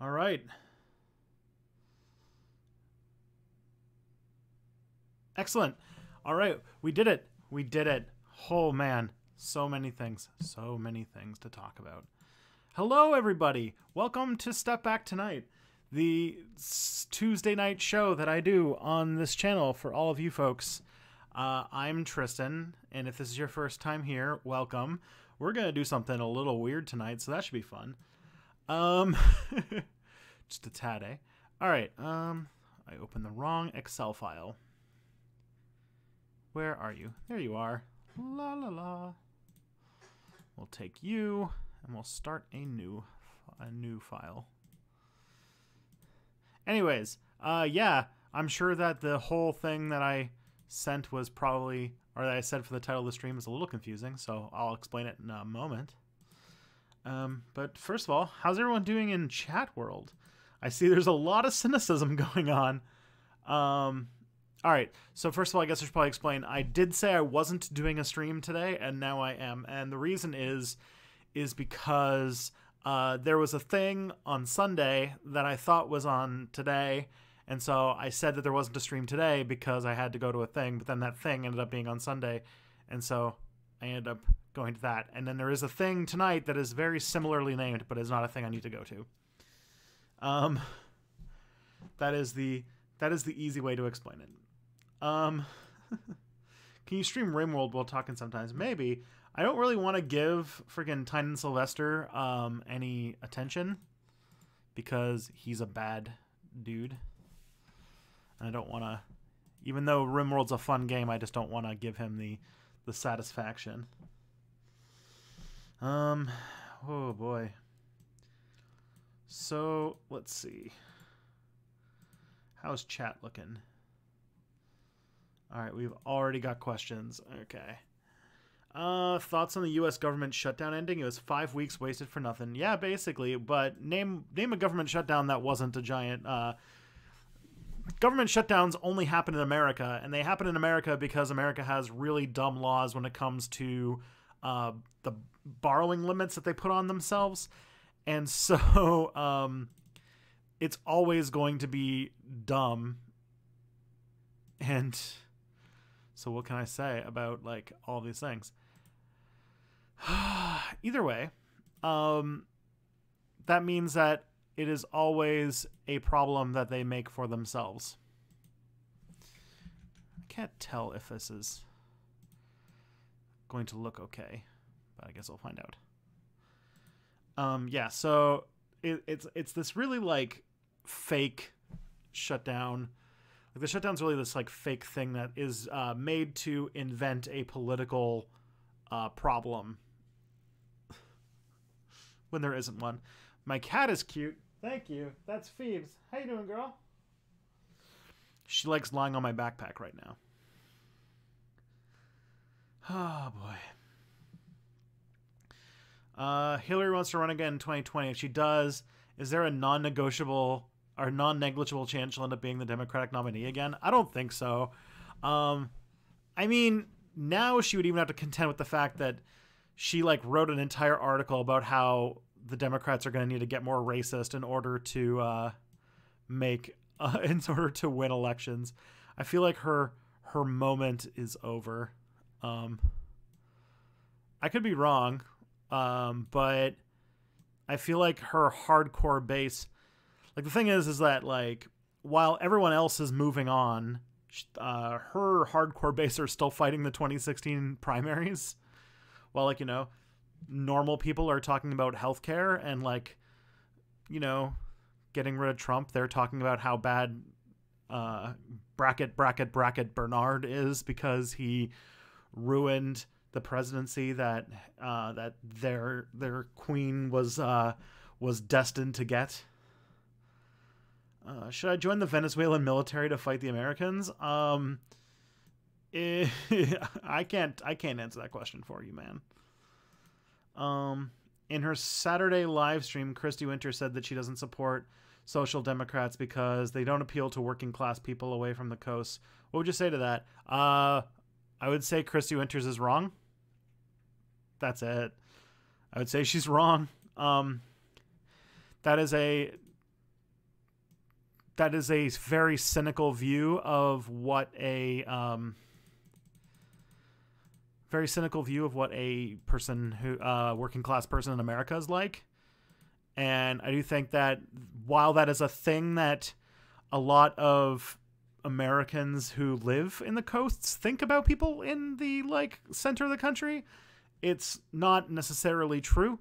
All right. Excellent. All right. We did it. We did it. Oh, man. So many things. So many things to talk about. Hello, everybody. Welcome to Step Back Tonight, the Tuesday night show that I do on this channel for all of you folks. I'm Tristan, and if this is your first time here, welcome. We're going to do something a little weird tonight, so that should be fun. Just a tad, eh? All right. I opened the wrong Excel file. Where are you? There you are. La la la. We'll take you and we'll start a new file. Anyways, yeah, I'm sure that the whole thing that I sent was probably, or that I said for the title of the stream is a little confusing, so I'll explain it in a moment. But first of all, how's everyone doing in chat world? I see there's a lot of cynicism going on. All right, so first of all, I guess I should probably explain. I did say I wasn't doing a stream today, and now I am. And the reason is because there was a thing on Sunday that I thought was on today, and so I said that there wasn't a stream today because I had to go to a thing, but then that thing ended up being on Sunday, and so I ended up going to that. And then there is a thing tonight that is very similarly named, but is not a thing I need to go to. That is the easy way to explain it. Can you stream RimWorld while talking sometimes? Maybe. I don't really want to give friggin' Tynan Sylvester any attention because he's a bad dude. And I don't want to, even though RimWorld's a fun game, I just don't want to give him the satisfaction. Oh boy. So, let's see. How's chat looking? All right, we've already got questions. Okay. Thoughts on the U.S. government shutdown ending? It was 5 weeks wasted for nothing. Yeah, basically. But name a government shutdown that wasn't a giant. Government shutdowns only happen in America, and they happen in America because America has really dumb laws when it comes to the borrowing limits that they put on themselves, and so it's always going to be dumb. And so what can I say about, like, all these things? Either way, that means that it is always a problem that they make for themselves. I can't tell if this is going to look okay, but I guess I'll find out. Yeah, so it's this really, like, fake shutdown. Like, the shutdown's really this, like, fake thing that is made to invent a political problem when there isn't one. My cat is cute. Thank you. That's Phoebes. How you doing, girl? She likes lying on my backpack right now. Oh, boy. Hillary wants to run again in 2020. If she does, is there a non-negotiable or non-negligible chance she'll end up being the Democratic nominee again? I don't think so. I mean, now she would even have to contend with the fact that she, like, wrote an entire article about how the Democrats are going to need to get more racist in order to in order to win elections. I feel like her moment is over. I could be wrong, but I feel like her hardcore base. Like, the thing is that, like, while everyone else is moving on, her hardcore base are still fighting the 2016 primaries. While, like, you know, normal people are talking about healthcare and, like, you know, getting rid of Trump. They're talking about how bad bracket Bernard is because he ruined the presidency that their queen was destined to get. Should I join the Venezuelan military to fight the Americans? I can't answer that question for you, man. In her Saturday live stream, Christy Winter said that she doesn't support social democrats because they don't appeal to working class people away from the coast. What would you say to that? I would say Christy Winters is wrong. That's it. I would say she's wrong. That is a that is a very cynical view of what a person who working class person in America is like. And I do think that while that is a thing that a lot of Americans who live in the coasts think about people in the like center of the country, it's not necessarily true.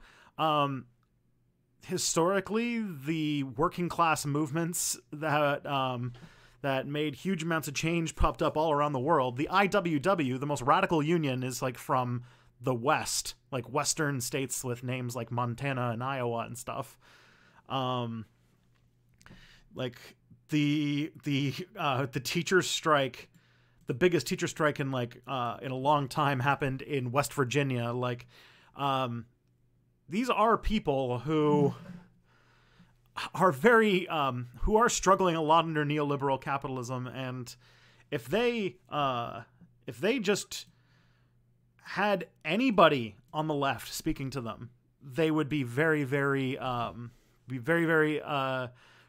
Historically, the working class movements that made huge amounts of change popped up all around the world. The IWW, the most radical union, is like from the West, like Western states with names like Montana and Iowa and stuff. Like the teacher strike, the biggest teacher strike in like in a long time happened in West Virginia. Like, these are people who are very who are struggling a lot under neoliberal capitalism, and if they just had anybody on the left speaking to them, they would be very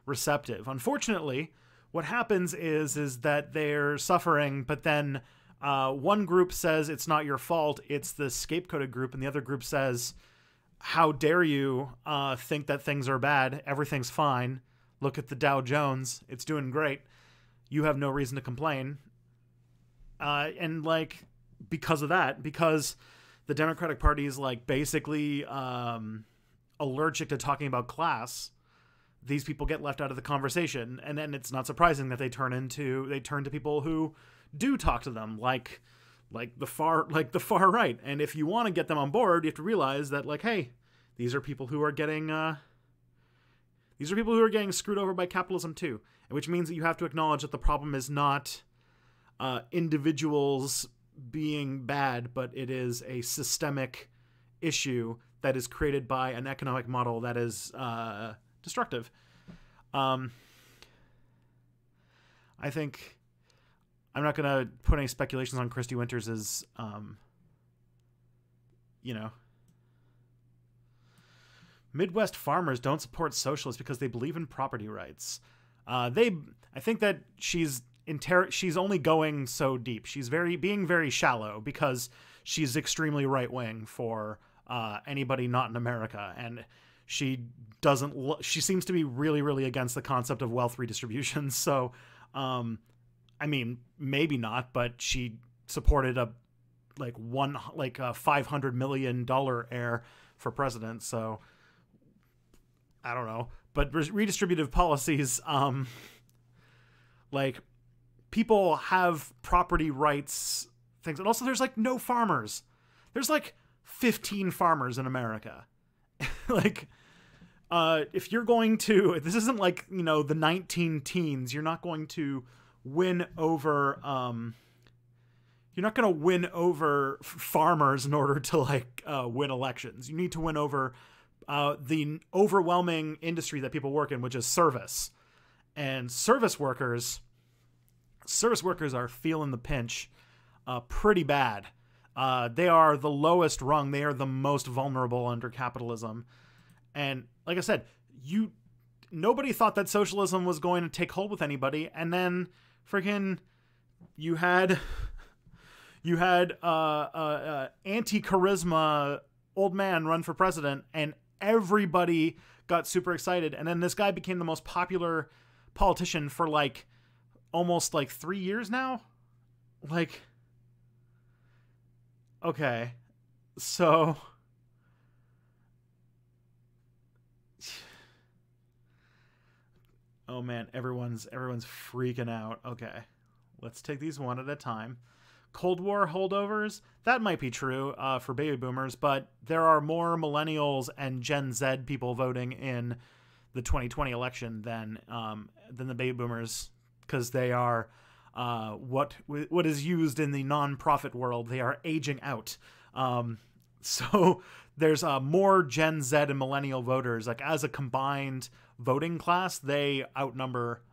receptive. Unfortunately, what happens is that they're suffering, but then one group says it's not your fault, it's the scapegoated group, and the other group says, how dare you think that things are bad? Everything's fine. Look at the Dow Jones. It's doing great. You have no reason to complain. And like, because of that, because the Democratic Party is like basically allergic to talking about class, these people get left out of the conversation. And then it's not surprising that they turn to people who do talk to them, like the far right. And if you want to get them on board, you have to realize that, like, hey, these are people who are getting screwed over by capitalism too. And which means that you have to acknowledge that the problem is not individuals being bad, but it is a systemic issue that is created by an economic model that is destructive. I think I'm not going to put any speculations on Christy Winters' Midwest farmers don't support socialists because they believe in property rights. I think that she's only going so deep. She's being very shallow because she's extremely right wing for anybody not in America, and she seems to be really, really against the concept of wealth redistribution. So, I mean, maybe not, but she supported a $500 million heir for president. So I don't know, but redistributive policies, like, people have property rights things. And also there's like no farmers. There's like 15 farmers in America. Like, if you're going to, this isn't like, the 19 teens, you're not going to win over, farmers in order to like, win elections. You need to win over, the overwhelming industry that people work in, which is service. And service workers are feeling the pinch pretty bad. They are the lowest rung. They are the most vulnerable under capitalism. And like I said, nobody thought that socialism was going to take hold with anybody. And then freaking you had anti-charisma old man run for president, and everybody got super excited. And then this guy became the most popular politician for like almost like 3 years now. Like, okay, so oh man, everyone's freaking out. Okay, let's take these one at a time. Cold War holdovers, that might be true for baby boomers, but there are more millennials and Gen Z people voting in the 2020 election than the baby boomers, because they are what is used in the non-profit world. They are aging out. So there's more Gen Z and millennial voters. Like, as a combined voting class, they outnumber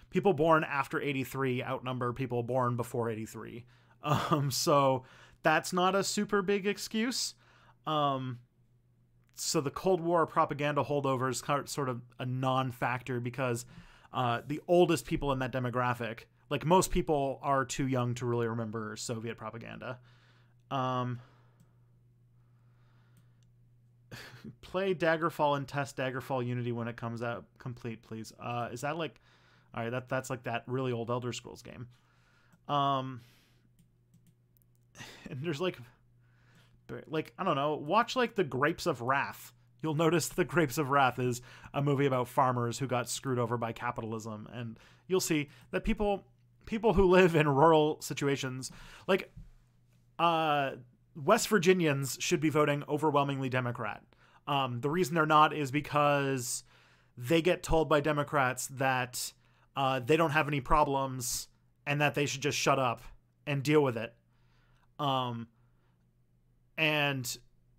people born after 83 outnumber people born before 83. So that's not a super big excuse. So the Cold War propaganda holdover is sort of a non-factor, because the oldest people in that demographic. Like, most people are too young to really remember Soviet propaganda. Play Daggerfall and test Daggerfall Unity when it comes out complete, please. Is that like... All right, that's like that really old Elder Scrolls game. And there's like, I don't know, watch like The Grapes of Wrath. You'll notice The Grapes of Wrath is a movie about farmers who got screwed over by capitalism. And you'll see that people who live in rural situations, like West Virginians should be voting overwhelmingly Democrat. The reason they're not is because they get told by Democrats that they don't have any problems and that they should just shut up and deal with it. And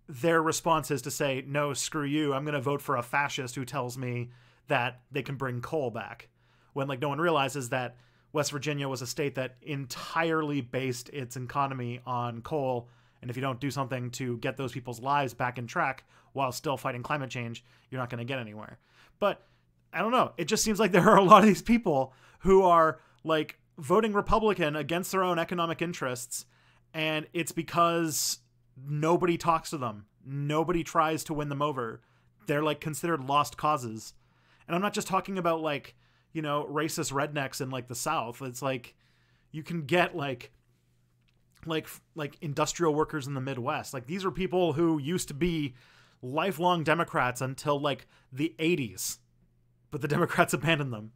their response is to say, no, screw you. I'm going to vote for a fascist who tells me that they can bring coal back. When like no one realizes that West Virginia was a state that entirely based its economy on coal. And if you don't do something to get those people's lives back in track while still fighting climate change, you're not going to get anywhere. But I don't know. It just seems like there are a lot of these people who are like voting Republican against their own economic interests. And it's because nobody talks to them. Nobody tries to win them over. They're like considered lost causes. And I'm not just talking about like, you know, racist rednecks in like the South. It's like you can get like industrial workers in the Midwest. Like these are people who used to be lifelong Democrats until like the 80s. But the Democrats abandoned them.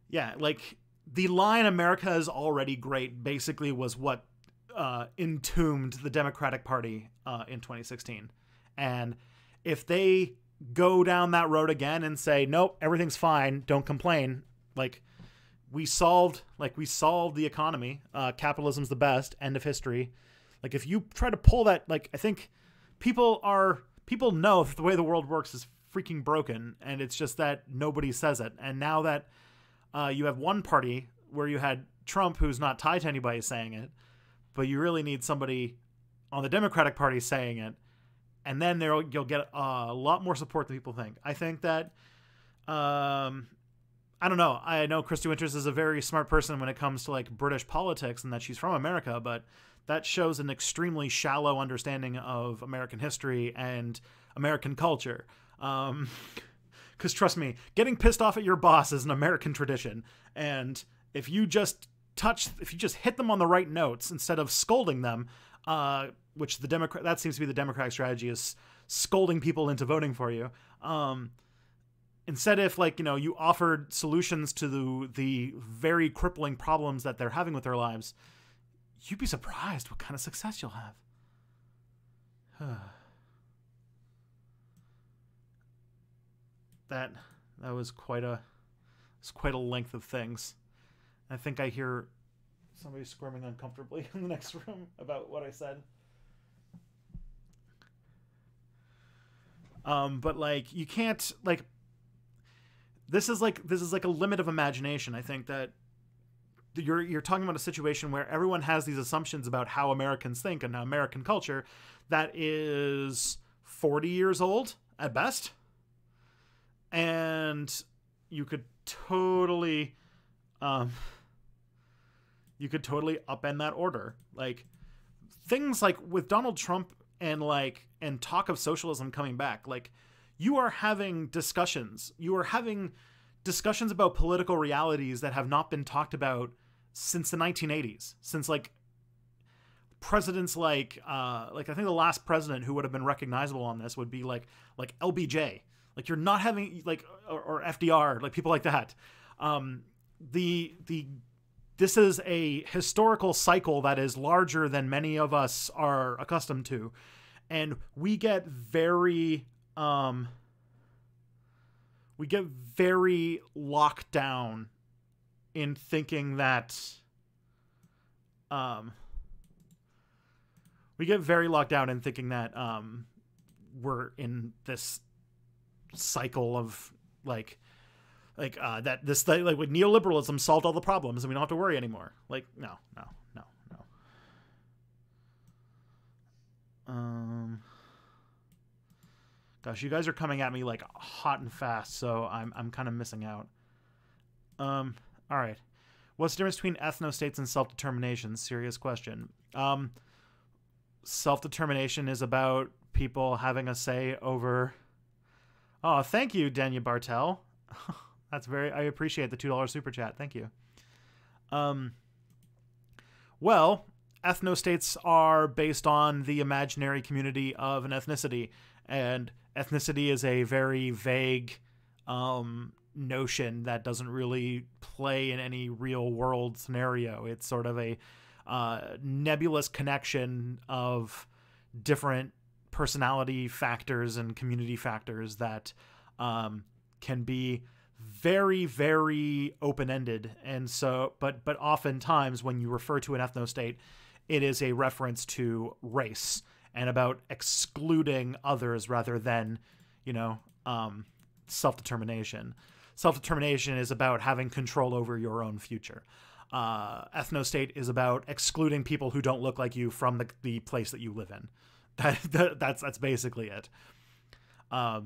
Yeah, like the line "America is already great" basically was what entombed the Democratic Party in 2016. And if they go down that road again and say, nope, everything's fine, don't complain, like we solved the economy, capitalism's the best, end of history. Like if you try to pull that, like I think people know that the way the world works is freaking broken, and it's just that nobody says it. And now that you have one party where you had Trump, who's not tied to anybody saying it, but you really need somebody on the Democratic Party saying it, and then you'll get a lot more support than people think. I think that, I don't know. I know Christy Winters is a very smart person when it comes to like British politics and that she's from America, but that shows an extremely shallow understanding of American history and American culture. Because trust me, getting pissed off at your boss is an American tradition. And if you just hit them on the right notes instead of scolding them, which that seems to be the Democratic strategy, is scolding people into voting for you. Instead, if like, you know, you offered solutions to the very crippling problems that they're having with their lives, you'd be surprised what kind of success you'll have. That was quite a length of things. I think I hear somebody squirming uncomfortably in the next room about what I said. But like you can't like this is like a limit of imagination. I think that you're talking about a situation where everyone has these assumptions about how Americans think and how American culture that is 40 years old at best. And you could totally upend that order. Like things like with Donald Trump and talk of socialism coming back, like you are having discussions about political realities that have not been talked about since the 1980s, since like presidents like I think the last president who would have been recognizable on this would be like LBJ. Like you're not having like or FDR, like people like that. This is a historical cycle that is larger than many of us are accustomed to, and we get very locked down in thinking that we're in this cycle of that this like with neoliberalism solved all the problems and we don't have to worry anymore. Like no. Gosh, you guys are coming at me like hot and fast, so I'm kind of missing out. All right. What's the difference between ethnostates and self-determination? Serious question. Self-determination is about people having a say over... Oh, thank you, Danya Bartel. That's I appreciate the $2 super chat. Thank you. Well, ethnostates are based on the imaginary community of an ethnicity, and ethnicity is a very vague notion that doesn't really play in any real world scenario. It's sort of a nebulous connection of different personality factors and community factors that can be very, very open-ended. And so, but oftentimes when you refer to an ethnostate, it is a reference to race and about excluding others rather than, self-determination. Self-determination is about having control over your own future. Ethnostate is about excluding people who don't look like you from the place that you live in. That's basically it. Yeah.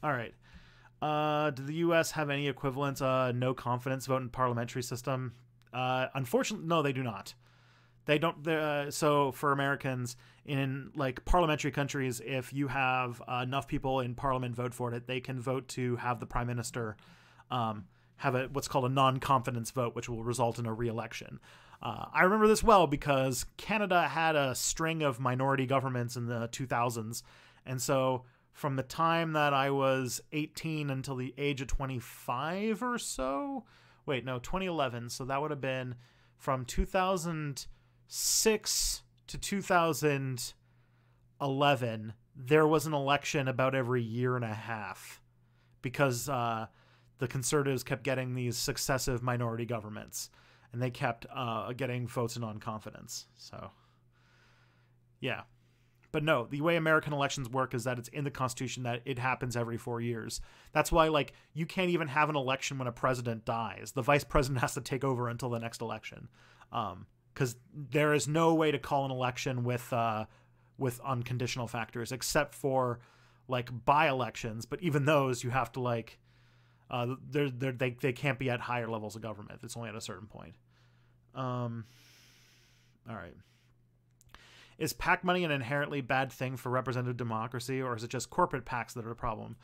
All right. Do the U.S. have any equivalent no confidence vote in parliamentary system? Unfortunately, no, they do not. They don't. So for Americans in parliamentary countries, if you have enough people in parliament vote for it, they can vote to have the prime minister have what's called a non-confidence vote, which will result in a re-election. I remember this well because Canada had a string of minority governments in the 2000s, and so from the time that I was 18 until the age of 25 or so, 2011, so that would have been from 2006 to 2011, there was an election about every year and a half because the Conservatives kept getting these successive minority governments, and they kept getting votes of non-confidence. So, yeah. But no, the way American elections work is that it's in the Constitution that it happens every 4 years. That's why, you can't even have an election when a president dies. The vice president has to take over until the next election. Because there is no way to call an election with unconditional factors, except for, by-elections. But even those, you have to, they can't be at higher levels of government. It's only at a certain point. All right. Is PAC money an inherently bad thing for representative democracy, or is it just corporate PACs that are the problem?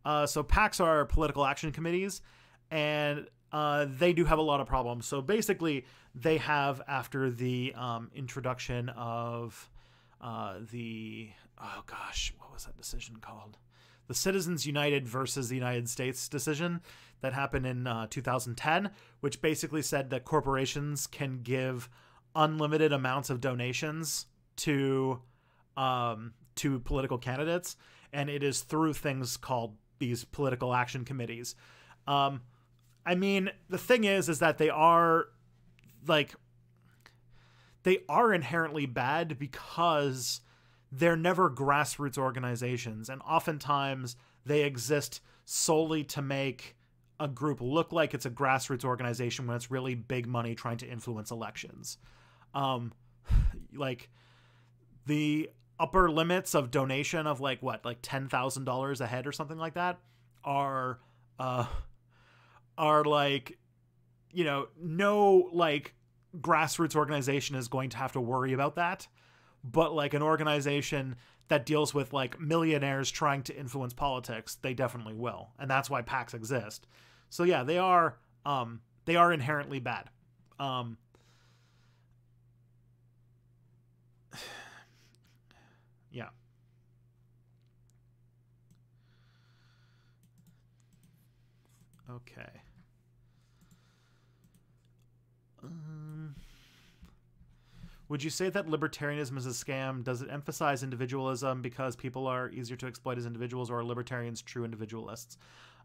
So PACs are political action committees, and they do have a lot of problems. So basically, they have, after the introduction of what was that decision called? The Citizens United versus the United States decision that happened in 2010, which basically said that corporations can give unlimited amounts of donations to political candidates, and it is through things called these political action committees. I mean, the thing is that they are inherently bad because they're never grassroots organizations, and oftentimes they exist solely to make a group look like it's a grassroots organization when it's really big money trying to influence elections. The upper limits of donation of $10,000 a head or something like that are no grassroots organization is going to have to worry about that, but an organization that deals with millionaires trying to influence politics, they definitely will, and that's why PACs exist. So yeah, they are inherently bad. Yeah. Okay. Would you say that libertarianism is a scam? Does it emphasize individualism because people are easier to exploit as individuals, or are libertarians true individualists?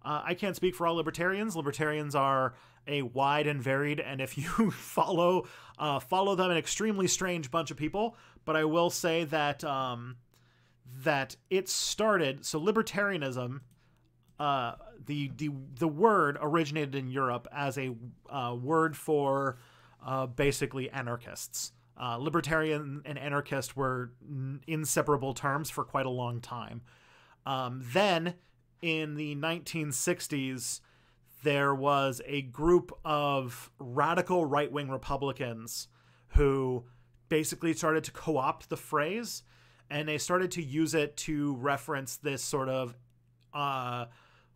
I can't speak for all libertarians. Libertarians are a wide and varied, and if you follow them, an extremely strange bunch of people. But I will say that that it started. So libertarianism, the word originated in Europe as a word for basically anarchists. Libertarian and anarchist were inseparable terms for quite a long time. Then, in the 1960s, there was a group of radical right-wing Republicans who basically started to co-opt the phrase, and they started to use it to reference this sort of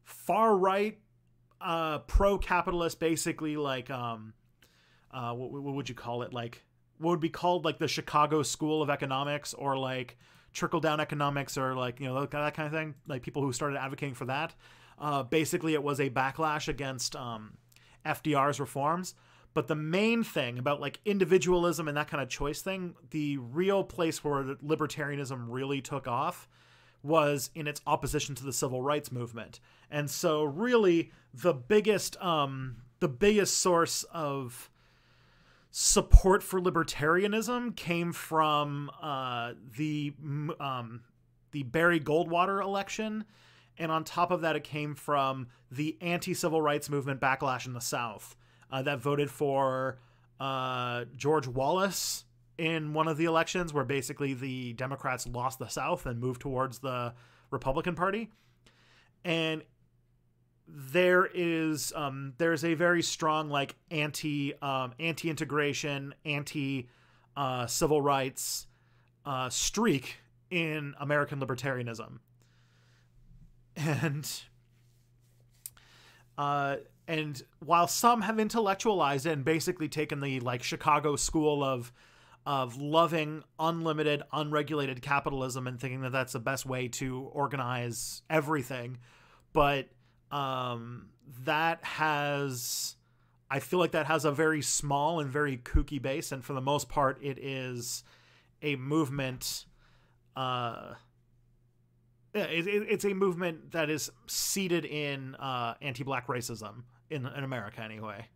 far-right, pro-capitalist, basically like, what would you call it? Like, what would be called like the Chicago School of Economics, or like trickle-down economics, or like, you know, that kind of thing. Like people who started advocating for that. Basically, it was a backlash against FDR's reforms. But the main thing about like individualism and that kind of choice thing, the real place where libertarianism really took off was in its opposition to the civil rights movement. And so really the biggest source of support for libertarianism came from the Barry Goldwater election. And on top of that, it came from the anti-civil rights movement backlash in the South that voted for George Wallace in one of the elections, where basically the Democrats lost the South and moved towards the Republican Party. And there's a very strong like anti-integration, anti-civil rights streak in American libertarianism. And while some have intellectualized it and basically taken the like Chicago school of loving unlimited, unregulated capitalism and thinking that that's the best way to organize everything, but I feel like that has a very small and very kooky base, and for the most part, it is a movement. It's a movement that is seated in anti-black racism in America, anyway.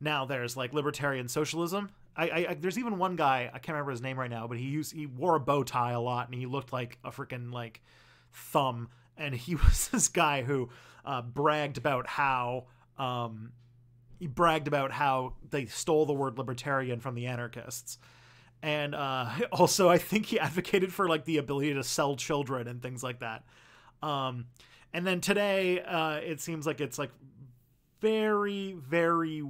Now there's like libertarian socialism. There's even one guy, I can't remember his name right now, but he wore a bow tie a lot and he looked like a freaking like thumb. And he was this guy who bragged about how they stole the word libertarian from the anarchists. And also, I think he advocated for like the ability to sell children and things like that. And then today, it seems like it's like very, very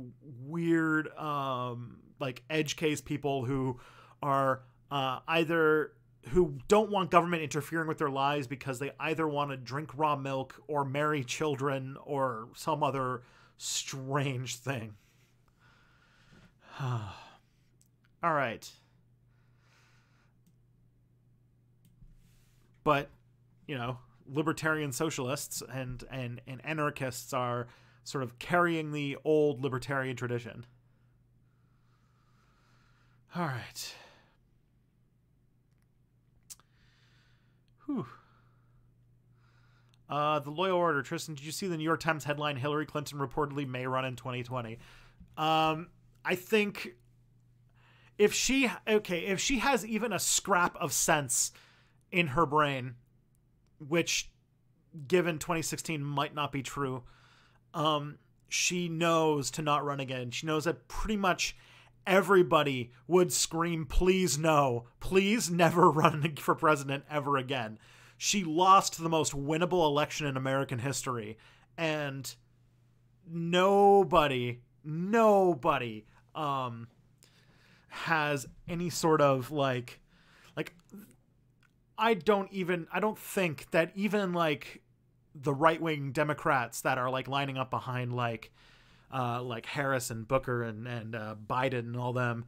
weird, like edge case people who are either who don't want government interfering with their lives because they either want to drink raw milk or marry children or some other strange thing. All right. But, you know, libertarian socialists and anarchists are sort of carrying the old libertarian tradition. All right. Whew. The Loyal Order. Tristan, did you see the New York Times headline, Hillary Clinton reportedly may run in 2020? I think if she has even a scrap of sense in her brain, which given 2016 might not be true, she knows to not run again. She knows that pretty much everybody would scream, please no, please never run for president ever again. She lost the most winnable election in American history, and nobody has any sort of like I don't think that even like the right-wing Democrats that are like lining up behind like Harris and Booker and Biden and all them,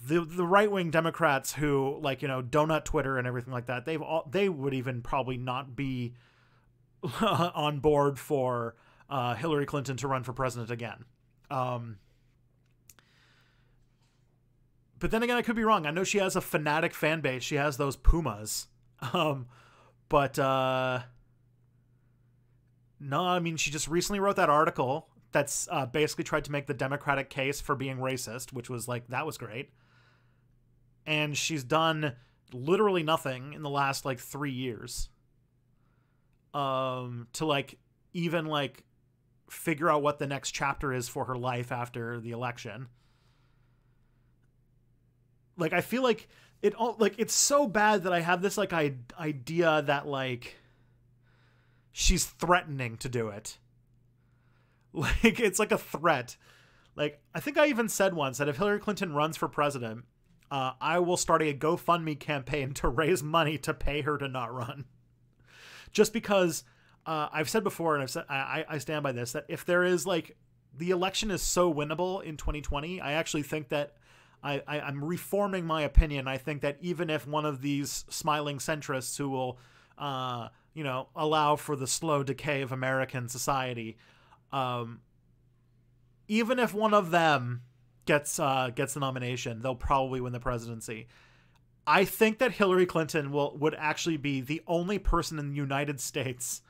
the right-wing Democrats who like, you know, donut Twitter and everything like that, they would even probably not be on board for Hillary Clinton to run for president again. But then again, I could be wrong. I know she has a fanatic fan base. She has those Pumas. But no, I mean, she just recently wrote that article that's basically tried to make the Democratic case for being racist, which was like, that was great. And she's done literally nothing in the last like 3 years to like even like figure out what the next chapter is for her life after the election. like, I feel like it's so bad that I have this like idea that like she's threatening to do it. Like, it's like a threat. Like, I think I even said once that if Hillary Clinton runs for president, I will start a GoFundMe campaign to raise money to pay her to not run. Just because I've said before, and I stand by this, that if there is like, the election is so winnable in 2020, I actually think that I'm reforming my opinion. I think that even if one of these smiling centrists who will, allow for the slow decay of American society, even if one of them gets the nomination, they'll probably win the presidency. I think that Hillary Clinton would actually be the only person in the United States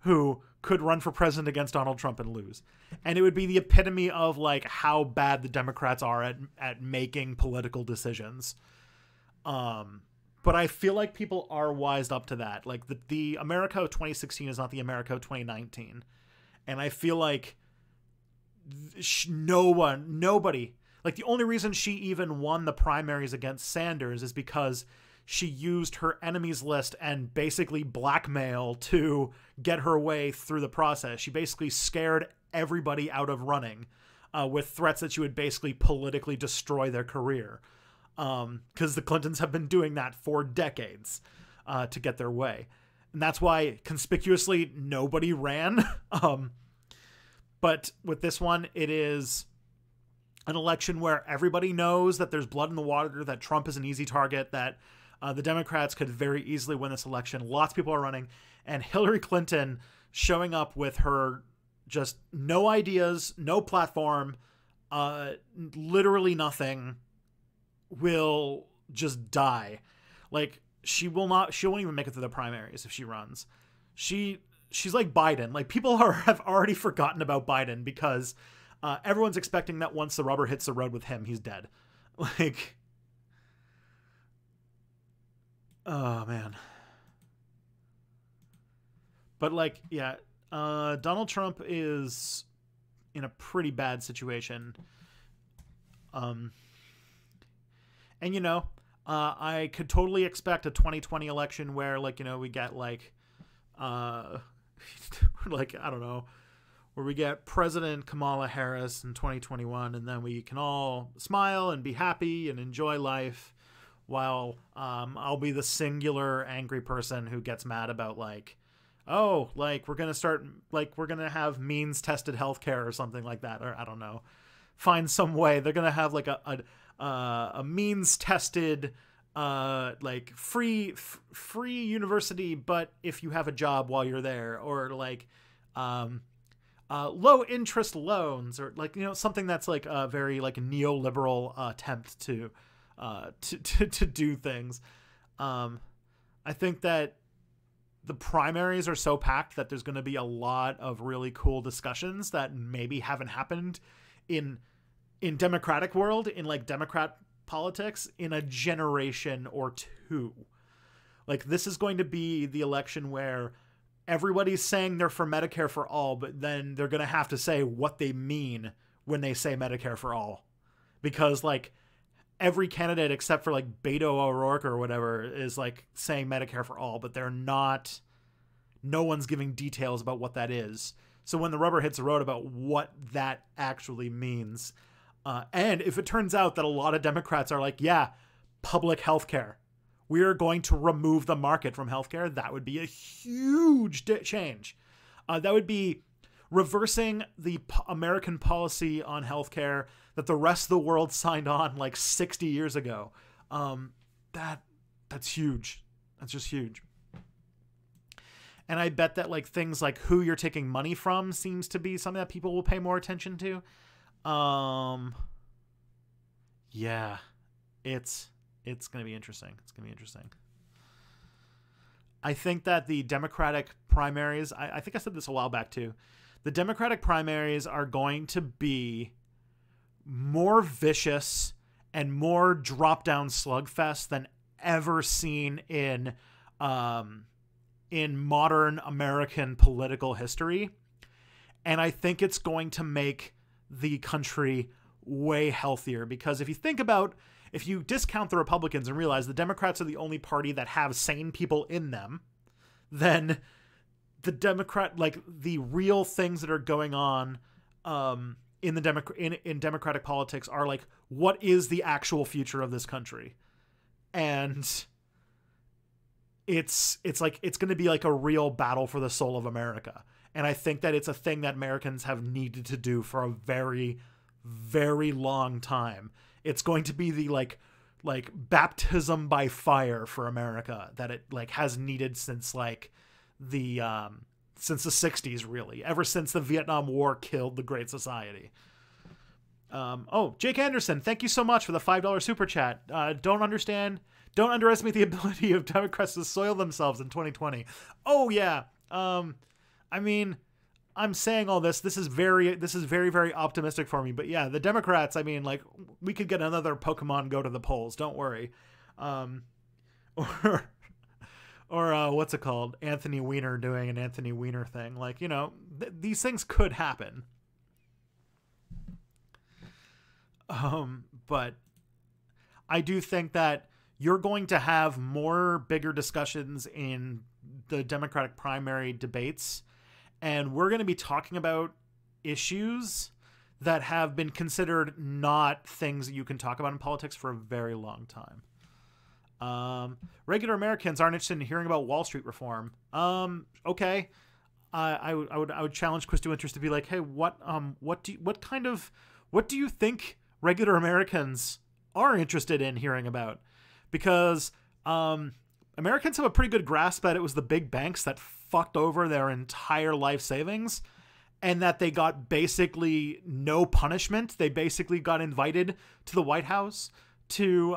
who could run for president against Donald Trump and lose. And it would be the epitome of like how bad the Democrats are at making political decisions. But I feel like people are wised up to that. Like the America of 2016 is not the America of 2019. And I feel like nobody, like the only reason she even won the primaries against Sanders is because she used her enemies list and basically blackmail to get her way through the process. She basically scared everybody out of running with threats that she would basically politically destroy their career. Because the Clintons have been doing that for decades to get their way. And that's why conspicuously nobody ran. But with this one, it is an election where everybody knows that there's blood in the water, that Trump is an easy target, that the Democrats could very easily win this election. Lots of people are running. And Hillary Clinton showing up with her just no ideas, no platform, literally nothing, will just die. Like, she won't even make it through the primaries if she runs. She's like Biden. Like, people have already forgotten about Biden because everyone's expecting that once the rubber hits the road with him, he's dead. Like, oh man. But like, yeah, Donald Trump is in a pretty bad situation. And I could totally expect a 2020 election where, like, we get like, like, I don't know, where we get President Kamala Harris in 2021, and then we can all smile and be happy and enjoy life, while I'll be the singular angry person who gets mad about like, oh, like we're gonna have means tested healthcare or something like that, or I don't know, find some way they're gonna have like a means tested like free university, but if you have a job while you're there, or like low interest loans, or like, something that's like a very like neoliberal attempt to do things. I think that the primaries are so packed that there's going to be a lot of really cool discussions that maybe haven't happened in Democratic world, in like Democrat politics, in a generation or two. Like, this is going to be the election where everybody's saying they're for Medicare for all, but then they're going to have to say what they mean when they say Medicare for all. Because like every candidate except for like Beto O'Rourke or whatever is like saying Medicare for all, but no one's giving details about what that is. So when the rubber hits the road about what that actually means, and if it turns out that a lot of Democrats are like, yeah, public health care, we are going to remove the market from healthcare, that would be a huge change. That would be reversing the American policy on healthcare that the rest of the world signed on like 60 years ago. That's huge. That's just huge. And I bet that like things like who you're taking money from seems to be something that people will pay more attention to. Yeah, it's going to be interesting. It's going to be interesting. I think that the Democratic primaries, I think I said this a while back too, the Democratic primaries are going to be more vicious and more drop-down slugfest than ever seen in modern American political history. And I think it's going to make the country way healthier, because if you think about if you discount the Republicans and realize the Democrats are the only party that have sane people in them, then the the real things that are going on in the in Democratic politics are like, what is the actual future of this country? And it's like, it's going to be like a real battle for the soul of America. And I think that it's a thing that Americans have needed to do for a very, very long time. It's going to be the like baptism by fire for America that it like has needed since the 60s, really, ever since the Vietnam War killed the Great Society. Oh, Jake Anderson, thank you so much for the $5 super chat. Don't underestimate the ability of Democrats to soil themselves in 2020. Oh yeah. I mean, I'm saying all this. This is very, very optimistic for me. But yeah, the Democrats, I mean, like, we could get another Pokemon go to the polls. Don't worry. Or what's it called? Anthony Weiner doing an Anthony Weiner thing. Like, you know, these things could happen. But I do think that you're going to have bigger discussions in the Democratic primary debates. And we're going to be talking about issues that have been considered not things that you can talk about in politics for a very long time. Regular Americans aren't interested in hearing about Wall Street reform. Okay. I would challenge Chris DeWinters to be like, hey, what do you think regular Americans are interested in hearing about? Because, Americans have a pretty good grasp that it was the big banks that fucked over their entire life savings, and that they got basically no punishment. They basically got invited to the White House to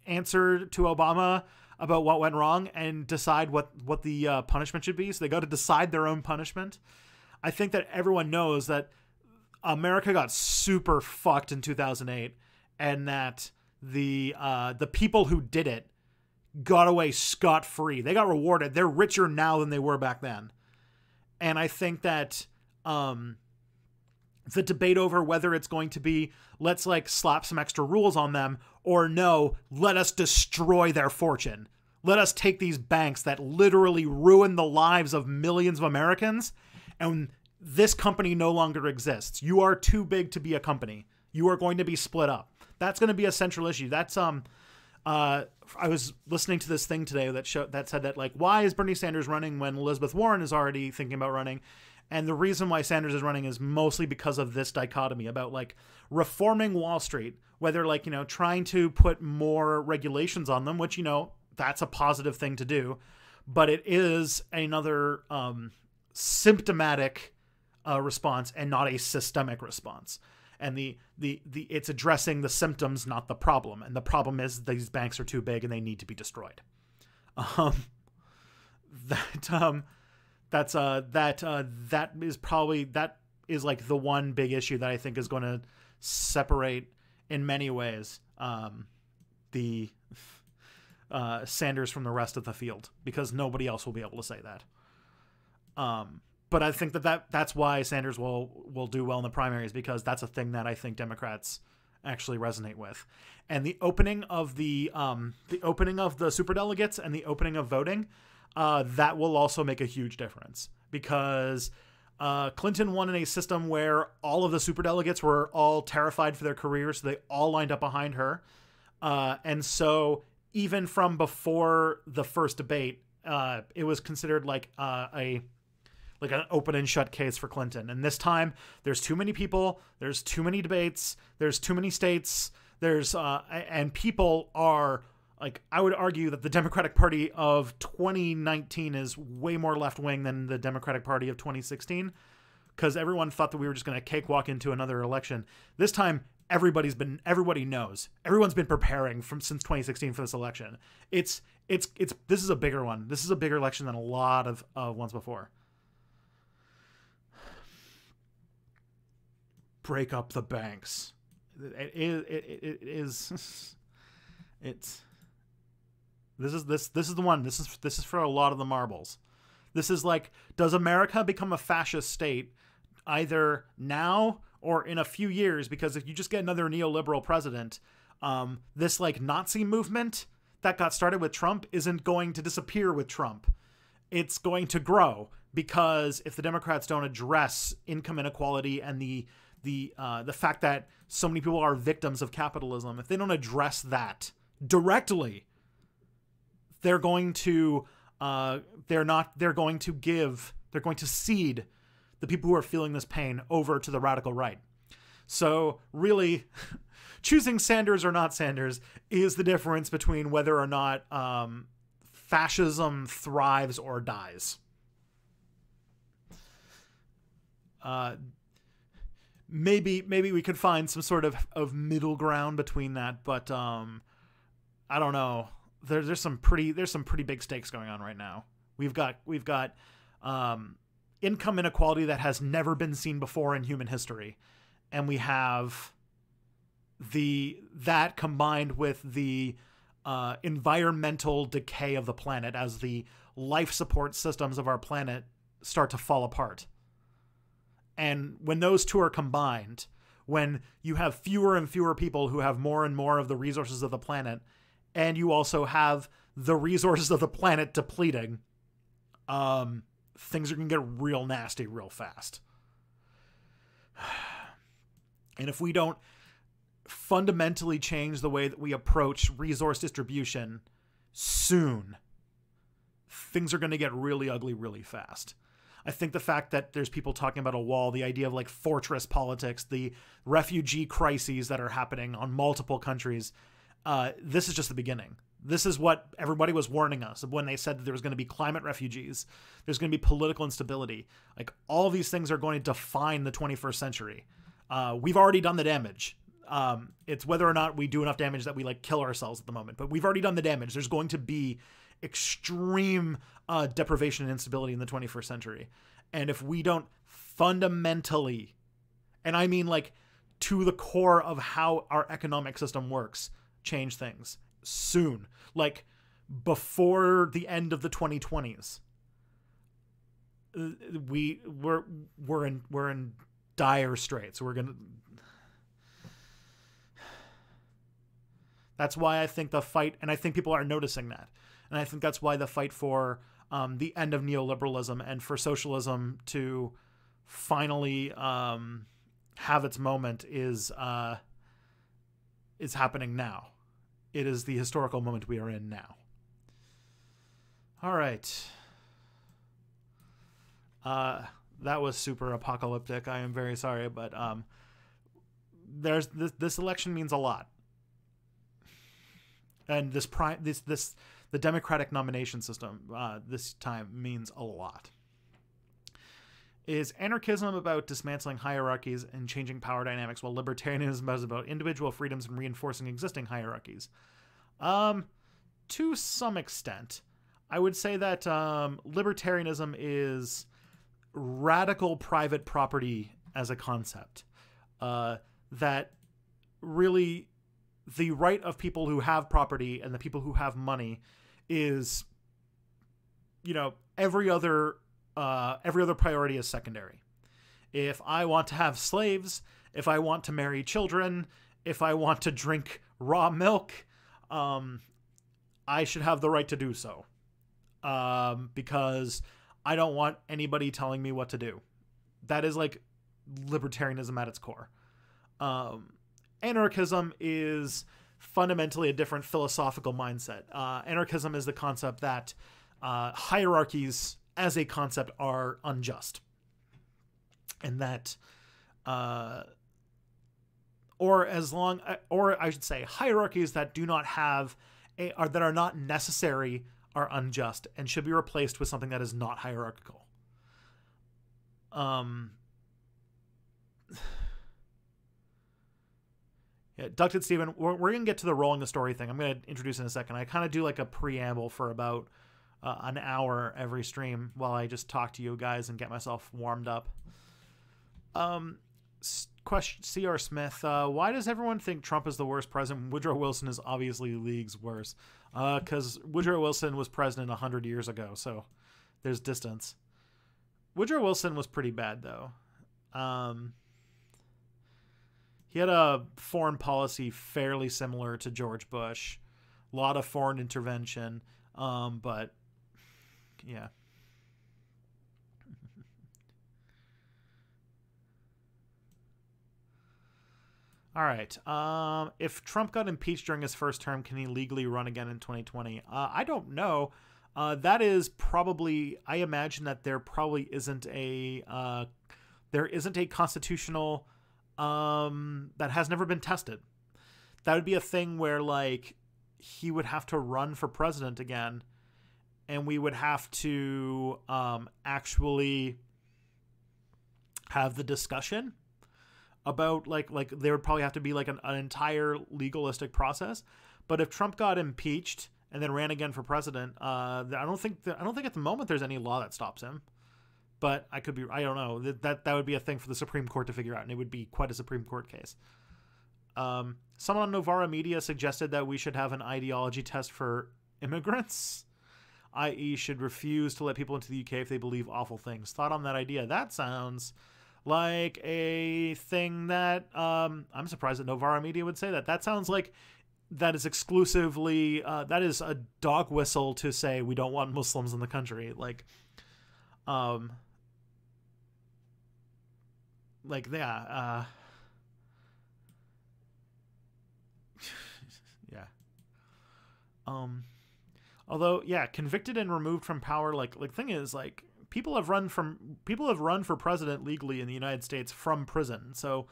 answer to Obama about what went wrong and decide what the punishment should be. So they got to decide their own punishment. I think that everyone knows that America got super fucked in 2008, and that the people who did it got away scot-free. They got rewarded. They're richer now than they were back then. And I think that the debate over whether it's going to be, let's like slap some extra rules on them, or no, let us destroy their fortune. Let us take these banks that literally ruin the lives of millions of Americans, and this company no longer exists. You are too big to be a company. You are going to be split up. That's going to be a central issue. That's I was listening to this thing today that said that, like, why is Bernie Sanders running when Elizabeth Warren is already thinking about running? And the reason why Sanders is running is mostly because of this dichotomy about like reforming Wall Street, whether like, you know, trying to put more regulations on them, which, you know, that's a positive thing to do, but it is another symptomatic response and not a systemic response. And it's addressing the symptoms, not the problem. And the problem is these banks are too big and they need to be destroyed. That is like the one big issue that I think is going to separate in many ways the Sanders from the rest of the field, because nobody else will be able to say that. But I think that's why Sanders will do well in the primaries, because that's a thing that I think Democrats actually resonate with. And the opening of the superdelegates and the opening of voting, that will also make a huge difference, because Clinton won in a system where all of the superdelegates were all terrified for their careers, so they all lined up behind her. And so even from before the first debate, it was considered like an open and shut case for Clinton. And this time there's too many people, there's too many debates, there's too many states, and people are like, I would argue that the Democratic Party of 2019 is way more left-wing than the Democratic Party of 2016, because everyone thought that we were just going to cakewalk into another election. This time, everybody knows. Everyone's been preparing since 2016 for this election. This is a bigger one. This is a bigger election than a lot of ones before. Break up the banks. This is the one. This is for a lot of the marbles. This is like, does America become a fascist state either now or in a few years, because if you just get another neoliberal president, this like Nazi movement that got started with Trump isn't going to disappear with Trump. It's going to grow, because if the Democrats don't address income inequality and the fact that so many people are victims of capitalism, if they don't address that directly, they're going to cede the people who are feeling this pain over to the radical right. So really, choosing Sanders or not Sanders is the difference between whether or not fascism thrives or dies. Maybe we could find some sort of middle ground between that, but I don't know. There's some pretty big stakes going on right now. We've got income inequality that has never been seen before in human history, and we have that combined with the environmental decay of the planet as the life support systems of our planet start to fall apart. And when those two are combined, when you have fewer and fewer people who have more and more of the resources of the planet, and you also have the resources of the planet depleting, things are going to get real nasty real fast. And if we don't fundamentally change the way that we approach resource distribution soon, things are going to get really ugly really fast. I think the fact that there's people talking about a wall, the idea of like fortress politics, the refugee crises that are happening on multiple countries, this is just the beginning. This is what everybody was warning us of when they said that there was going to be climate refugees. There's going to be political instability. Like, all of these things are going to define the 21st century. We've already done the damage. It's whether or not we do enough damage that we like kill ourselves at the moment, but we've already done the damage. There's going to be extreme deprivation and instability in the 21st century. And if we don't fundamentally, and I mean like to the core of how our economic system works, change things soon, like before the end of the 2020s, we're in dire straits. That's why I think the fight, and I think people are noticing that, and I think that's why the fight for the end of neoliberalism and for socialism to finally have its moment is happening now. It is the historical moment we are in now. All right. That was super apocalyptic. I am very sorry, but there's this election means a lot. And the Democratic nomination system this time means a lot. Is anarchism about dismantling hierarchies and changing power dynamics, while libertarianism is about individual freedoms and reinforcing existing hierarchies? To some extent. I would say that libertarianism is radical private property as a concept. That really the right of people who have property and the people who have money is, every other priority is secondary. If I want to have slaves, if I want to marry children, if I want to drink raw milk, I should have the right to do so. Because I don't want anybody telling me what to do. That is like libertarianism at its core. Anarchism is fundamentally a different philosophical mindset. Anarchism is the concept that hierarchies as a concept are unjust. And that, or I should say hierarchies that do not have that are not necessary are unjust and should be replaced with something that is not hierarchical. Yeah, Ducted Steven, we're going to get to the rolling the story thing. I'm going to introduce in a second. I kind of do like a preamble for about an hour every stream while I just talk to you guys and get myself warmed up. Question, C.R. Smith, why does everyone think Trump is the worst president? Woodrow Wilson is obviously leagues worse. Because Woodrow Wilson was president 100 years ago, so there's distance. Woodrow Wilson was pretty bad, though. he had a foreign policy fairly similar to George Bush. A lot of foreign intervention, but yeah. All right. If Trump got impeached during his first term, can he legally run again in 2020? I don't know. That is probably. I imagine that there probably isn't a constitutional that has never been tested. That would be a thing where like he would have to run for president again, and we would have to actually have the discussion about like there would probably have to be like an entire legalistic process. But if Trump got impeached and then ran again for president, I don't think at the moment there's any law that stops him. But I don't know. That would be a thing for the Supreme Court to figure out, and it would be quite a Supreme Court case. Someone on Novara Media suggested that we should have an ideology test for immigrants, i.e. should refuse to let people into the UK if they believe awful things. Thought on that idea? That sounds like a thing that I'm surprised that Novara Media would say that. That sounds like that is exclusively that is a dog whistle to say we don't want Muslims in the country. Yeah. Although, yeah, convicted and removed from power. Like thing is, like people have run for president legally in the United States from prison. So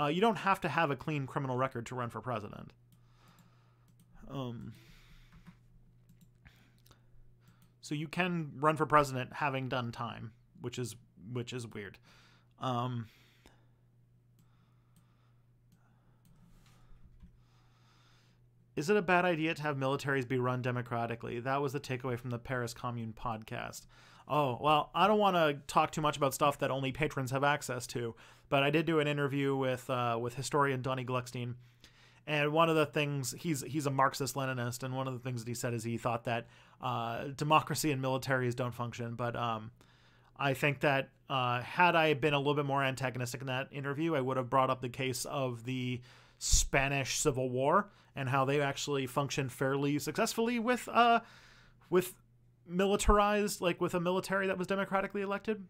you don't have to have a clean criminal record to run for president. So you can run for president having done time, which is weird. Is it a bad idea to have militaries be run democratically? That was the takeaway from the Paris Commune podcast. Oh, well, I don't want to talk too much about stuff that only patrons have access to, but I did do an interview with historian Donnie Gluckstein, and one of the things, he's a Marxist-Leninist, and one of the things that he said is he thought that democracy and militaries don't function, but I think that had I been a little bit more antagonistic in that interview, I would have brought up the case of the Spanish Civil War and how they actually functioned fairly successfully with militarized, like with a military that was democratically elected.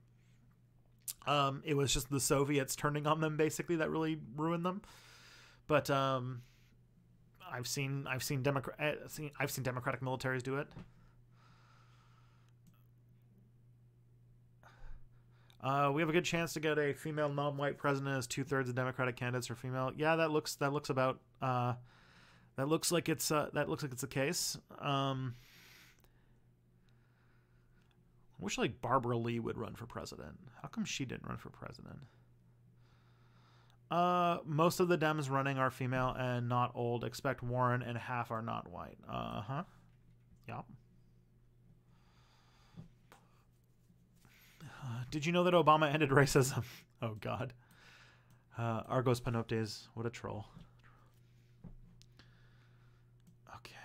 It was just the Soviets turning on them basically that really ruined them. But I've seen democratic militaries do it. We have a good chance to get a female non-white president as 2/3 of Democratic candidates are female. Yeah, that looks like it's the case. I wish like Barbara Lee would run for president. How come she didn't run for president? Most of the Dems running are female and not old. Expect Warren, and half are not white. Yep. Did you know that Obama ended racism? Oh, God. Argos Panoptes. What a troll. Okay.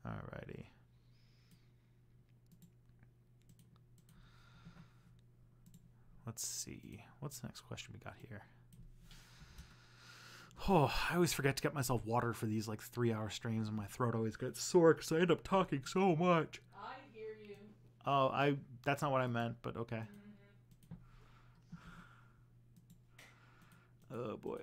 Alrighty. Let's see. What's the next question we got here? Oh, I always forget to get myself water for these like 3-hour streams, and my throat always gets sore because I end up talking so much. I hear you. Oh, that's not what I meant, but okay. Oh boy.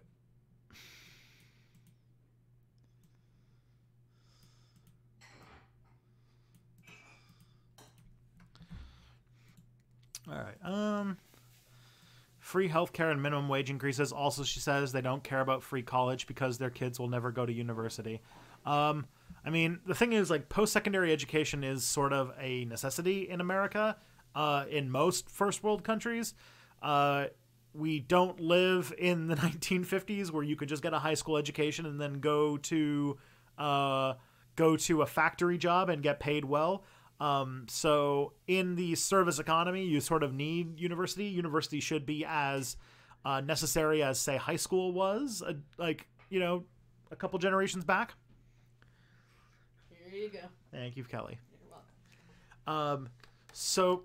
All right. Free healthcare and minimum wage increases. Also, she says they don't care about free college because their kids will never go to university. I mean, the thing is, like, post-secondary education is sort of a necessity in America, in most first world countries. We don't live in the 1950s where you could just get a high school education and then go to a factory job and get paid well. So in the service economy, you sort of need university. University should be as necessary as, say, high school was, a couple generations back. Here you go. Thank you, Kelly. You're welcome. So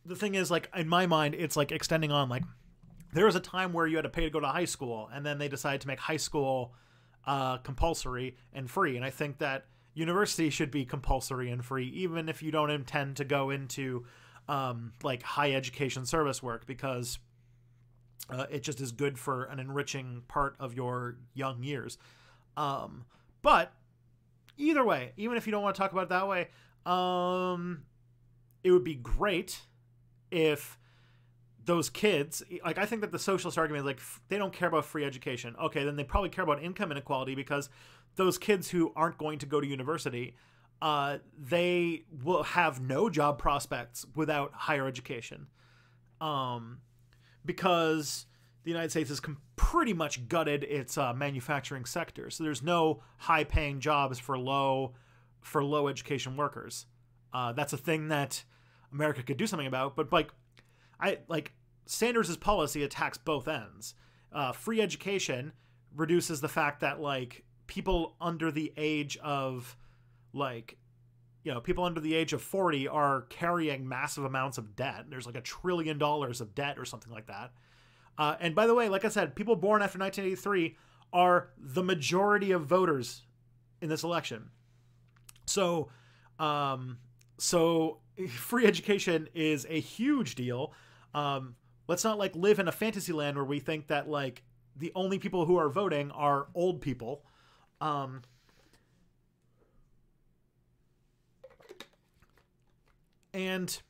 the thing is, like, in my mind, it's like extending on, like, there was a time where you had to pay to go to high school, and then they decided to make high school compulsory and free. And I think that university should be compulsory and free, even if you don't intend to go into like high education service work, because it just is good for an enriching part of your young years. But either way, even if you don't want to talk about it that way, it would be great if those kids, like, I think that the socialist argument is like, they don't care about free education. Okay, then they probably care about income inequality, because those kids who aren't going to go to university, they will have no job prospects without higher education. Because the United States has pretty much gutted its manufacturing sector. So there's no high paying jobs for low education workers. That's a thing that America could do something about, but Sanders' policy attacks both ends. Free education reduces the fact that, like, people under the age of, like, people under the age of 40 are carrying massive amounts of debt. There's like $1 trillion of debt or something like that. And by the way, like I said, people born after 1983 are the majority of voters in this election. So free education is a huge deal. Let's not, like, live in a fantasy land where we think that, like, the only people who are voting are old people. And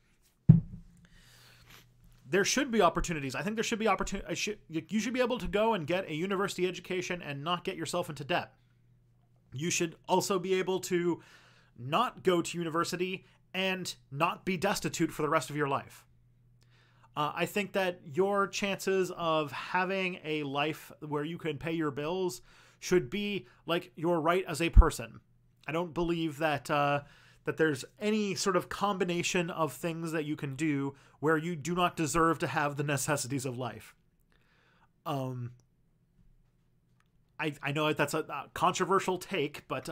there should be opportunities. I think there should be opportunity. You should be able to go and get a university education and not get yourself into debt. You should also be able to not go to university and not be destitute for the rest of your life. I think that your chances of having a life where you can pay your bills should be like your right as a person. I don't believe that that there's any sort of combination of things that you can do where you do not deserve to have the necessities of life. I know that's a controversial take, but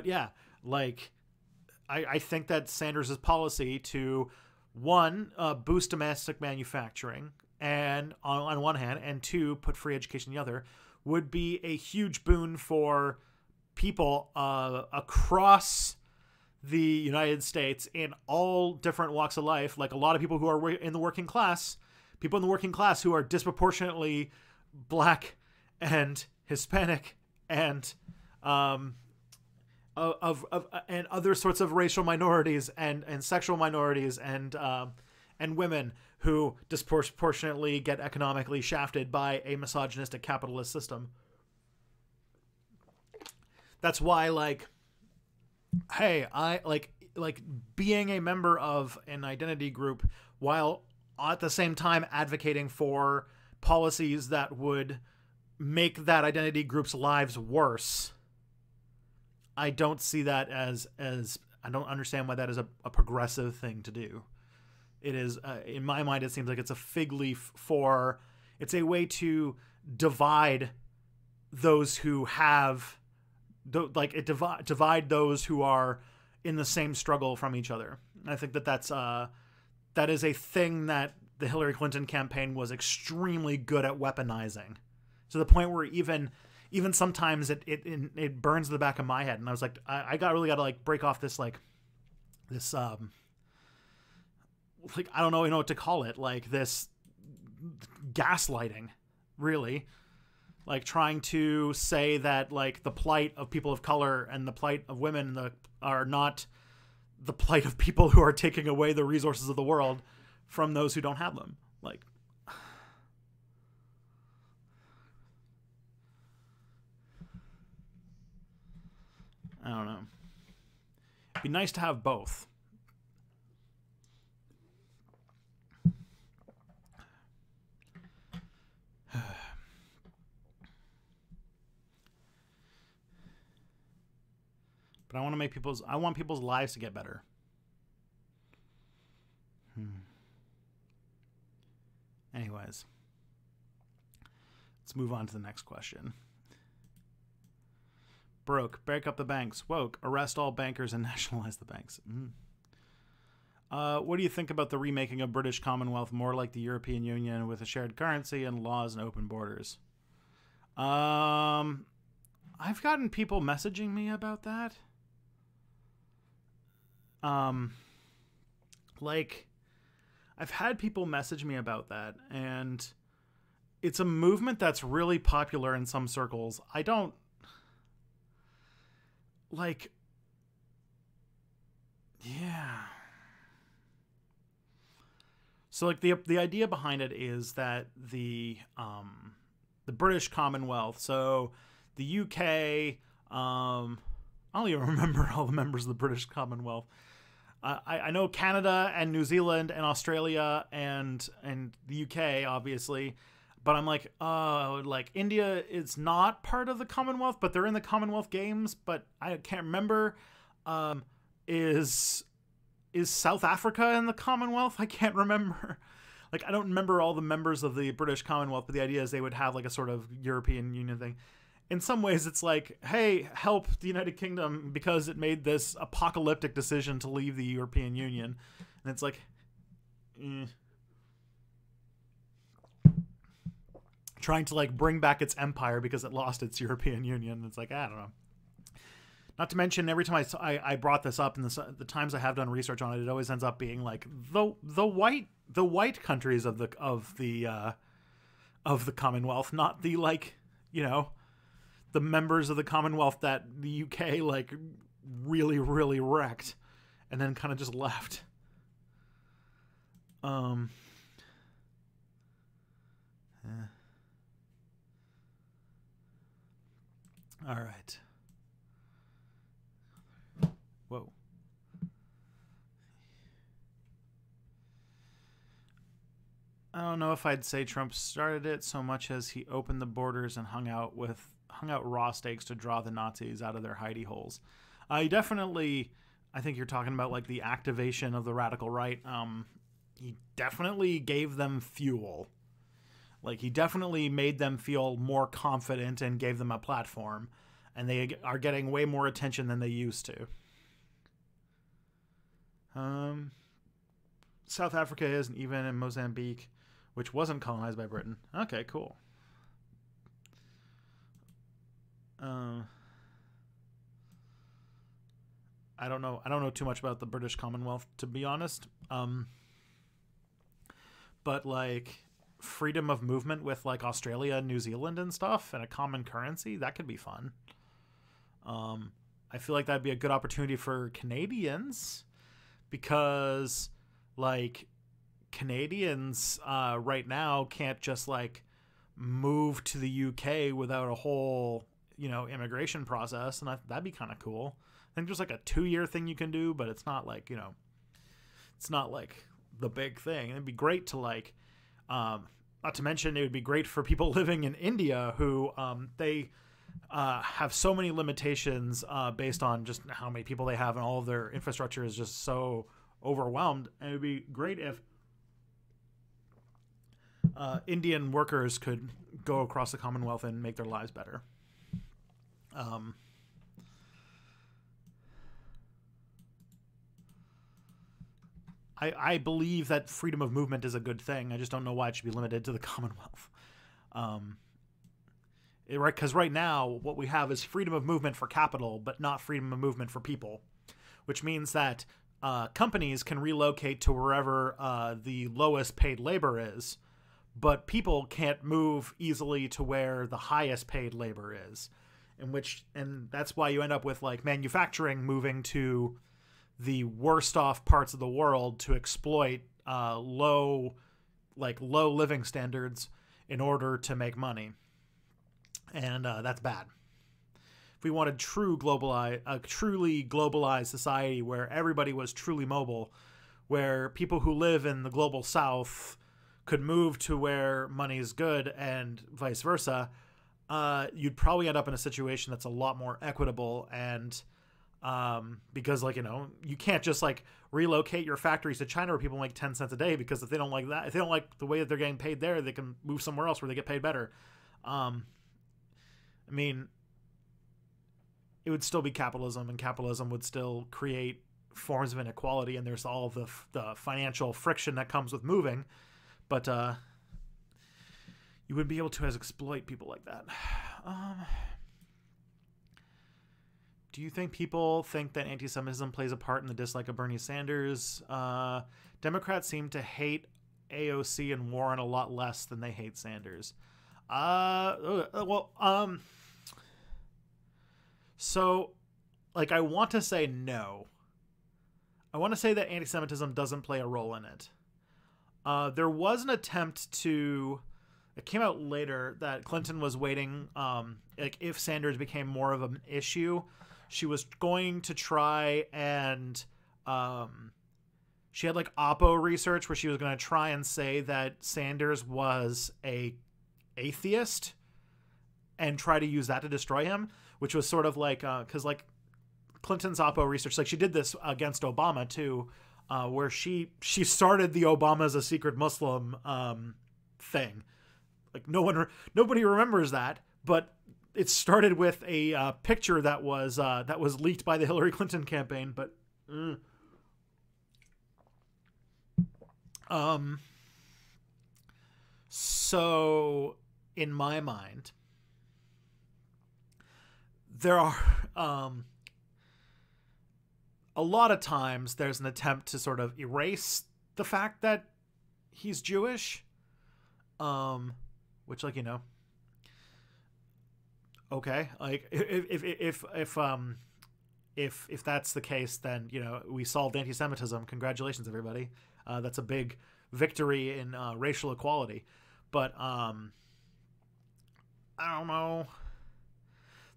yeah, like, I think that Sanders' policy to, one, boost domestic manufacturing, and on one hand, and two, put free education on the other, would be a huge boon for people across the United States in all different walks of life. Like, a lot of people who are in the working class, people in the working class who are disproportionately Black and Hispanic and and other sorts of racial minorities and sexual minorities and women who disproportionately get economically shafted by a misogynistic capitalist system. That's why, like, hey, I like being a member of an identity group while at the same time advocating for policies that would make that identity group's lives worse. I don't see that as I don't understand why that is a progressive thing to do. It is, in my mind, it seems like it's a fig leaf for, it's a way to divide those who have, divide those who are in the same struggle from each other. And I think that that is a thing that the Hillary Clinton campaign was extremely good at weaponizing, to the point where even sometimes it burns the back of my head. And I was like, I really got to, like, break off this, like, I don't know what to call it, like, this gaslighting, really, like, trying to say that, like, the plight of people of color and the plight of women are not the plight of people who are taking away the resources of the world from those who don't have them. Like, I don't know. It'd be nice to have both. But I want people's lives to get better. Anyways, let's move on to the next question. Broke. Break up the banks. Woke. Arrest all bankers and nationalize the banks. What do you think about the remaking of British Commonwealth more like the European Union with a shared currency and laws and open borders? I've gotten people messaging me about that. Like, I've had people message me about that, and it's a movement that's really popular in some circles. I don't like, yeah. So like the idea behind it is that the British Commonwealth, so the UK, I don't even remember all the members of the British Commonwealth. I know Canada and New Zealand and Australia and the UK, obviously, but I'm like India is not part of the Commonwealth, but they're in the Commonwealth Games, but I can't remember. Is South Africa in the Commonwealth? I can't remember. Like, I don't remember all the members of the British Commonwealth, but the idea is they would have like a sort of European Union thing. In some ways, it's like, hey, help the United Kingdom because it made this apocalyptic decision to leave the European Union. And it's like, trying to like bring back its empire because it lost its European Union. It's like, I don't know. Not to mention, every time I brought this up, and the times I have done research on it, it always ends up being like the white countries of the Commonwealth, not the like, you know, the members of the Commonwealth that the UK like really, really wrecked and then kind of just left. All right. Whoa. I don't know if I'd say Trump started it so much as he opened the borders and hung out raw steaks to draw the Nazis out of their hidey holes. He definitely, I think you're talking about like the activation of the radical right. He definitely gave them fuel. Like, he definitely made them feel more confident and gave them a platform. And they are getting way more attention than they used to. South Africa isn't even in Mozambique, which wasn't colonized by Britain. Okay, cool. I don't know too much about the British Commonwealth, to be honest. But like freedom of movement with like Australia and New Zealand and stuff and a common currency, that could be fun. I feel like that'd be a good opportunity for Canadians because like Canadians right now can't just like move to the UK without a whole, you know, immigration process, and that'd be kind of cool. I think there's like a 2-year thing you can do, but it's not like, you know, it's not like the big thing. It'd be great to like, not to mention it would be great for people living in India who they have so many limitations based on just how many people they have, and all of their infrastructure is just so overwhelmed. And it would be great if Indian workers could go across the Commonwealth and make their lives better. I believe that freedom of movement is a good thing. I just don't know why it should be limited to the Commonwealth. Right, because right now what we have is freedom of movement for capital, but not freedom of movement for people, which means that companies can relocate to wherever the lowest paid labor is, but people can't move easily to where the highest paid labor is, and that's why you end up with like manufacturing moving to the worst off parts of the world to exploit low living standards in order to make money. And that's bad. If we wanted a truly globalized society where everybody was truly mobile, where people who live in the global south could move to where money is good and vice versa, you'd probably end up in a situation that's a lot more equitable. And because, like, you know, you can't just like relocate your factories to China where people make 10 cents a day, because if they don't like that, if they don't like the way that they're getting paid there, they can move somewhere else where they get paid better. I mean, it would still be capitalism, and capitalism would still create forms of inequality, and there's all of the financial friction that comes with moving, but you wouldn't be able to exploit people like that. Do you think people think that anti-Semitism plays a part in the dislike of Bernie Sanders? Democrats seem to hate AOC and Warren a lot less than they hate Sanders. So, like, I want to say no. I want to say that anti-Semitism doesn't play a role in it. There was an attempt to... It came out later that Clinton was waiting, like, if Sanders became more of an issue, she was going to try and... she had, like, Oppo research where she was going to try and say that Sanders was a atheist and try to use that to destroy him, which was sort of like... Because, like, Clinton's Oppo research, like, she did this against Obama, too, where she started the Obama as a secret Muslim thing. Like, nobody remembers that, but it started with a picture that was leaked by the Hillary Clinton campaign. But so in my mind, there are a lot of times there's an attempt to sort of erase the fact that he's Jewish. Which, like, you know, okay, like, if that's the case, then, you know, we solved anti-Semitism. Congratulations, everybody. That's a big victory in racial equality. But I don't know.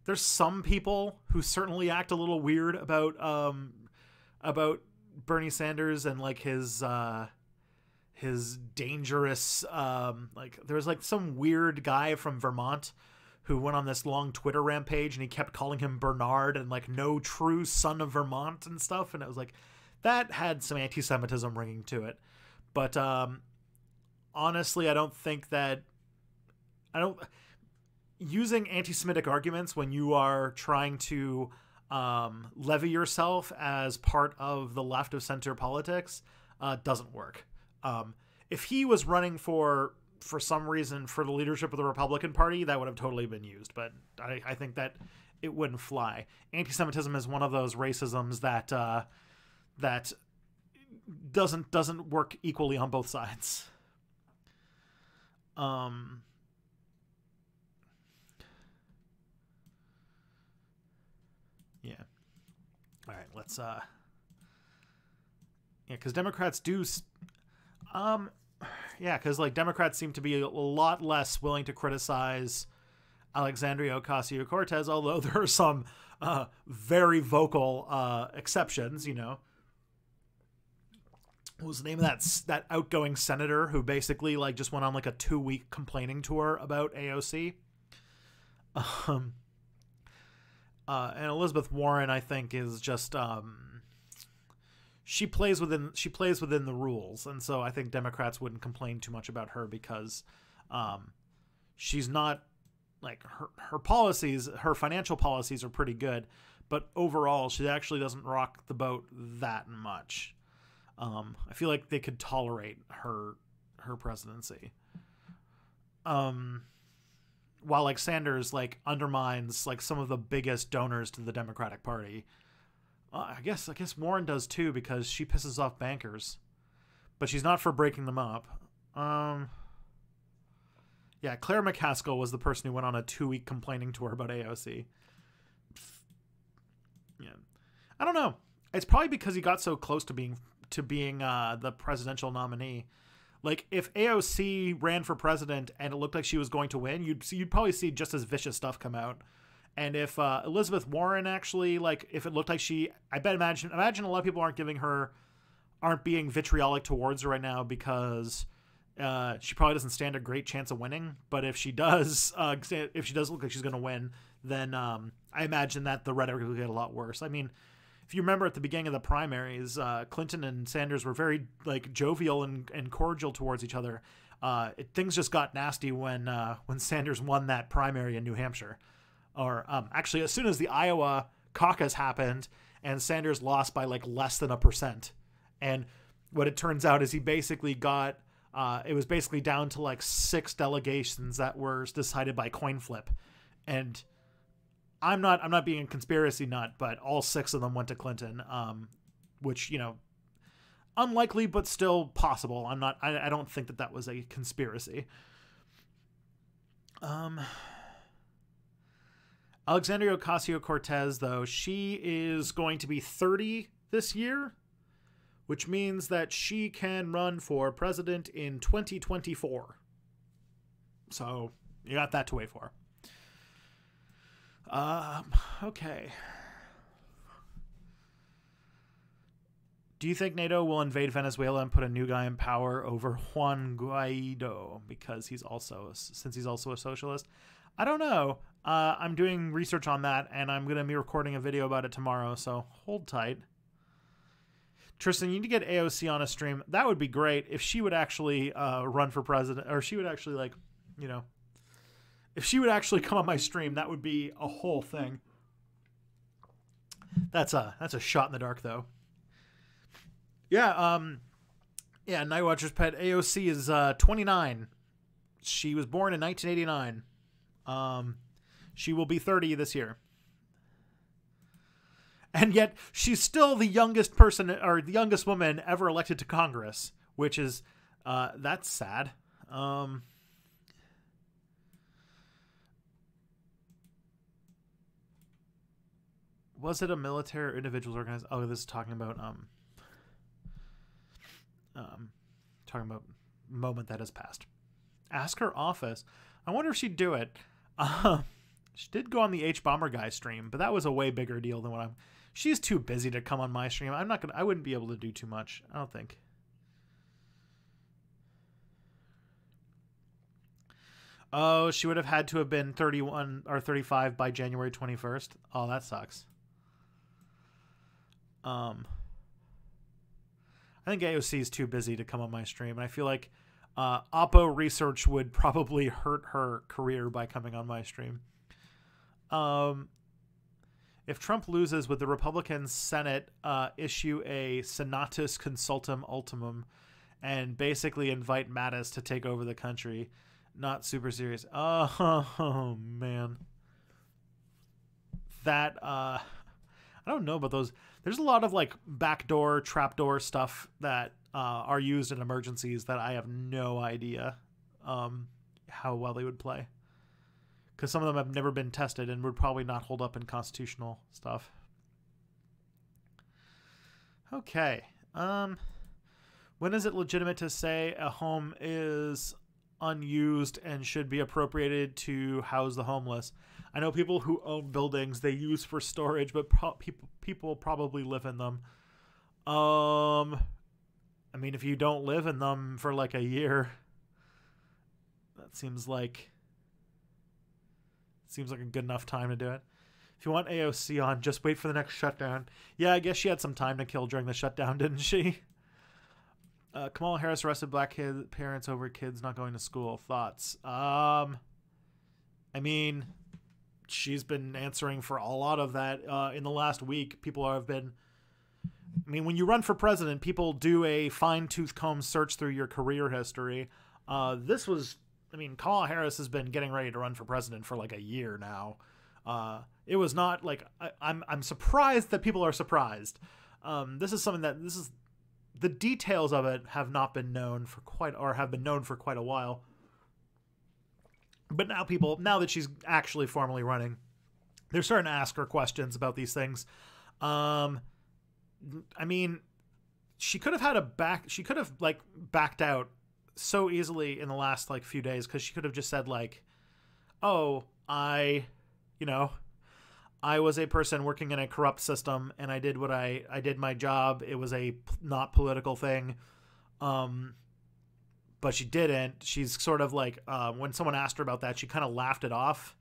There's some people who certainly act a little weird about Bernie Sanders and, like, his dangerous, like, there was, like, some weird guy from Vermont who went on this long Twitter rampage, and he kept calling him Bernard and, like, no true son of Vermont and stuff. And it was like, that had some anti-Semitism ringing to it. But honestly, I don't think that, using anti-Semitic arguments when you are trying to levy yourself as part of the left of center politics doesn't work. If he was running for some reason for the leadership of the Republican Party, that would have totally been used. But I think that it wouldn't fly. Anti-Semitism is one of those racisms that doesn't work equally on both sides. Yeah. All right. Let's. Yeah, because Democrats do. Yeah, because, like, Democrats seem to be a lot less willing to criticize Alexandria Ocasio-Cortez, although there are some very vocal exceptions, you know. What was the name of that outgoing senator who basically, like, just went on, like, a 2-week complaining tour about AOC? And Elizabeth Warren, I think, is just... She plays within the rules, and so I think Democrats wouldn't complain too much about her because she's not, like, her policies, her financial policies are pretty good, but overall she actually doesn't rock the boat that much. I feel like they could tolerate her presidency. While, like, Sanders, like, undermines, like, some of the biggest donors to the Democratic Party. I guess Warren does too, because she pisses off bankers, but she's not for breaking them up. Yeah, Claire McCaskill was the person who went on a 2-week complaining tour about AOC. Yeah, I don't know. It's probably because he got so close to being the presidential nominee. Like, if AOC ran for president and it looked like she was going to win, you'd probably see just as vicious stuff come out. And if Elizabeth Warren actually, like, if it looked like imagine a lot of people aren't being vitriolic towards her right now because she probably doesn't stand a great chance of winning. But if she does look like she's going to win, then I imagine that the rhetoric will get a lot worse. I mean, if you remember at the beginning of the primaries, Clinton and Sanders were very, like, jovial and cordial towards each other. Things just got nasty when Sanders won that primary in New Hampshire. Or actually, as soon as the Iowa caucus happened and Sanders lost by like less than 1%. And what it turns out is he basically got, it was basically down to like 6 delegations that were decided by coin flip. And I'm not being a conspiracy nut, but all 6 of them went to Clinton, which, you know, unlikely, but still possible. I don't think that was a conspiracy. Alexandria Ocasio-Cortez, though, she is going to be 30 this year, which means that she can run for president in 2024. So you got that to wait for. Okay. Do you think NATO will invade Venezuela and put a new guy in power over Juan Guaido because since he's also a socialist? I don't know. I'm doing research on that, and I'm going to be recording a video about it tomorrow, so hold tight. Tristan, you need to get AOC on a stream. That would be great if she would actually run for president, or she would actually, like, you know, if she would actually come on my stream, that would be a whole thing. That's a shot in the dark, though. Yeah, Nightwatcher's pet AOC is 29. She was born in 1989. She will be 30 this year. And yet she's still the youngest person, or the youngest woman ever elected to Congress, which is, that's sad. Was it a military or individuals organized? Oh, this is talking about, moment that has passed. Ask her office. I wonder if she'd do it. She did go on the H Bomber Guy stream, but that was a way bigger deal than what she's too busy to come on my stream. I wouldn't be able to do too much, I don't think. Oh, she would have had to have been 31 or 35 by January 21st. Oh, that sucks. I think AOC is too busy to come on my stream, and I feel like Oppo research would probably hurt her career by coming on my stream. If Trump loses, would the Republican Senate issue a Senatus Consultum Ultimum and basically invite Mattis to take over the country? Not super serious. Oh man. That, I don't know about those. There's a lot of like backdoor, trapdoor stuff that are used in emergencies that I have no idea how well they would play. Because some of them have never been tested and would probably not hold up in constitutional stuff. Okay. When is it legitimate to say a home is unused and should be appropriated to house the homeless? I know people who own buildings they use for storage, but people probably live in them. I mean, if you don't live in them for like a year, that seems like a good enough time to do it. If you want AOC on, just wait for the next shutdown. Yeah, I guess she had some time to kill during the shutdown, didn't she? Kamala Harris arrested black parents over kids not going to school. Thoughts? I mean, she's been answering for a lot of that in the last week. People have been... I mean, when you run for president, people do a fine-tooth comb search through your career history. This was... I mean, Kamala Harris has been getting ready to run for president for like a year now. It was not like... I'm surprised that people are surprised. This is something that... The details of it have not been known for quite a while. But now that she's actually formally running, they're starting to ask her questions about these things. I mean, she could have backed out so easily in the last like few days, because she could have just said like, oh, I was a person working in a corrupt system and I did my job. It was a not political thing. But she didn't. She's sort of like, when someone asked her about that, she kind of laughed it off,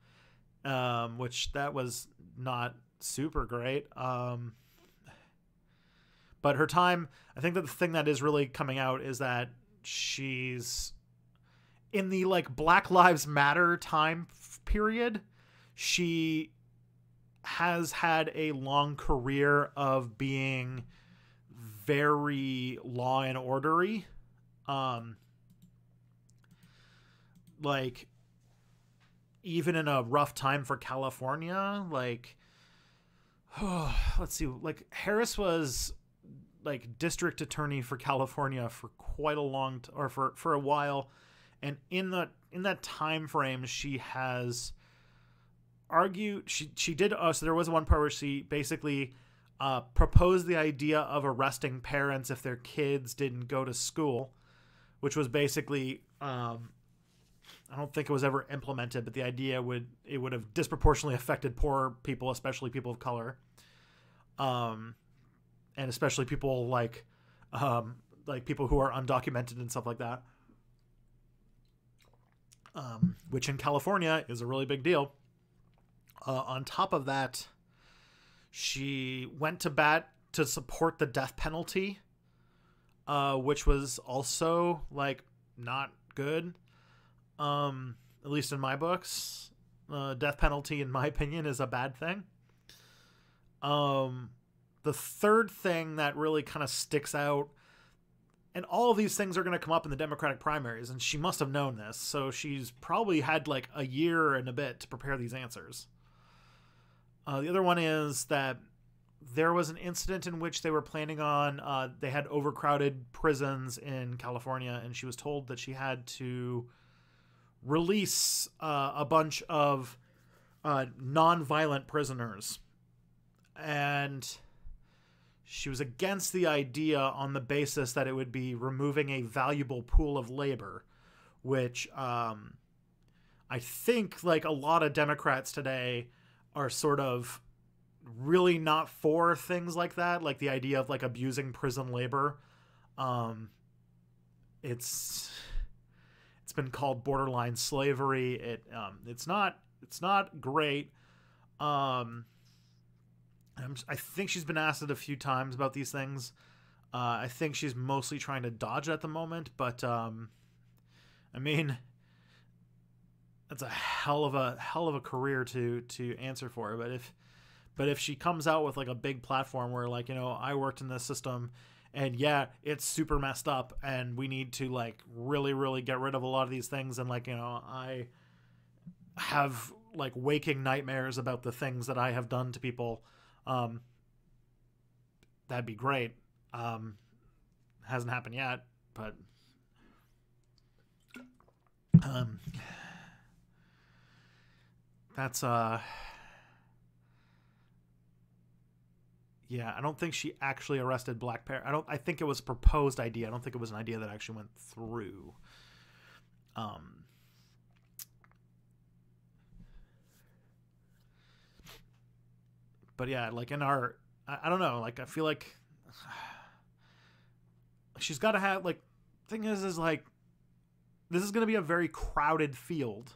which that was not super great. But her time, I think that the thing that is really coming out is that she's in the like Black Lives Matter time period. She has had a long career of being very law and ordery. Like, even in a rough time for California, like, let's see, like, Harris was like district attorney for California for quite a long or for a while, and in that time frame she has argued she did so there was one part where she basically proposed the idea of arresting parents if their kids didn't go to school, which was basically I don't think it was ever implemented, but the idea would have disproportionately affected poor people, especially people of color, and especially people like people who are undocumented and stuff like that, which in California is a really big deal. On top of that, she went to bat to support the death penalty, which was also like not good. At least in my books, death penalty, in my opinion, is a bad thing. The third thing that really kind of sticks out, and all of these things are going to come up in the Democratic primaries, and she must have known this, so she's probably had like a year and a bit to prepare these answers. The other one is that there was an incident in which they were planning on, they had overcrowded prisons in California, and she was told that she had to release a bunch of non-violent prisoners. And she was against the idea on the basis that it would be removing a valuable pool of labor, which I think like a lot of Democrats today are sort of really not for things like that, like the idea of like abusing prison labor. It's been called borderline slavery. It's not great. I think she's been asked it a few times about these things. I think she's mostly trying to dodge it at the moment, but I mean, that's a hell of a career to answer for. But if she comes out with like a big platform where like, you know, I worked in this system, and yeah, it's super messed up, and we need to like really, really get rid of a lot of these things, and like, you know, I have like waking nightmares about the things that I have done to people, that'd be great. Hasn't happened yet, but that's yeah, I don't think she actually arrested Black Parrot. I think it was a proposed idea. I don't think it was an idea that actually went through. But yeah, like in our, I don't know, like I feel like she's got to have, like, thing is like, this is going to be a very crowded field,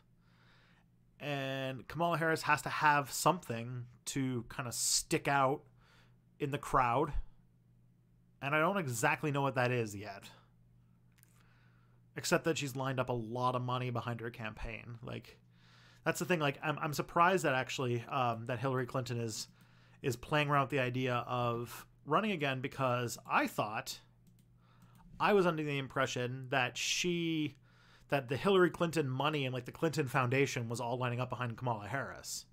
and Kamala Harris has to have something to kind of stick out in the crowd, and I don't exactly know what that is yet, except that she's lined up a lot of money behind her campaign. Like, that's the thing. Like, I'm surprised that actually that Hillary Clinton is playing around with the idea of running again, because I was under the impression that the Hillary Clinton money and like the Clinton Foundation was all lining up behind Kamala Harris.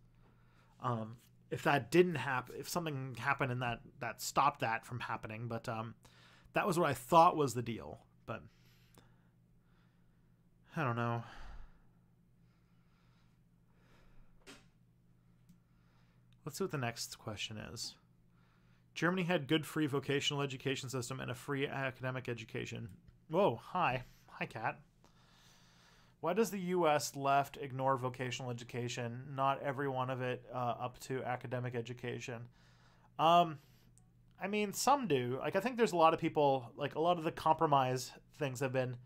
If that didn't happen, if something happened and that stopped that from happening, but that was what I thought was the deal. But I don't know. Let's see what the next question is. Germany had good free vocational education system and a free academic education. Whoa, hi, Kat. Why does the U.S. left ignore vocational education? Not every one of it up to academic education. I mean, some do. Like, I think there's a lot of people, like, a lot of the compromise things have been,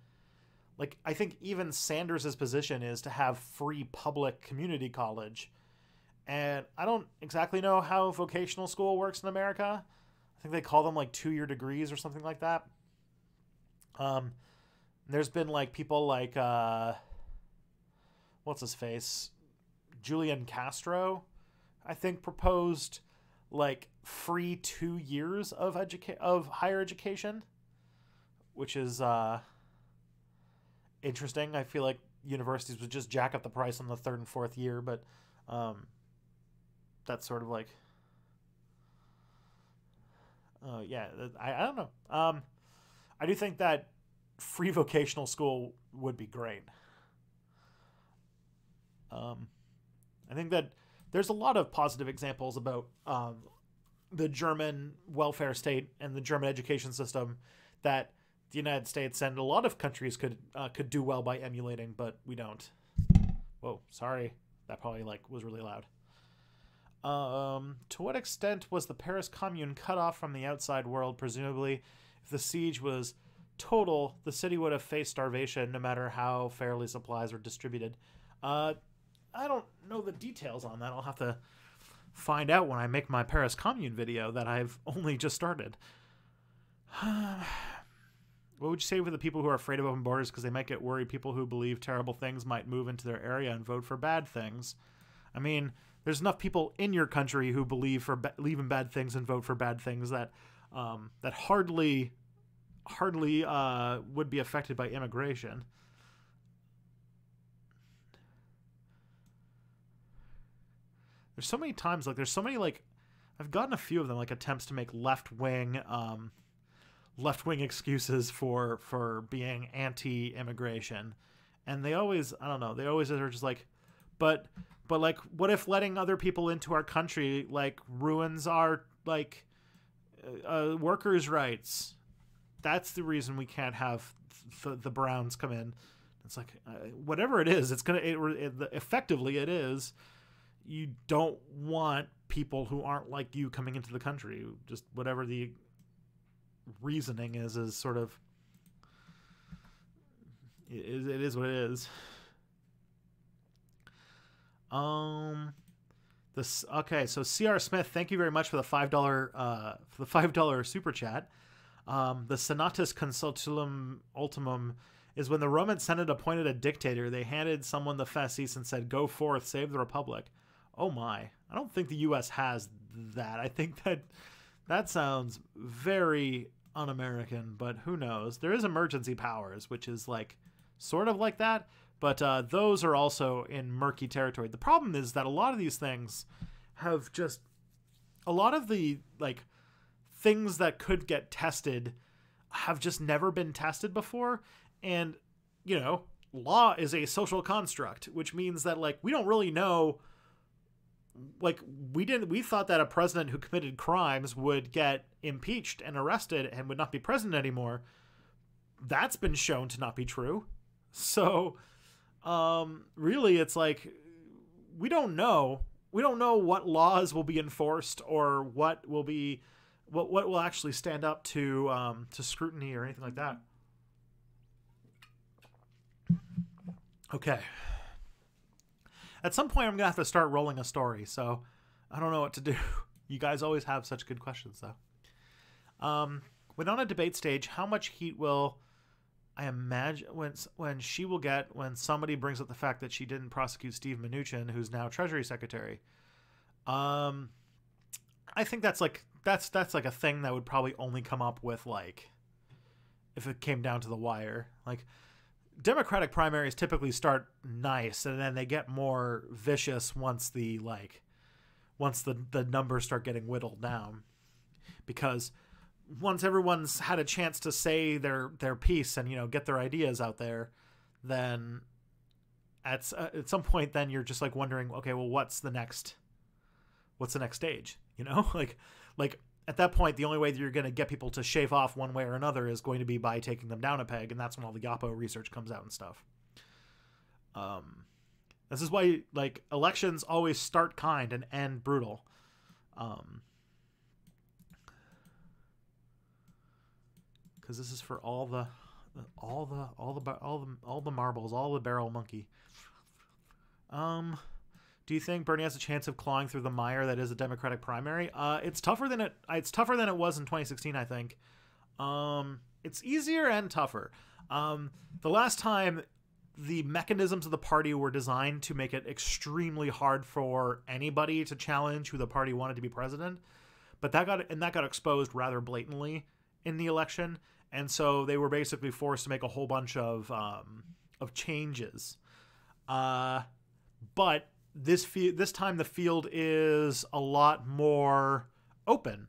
like, I think even Sanders' position is to have free public community college. And I don't exactly know how vocational school works in America. I think they call them, like, 2-year degrees or something like that. There's been like people like what's his face, Julian Castro, I think, proposed like free 2 years of higher education, which is interesting. I feel like universities would just jack up the price on the third and fourth year, but that's sort of like, yeah, I don't know. I do think that free vocational school would be great. I think that there's a lot of positive examples about the German welfare state and the German education system that the United States and a lot of countries could do well by emulating, but we don't. Whoa, sorry, that probably like was really loud. To what extent was the Paris Commune cut off from the outside world? Presumably, if the siege was total, the city would have faced starvation no matter how fairly supplies were distributed. I don't know the details on that. I'll have to find out when I make my Paris Commune video that I've only just started. What would you say for the people who are afraid of open borders because they might get worried people who believe terrible things might move into their area and vote for bad things? I mean, there's enough people in your country who believe in bad things and vote for bad things that that hardly would be affected by immigration. There's so many times, like, there's so many, like, I've gotten a few of them, like, attempts to make left-wing excuses for being anti-immigration. And they always, I don't know, they always are just like, but like, what if letting other people into our country, like, ruins our, like, workers' rights? That's the reason we can't have the Browns come in. It's like, whatever it is, it's effectively it is. You don't want people who aren't like you coming into the country. Just whatever the reasoning is sort of, it is what it is. Okay, so CR Smith, thank you very much for the $5 super chat. The Senatus Consultum Ultimum is when the Roman Senate appointed a dictator, they handed someone the fasces and said, "Go forth, save the republic." Oh my, I don't think the U.S. has that. I think that sounds very un-American, but who knows? There is emergency powers, which is like sort of like that, but those are also in murky territory. The problem is that a lot of these things have just, a lot of the like things that could get tested have just never been tested before. And, you know, law is a social construct, which means that like we don't really know. Like, we thought that a president who committed crimes would get impeached and arrested and would not be president anymore. That's been shown to not be true. So, really, it's like, we don't know. We don't know what laws will be enforced or what will actually stand up to scrutiny or anything like that. Okay. At some point, I'm going to have to start rolling a story, so I don't know what to do. You guys always have such good questions, though. When on a debate stage, how much heat will I imagine when she will get when somebody brings up the fact that she didn't prosecute Steve Mnuchin, who's now Treasury Secretary? I think that's like a thing that would probably only come up with, like, if it came down to the wire. Like, Democratic primaries typically start nice and then they get more vicious once the numbers start getting whittled down, because once everyone's had a chance to say their piece and, you know, get their ideas out there, then at some point then you're just like wondering, okay, well, what's the next stage, you know? like at that point, the only way that you're going to get people to shave off one way or another is going to be by taking them down a peg, and that's when all the Yapo research comes out and stuff. This is why, like, elections always start kind and end brutal. Because this is for all the marbles, all the barrel monkey. Do you think Bernie has a chance of clawing through the mire that is a Democratic primary? It's tougher than it was in 2016, I think. It's easier and tougher. The last time the mechanisms of the party were designed to make it extremely hard for anybody to challenge who the party wanted to be president. But that got exposed rather blatantly in the election, and so they were basically forced to make a whole bunch of changes. But this time the field is a lot more open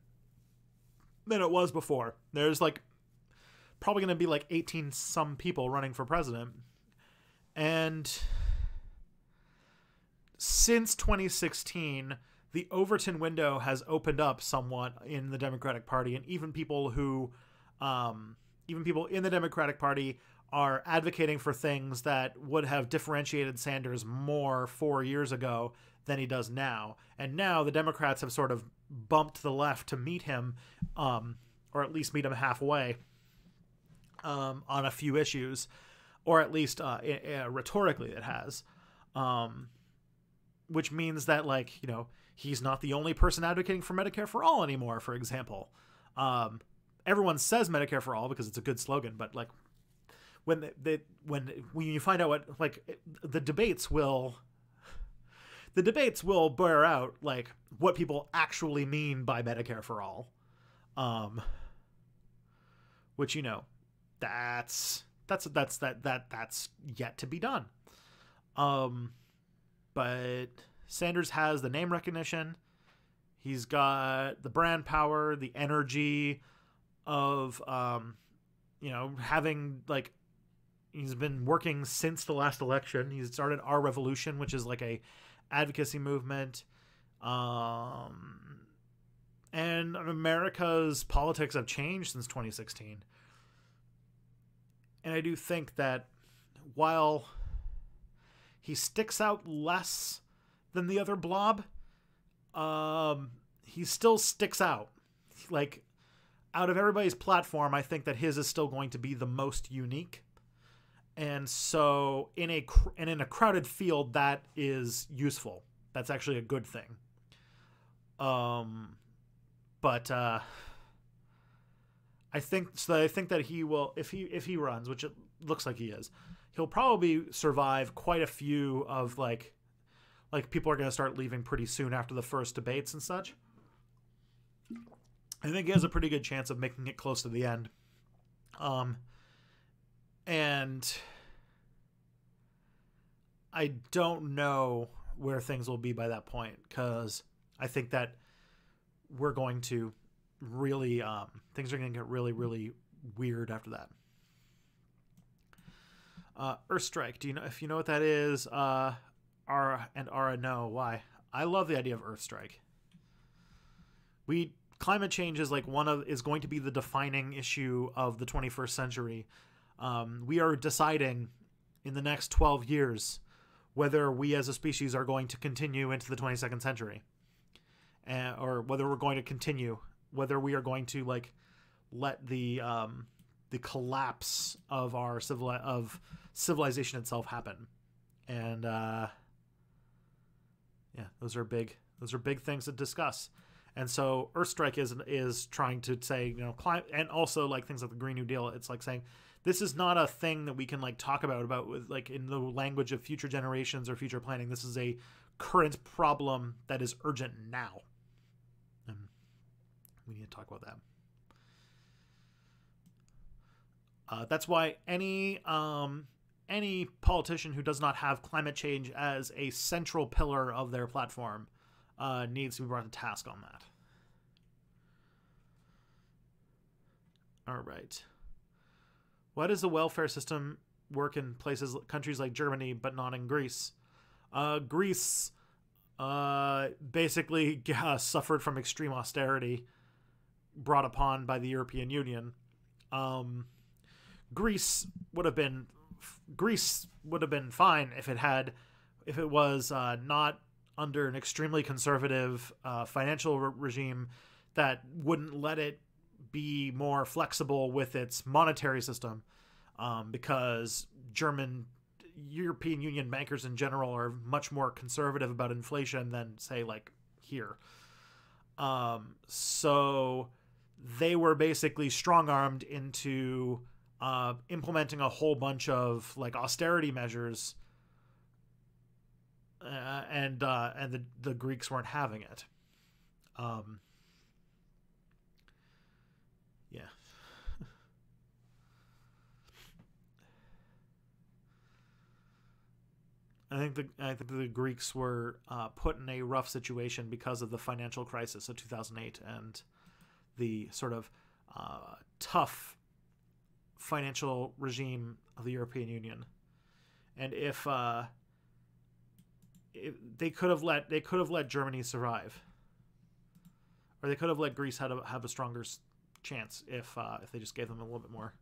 than it was before. There's like probably going to be like 18 some people running for president. And since 2016, the Overton window has opened up somewhat in the Democratic Party, and even people in the Democratic Party are advocating for things that would have differentiated Sanders more 4 years ago than he does now. And now the Democrats have sort of bumped to the left to meet him, or at least meet him halfway on a few issues, or at least rhetorically it has. Which means that, like, you know, he's not the only person advocating for Medicare for all anymore, for example. Everyone says Medicare for all because it's a good slogan, but like when you find out what, like, the debates will bear out like what people actually mean by Medicare for all. Which, you know, that's yet to be done. But Sanders has the name recognition. He's got the brand power, the energy of, you know, having, like, he's been working since the last election. He's started Our Revolution, which is like a advocacy movement. And America's politics have changed since 2016. And I do think that while he sticks out less than the other blob, he still sticks out. Like, out of everybody's platform, I think that his is still going to be the most unique. And so in a crowded field, that is useful. That's actually a good thing. But I think that he will, if he runs, which it looks like he is, he'll probably survive quite a few of like people are going to start leaving pretty soon after the first debates and such. I think he has a pretty good chance of making it close to the end. And I don't know where things will be by that point, because I think that we're going to really, things are going to get really, really weird after that. Earthstrike. Do you know, if you know what that is? Ara no. Why? I love the idea of Earthstrike. Climate change is like is going to be the defining issue of the 21st century. We are deciding in the next 12 years whether we as a species are going to continue into the 22nd century, or whether we're going to continue, whether we are going to like let the collapse of our civilization itself happen. And yeah, those are big things to discuss. And so Earthstrike is trying to say, you know, climate, and also like things like the Green New Deal. It's like saying this is not a thing that we can like talk about with like in the language of future generations or future planning. This is a current problem that is urgent now, and we need to talk about that. That's why any politician who does not have climate change as a central pillar of their platform needs to be brought to task on that. All right. Why does the welfare system work in countries like Germany, but not in Greece? Greece basically suffered from extreme austerity brought upon by the European Union. Greece would have been fine if it was not under an extremely conservative financial regime that wouldn't let it be more flexible with its monetary system, because European Union bankers in general are much more conservative about inflation than, say, like here. So they were basically strong-armed into implementing a whole bunch of like austerity measures, and the Greeks weren't having it. Yeah. I think the Greeks were put in a rough situation because of the financial crisis of 2008 and the sort of tough financial regime of the European Union. And if they could have let Germany survive, or they could have let Greece have a stronger chance if they just gave them a little bit more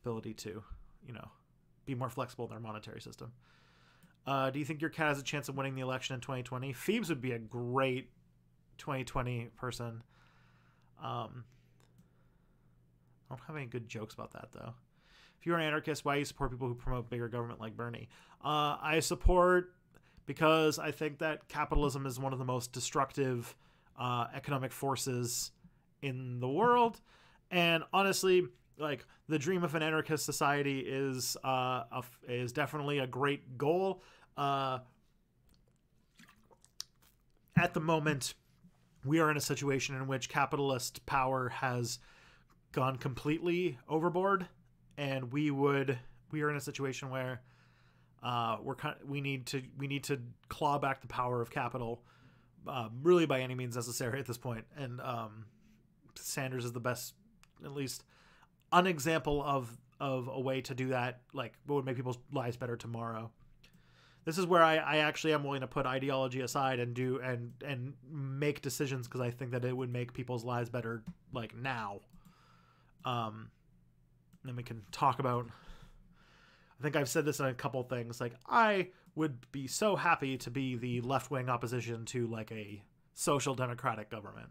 ability to, be more flexible in their monetary system. Do you think your cat has a chance of winning the election in 2020? Phoebes would be a great 2020 person. I don't have any good jokes about that, though. If you're an anarchist, why do you support people who promote bigger government like Bernie? I support because I think that capitalism is one of the most destructive economic forces in the world. And honestly, like, the dream of an anarchist society is definitely a great goal. At the moment, we are in a situation in which capitalist power has gone completely overboard, and we are in a situation where we need to claw back the power of capital, really by any means necessary at this point. And Sanders is the best, at least, an example of a way to do that, like what would make people's lives better tomorrow. This is where I actually am willing to put ideology aside and do and make decisions, because I think that it would make people's lives better, like, now. Then we can talk about, I think I've said this in a couple things, like, I would be so happy to be the left-wing opposition to, like, a social democratic government.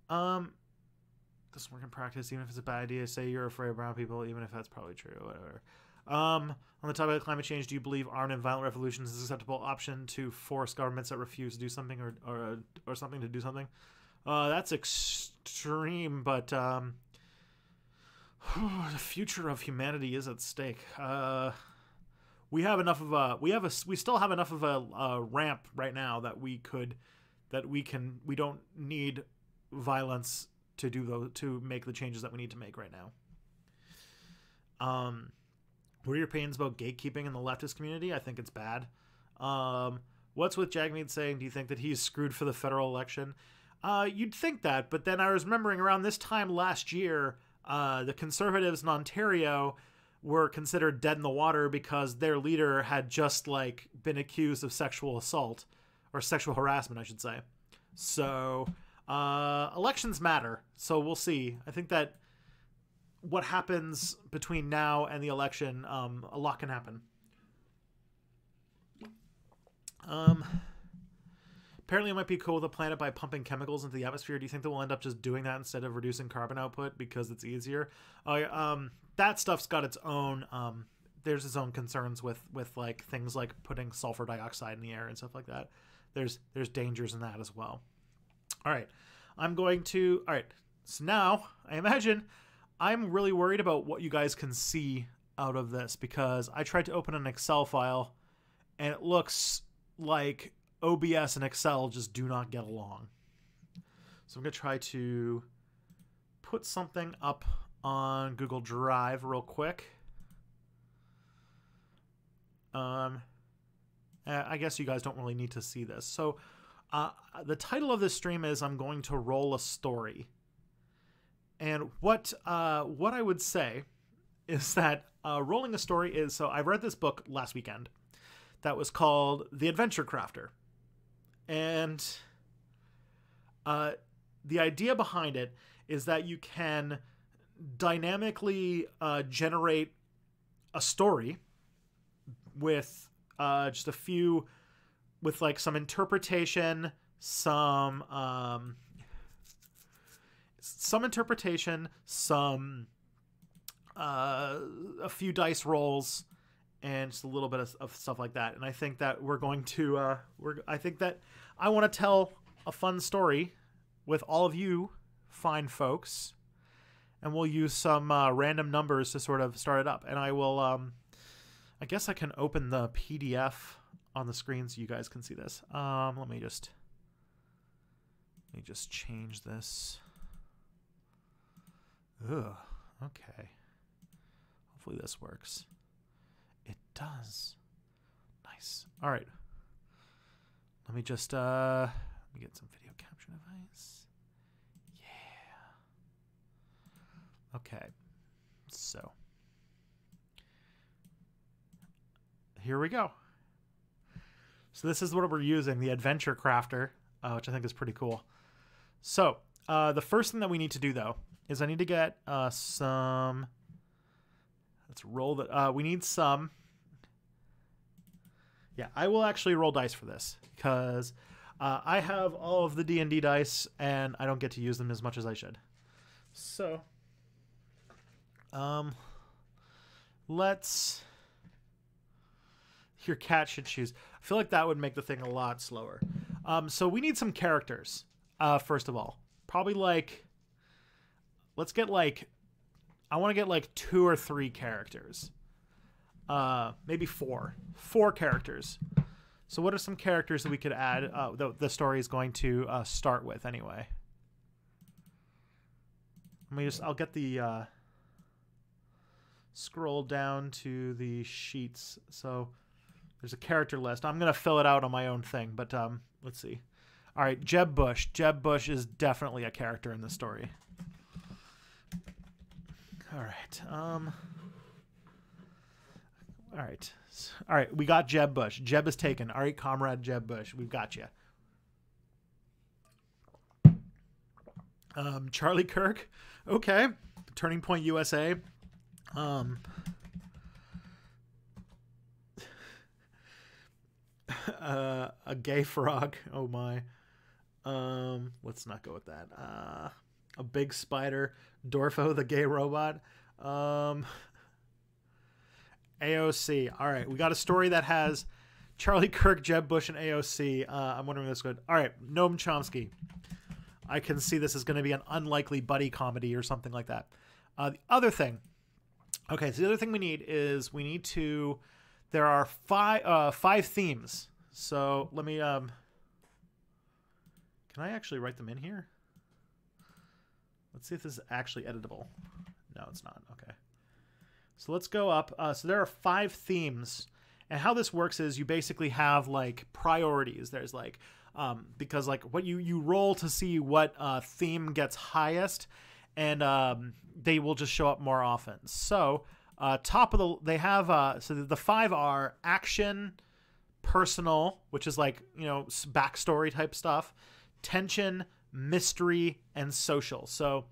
Doesn't work in practice, even if it's a bad idea. Say you're afraid of brown people, even if that's probably true, whatever. On the topic of climate change, do you believe armed and violent revolutions is an acceptable option to force governments that refuse to do something or something to do something? That's extreme, but the future of humanity is at stake. We have enough of a we still have enough of a ramp right now that we don't need violence to make the changes that we need to make right now. What are your opinions about gatekeeping in the leftist community? I think it's bad. What's with Jagmeet saying, do you think that he's screwed for the federal election? You'd think that, but then I was remembering around this time last year, the Conservatives in Ontario were considered dead in the water because their leader had just, like, been accused of sexual assault, or sexual harassment, I should say. So elections matter, so we'll see. I think that what happens between now and the election, a lot can happen. Apparently it might be cool with the planet by pumping chemicals into the atmosphere. Do you think that we'll end up just doing that instead of reducing carbon output because it's easier? That stuff's got its own, there's its own concerns with like things like putting sulfur dioxide in the air and stuff like that. There's dangers in that as well. All right, so now I imagine I'm really worried about what you guys can see out of this, because I tried to open an Excel file and it looks like OBS and Excel just do not get along. So I'm going to try to put something up on Google Drive real quick. I guess you guys don't really need to see this. So the title of this stream is I'm going to roll a story. And what I would say is that rolling a story is, so I read this book last weekend that was called The Adventure Crafter. And the idea behind it is that you can dynamically generate a story with just a few, with like some interpretation, a few dice rolls, and just a little bit of stuff like that. And I think that we're going to, I think that I want to tell a fun story with all of you fine folks. and we'll use some random numbers to sort of start it up. And I will, I guess I can open the PDF on the screen so you guys can see this. Let me just change this. Ugh, okay. Hopefully this works. It does. Nice. All right. Let me just let me get some video capture device. Yeah. Okay. So here we go. So this is what we're using, the Adventure Crafter, which I think is pretty cool. So the first thing that we need to do, though, is I need to get some... Let's roll the... we need some... Yeah, I will actually roll dice for this, because I have all of the D&D dice, and I don't get to use them as much as I should. So, let's... Your cat should choose. I feel like that would make the thing a lot slower. So we need some characters, first of all. Probably like... Let's get like... I want to get like 2 or 3 characters. Maybe 4. 4 characters. So what are some characters that we could add? The story is going to start with anyway. I'll get the... scroll down to the sheets. So... There's a character list. I'm going to fill it out on my own thing, but let's see. All right, Jeb Bush. Jeb Bush is definitely a character in the story. All right. All right, we got Jeb Bush. Jeb is taken. All right, comrade Jeb Bush, we've got you. Charlie Kirk. Okay. Turning Point USA. A gay frog. Oh my. Let's not go with that. A big spider. Dorfo the gay robot. AOC. All right, we got a story that has Charlie Kirk, Jeb Bush, and AOC. I'm wondering if this is good. All right, Noam Chomsky. I can see this is going to be an unlikely buddy comedy or something like that. The other thing. Okay, so the other thing we need is we need to... There are 5 themes. So let me... Can I actually write them in here? Let's see if this is actually editable. No, it's not. Okay. So let's go up. So there are 5 themes. And how this works is you basically have like priorities. There's like... because like what you roll to see what theme gets highest. And they will just show up more often. So... top of the... They have... so the 5 are action... personal, which is like, you know, backstory type stuff, tension, mystery, and social. So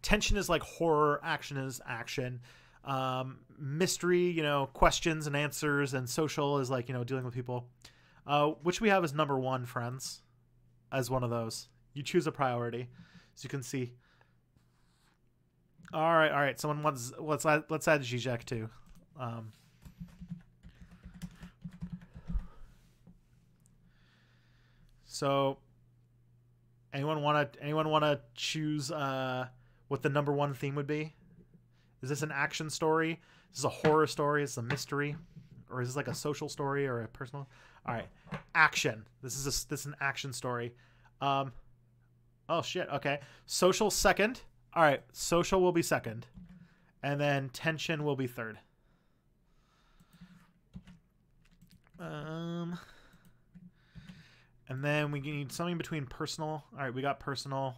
tension is like horror, action is action, mystery, you know, questions and answers, and social is like, you know, dealing with people. Which we have as number 1, friends, as one of those. You choose a priority, as you can see. All right. Someone wants... Let's add Zizek too. So, anyone want to choose what the number 1 theme would be? Is this an action story? Is this a horror story? Is this a mystery? Or is this like a social story or a personal? All right, action. This is an action story. Oh shit. Okay, social second. All right, social will be second, and then tension will be third. And then we need something between personal. All right, we got personal.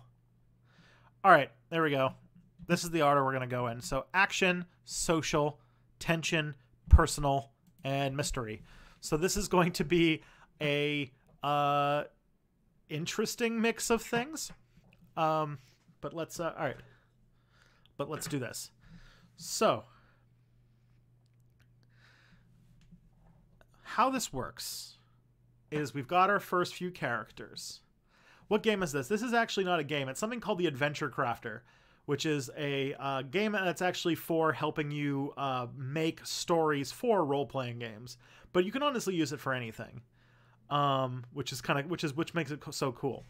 All right, there we go. This is the order we're going to go in. So action, social, tension, personal, and mystery. So this is going to be a interesting mix of things. But let's all right. But let's do this. So how this works is we've got our first few characters. What game is this? This is actually not a game. It's something called the Adventure Crafter, which is a game that's actually for helping you make stories for role-playing games. But you can honestly use it for anything, which makes it so cool.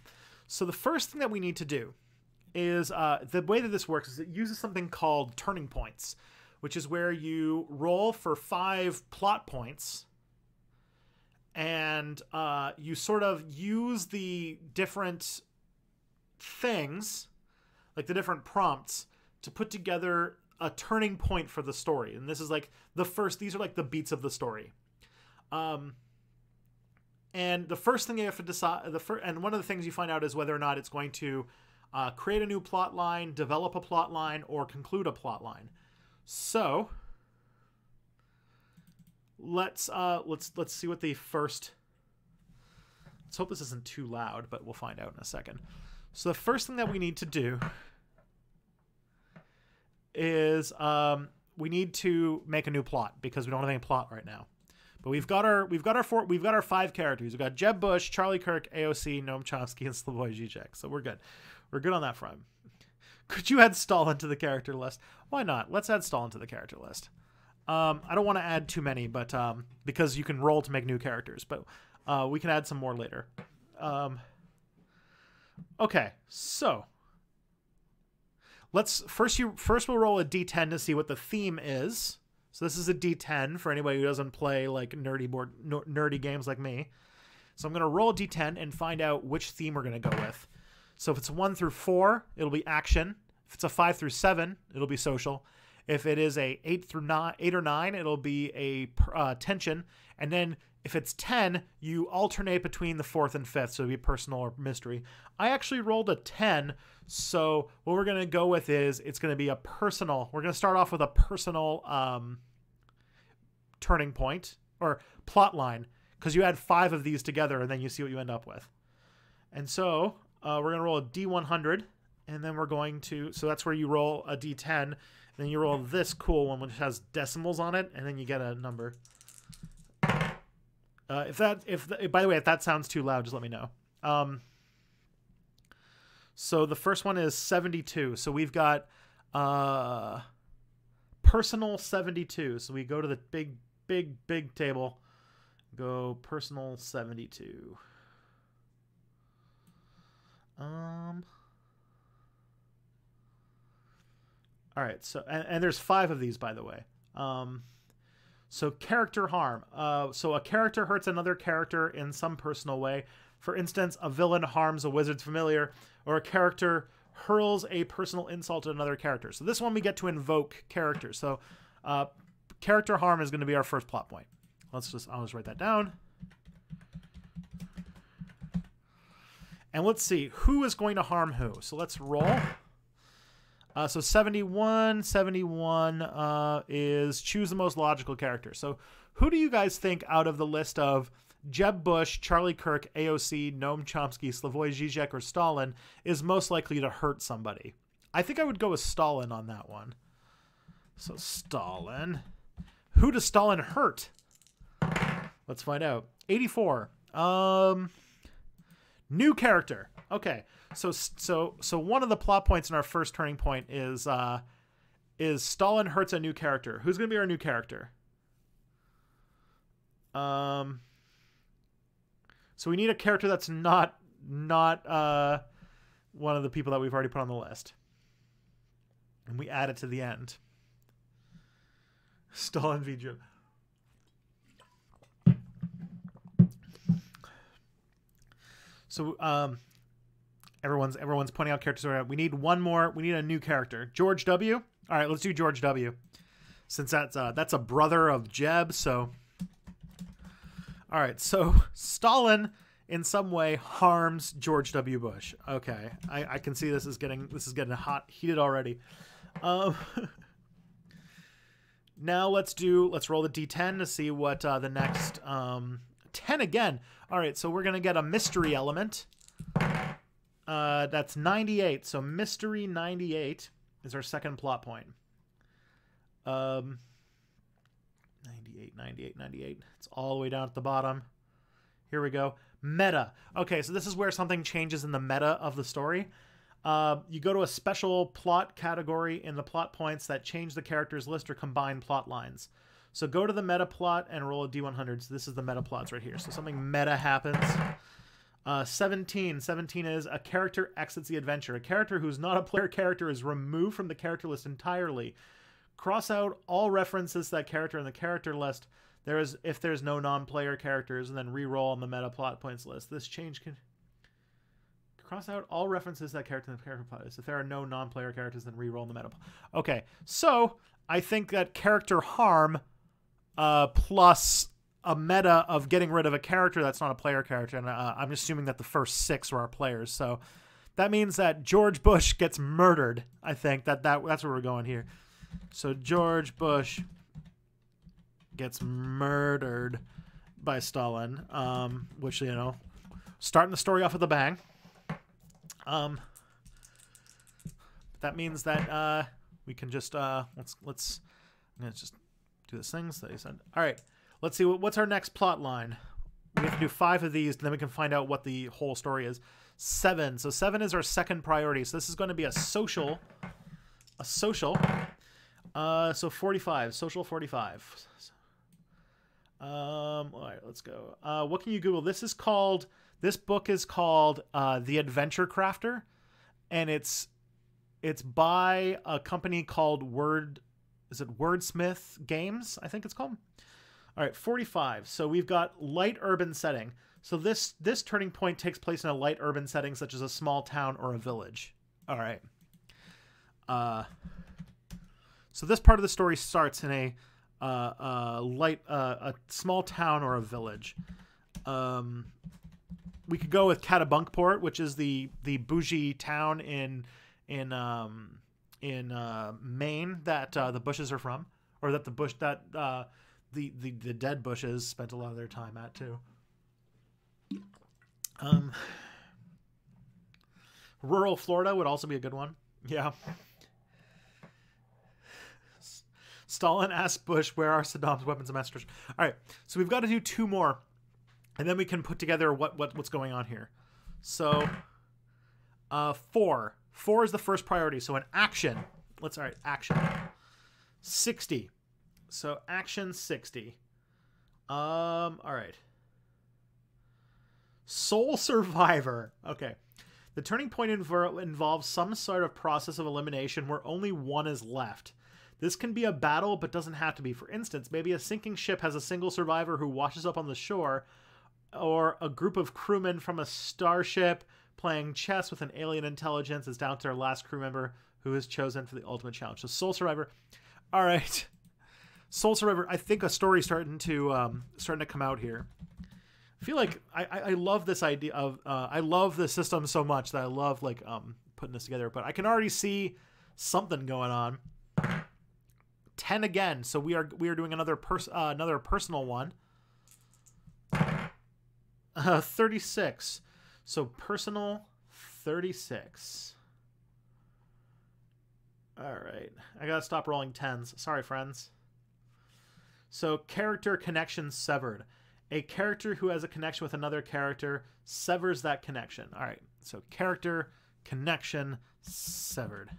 So the first thing that we need to do is the way that this works is it uses something called turning points, which is where you roll for 5 plot points, and you sort of use the different things, like the different prompts, to put together a turning point for the story. And this is like these are like the beats of the story. And the first thing you have to decide, and one of the things you find out is whether or not it's going to create a new plot line, develop a plot line, or conclude a plot line. So let's see what the first. Let's hope this isn't too loud, but we'll find out in a second. So the first thing that we need to do is we need to make a new plot because we don't have any plot right now. But we've got our 5 characters. We've got Jeb Bush, Charlie Kirk, AOC, Noam Chomsky, and Slavoj Žižek. So we're good. We're good on that front. Could you add Stalin to the character list? Why not? Let's add Stalin to the character list. I don't want to add too many, but because you can roll to make new characters, but we can add some more later. Okay, so let's first we'll roll a d10 to see what the theme is. So this is a d10 for anybody who doesn't play like nerdy games like me. So I'm going to roll a d10 and find out which theme we're going to go with. So if it's 1 through 4, it'll be action. If it's a 5 through 7, it'll be social. If it is a 8 or 9, it'll be a tension. And then if it's 10, you alternate between the 4th and 5th, so it'll be personal or mystery. I actually rolled a 10, so what we're going to go with is it's going to be a personal. We're going to start off with a personal turning point or plot line, because you add 5 of these together and then you see what you end up with. And so we're going to roll a D100, and then we're going to, so that's where you roll a D10, and then you roll this cool one which has decimals on it, and then you get a number. By the way, if that sounds too loud, just let me know. So the first one is 72. So we've got personal 72. So we go to the big table, go personal 72. All right. So and there's 5 of these, by the way. So character harm. So a character hurts another character in some personal way. For instance, a villain harms a wizard's familiar, or a character hurls a personal insult at another character. So this one we get to invoke characters. So character harm is going to be our first plot point. I'll just write that down. And let's see, who is going to harm who? So let's roll. So 71 is choose the most logical character. So who do you guys think out of the list of Jeb Bush, Charlie Kirk, AOC, Noam Chomsky, Slavoj Žižek, or Stalin is most likely to hurt somebody? I think I would go with Stalin on that one. So Stalin. Who does Stalin hurt? Let's find out. 84. New character. Okay. So one of the plot points in our first turning point is Stalin hurts a new character. Who's going to be our new character? So we need a character that's not one of the people that we've already put on the list. And we add it to the end. Stalin v. Jim. So everyone's pointing out characters. We need one more. We need a new character. George W. All right, let's do George W. Since that's a brother of Jeb. So, all right. So Stalin in some way harms George W. Bush. Okay, I can see this is getting heated already. Now let's roll the D10 to see what the next 10 again. All right, so we're gonna get a mystery element. That's 98. So mystery 98 is our second plot point. 98. It's all the way down at the bottom. Here we go. Meta. Okay, so this is where something changes in the meta of the story. You go to a special plot category in the plot points that change the character's list or combine plot lines. So go to the meta plot and roll a D100. So this is the meta plots right here. So something meta happens. 17. 17 is a character exits the adventure. A character who's not a player character is removed from the character list entirely. Cross out all references to that character in the character list. If there's no non-player characters, and then re-roll on the meta plot points list. This change can cross out all references to that character in the character plot list. If there are no non-player characters, then re-roll on the meta. Okay, so I think that character harm plus a meta of getting rid of a character that's not a player character, and I'm assuming that the first 6 were our players, so that means that George Bush gets murdered. I think that's where we're going here. So George Bush gets murdered by Stalin, which, you know, starting the story off with a bang. That means that we can just let's I'm gonna just do this thing that he said. All right, let's see what's our next plot line. We have to do 5 of these, and then we can find out what the whole story is. 7. So 7 is our second priority. So this is going to be a social. So 45. Social 45. All right, let's go. What can you Google? This book is called The Adventure Crafter, and it's by a company called Wordsmith Games, I think it's called. All right, 45. So we've got light urban setting. So this turning point takes place in a light urban setting, such as a small town or a village. All right. So this part of the story starts in a small town or a village. We could go with Katabunkport, which is the bougie town in Maine that the Bushes are from, or that the dead Bushes spent a lot of their time at too. Rural Florida would also be a good one. Yeah. Stalin asked Bush, where are Saddam's weapons of mass destruction? All right, so we've got to do 2 more, and then we can put together what's going on here. So 4 is the first priority. So an action. Action. 60. So action 60. All right. Sole survivor. Okay. The turning point involves some sort of process of elimination where only one is left. This can be a battle, but doesn't have to be. For instance, maybe a sinking ship has a single survivor who washes up on the shore, or a group of crewmen from a starship playing chess with an alien intelligence is down to their last crew member who is chosen for the ultimate challenge. So Sole Survivor. All right. Sole Survivor. I think a story starting to come out here. I feel like I love this idea of I love the system so much that I love putting this together, but I can already see something going on. 10 again. So we are doing another personal one. 36. So personal 36. All right. I got to stop rolling 10s. Sorry, friends. So character connection severed. A character who has a connection with another character severs that connection. All right. So character connection severed.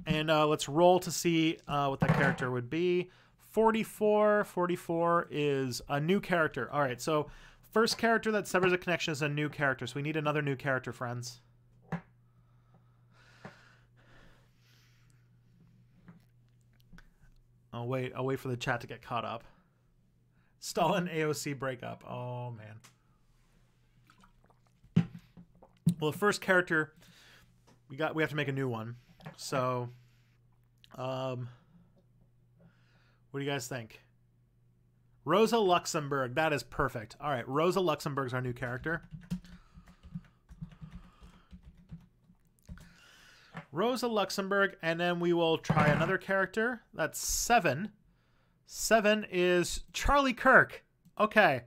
And let's roll to see what that character would be. 44. 44 is a new character. All right, so first character that severs a connection is a new character. So we need another new character, friends. I'll wait for the chat to get caught up. Stalin AOC breakup. Oh, man. Well, the first character, we have to make a new one. So, what do you guys think? Rosa Luxemburg. That is perfect. All right, Rosa Luxemburg's our new character. Rosa Luxemburg, and then we will try another character. That's 7. 7 is Charlie Kirk. Okay.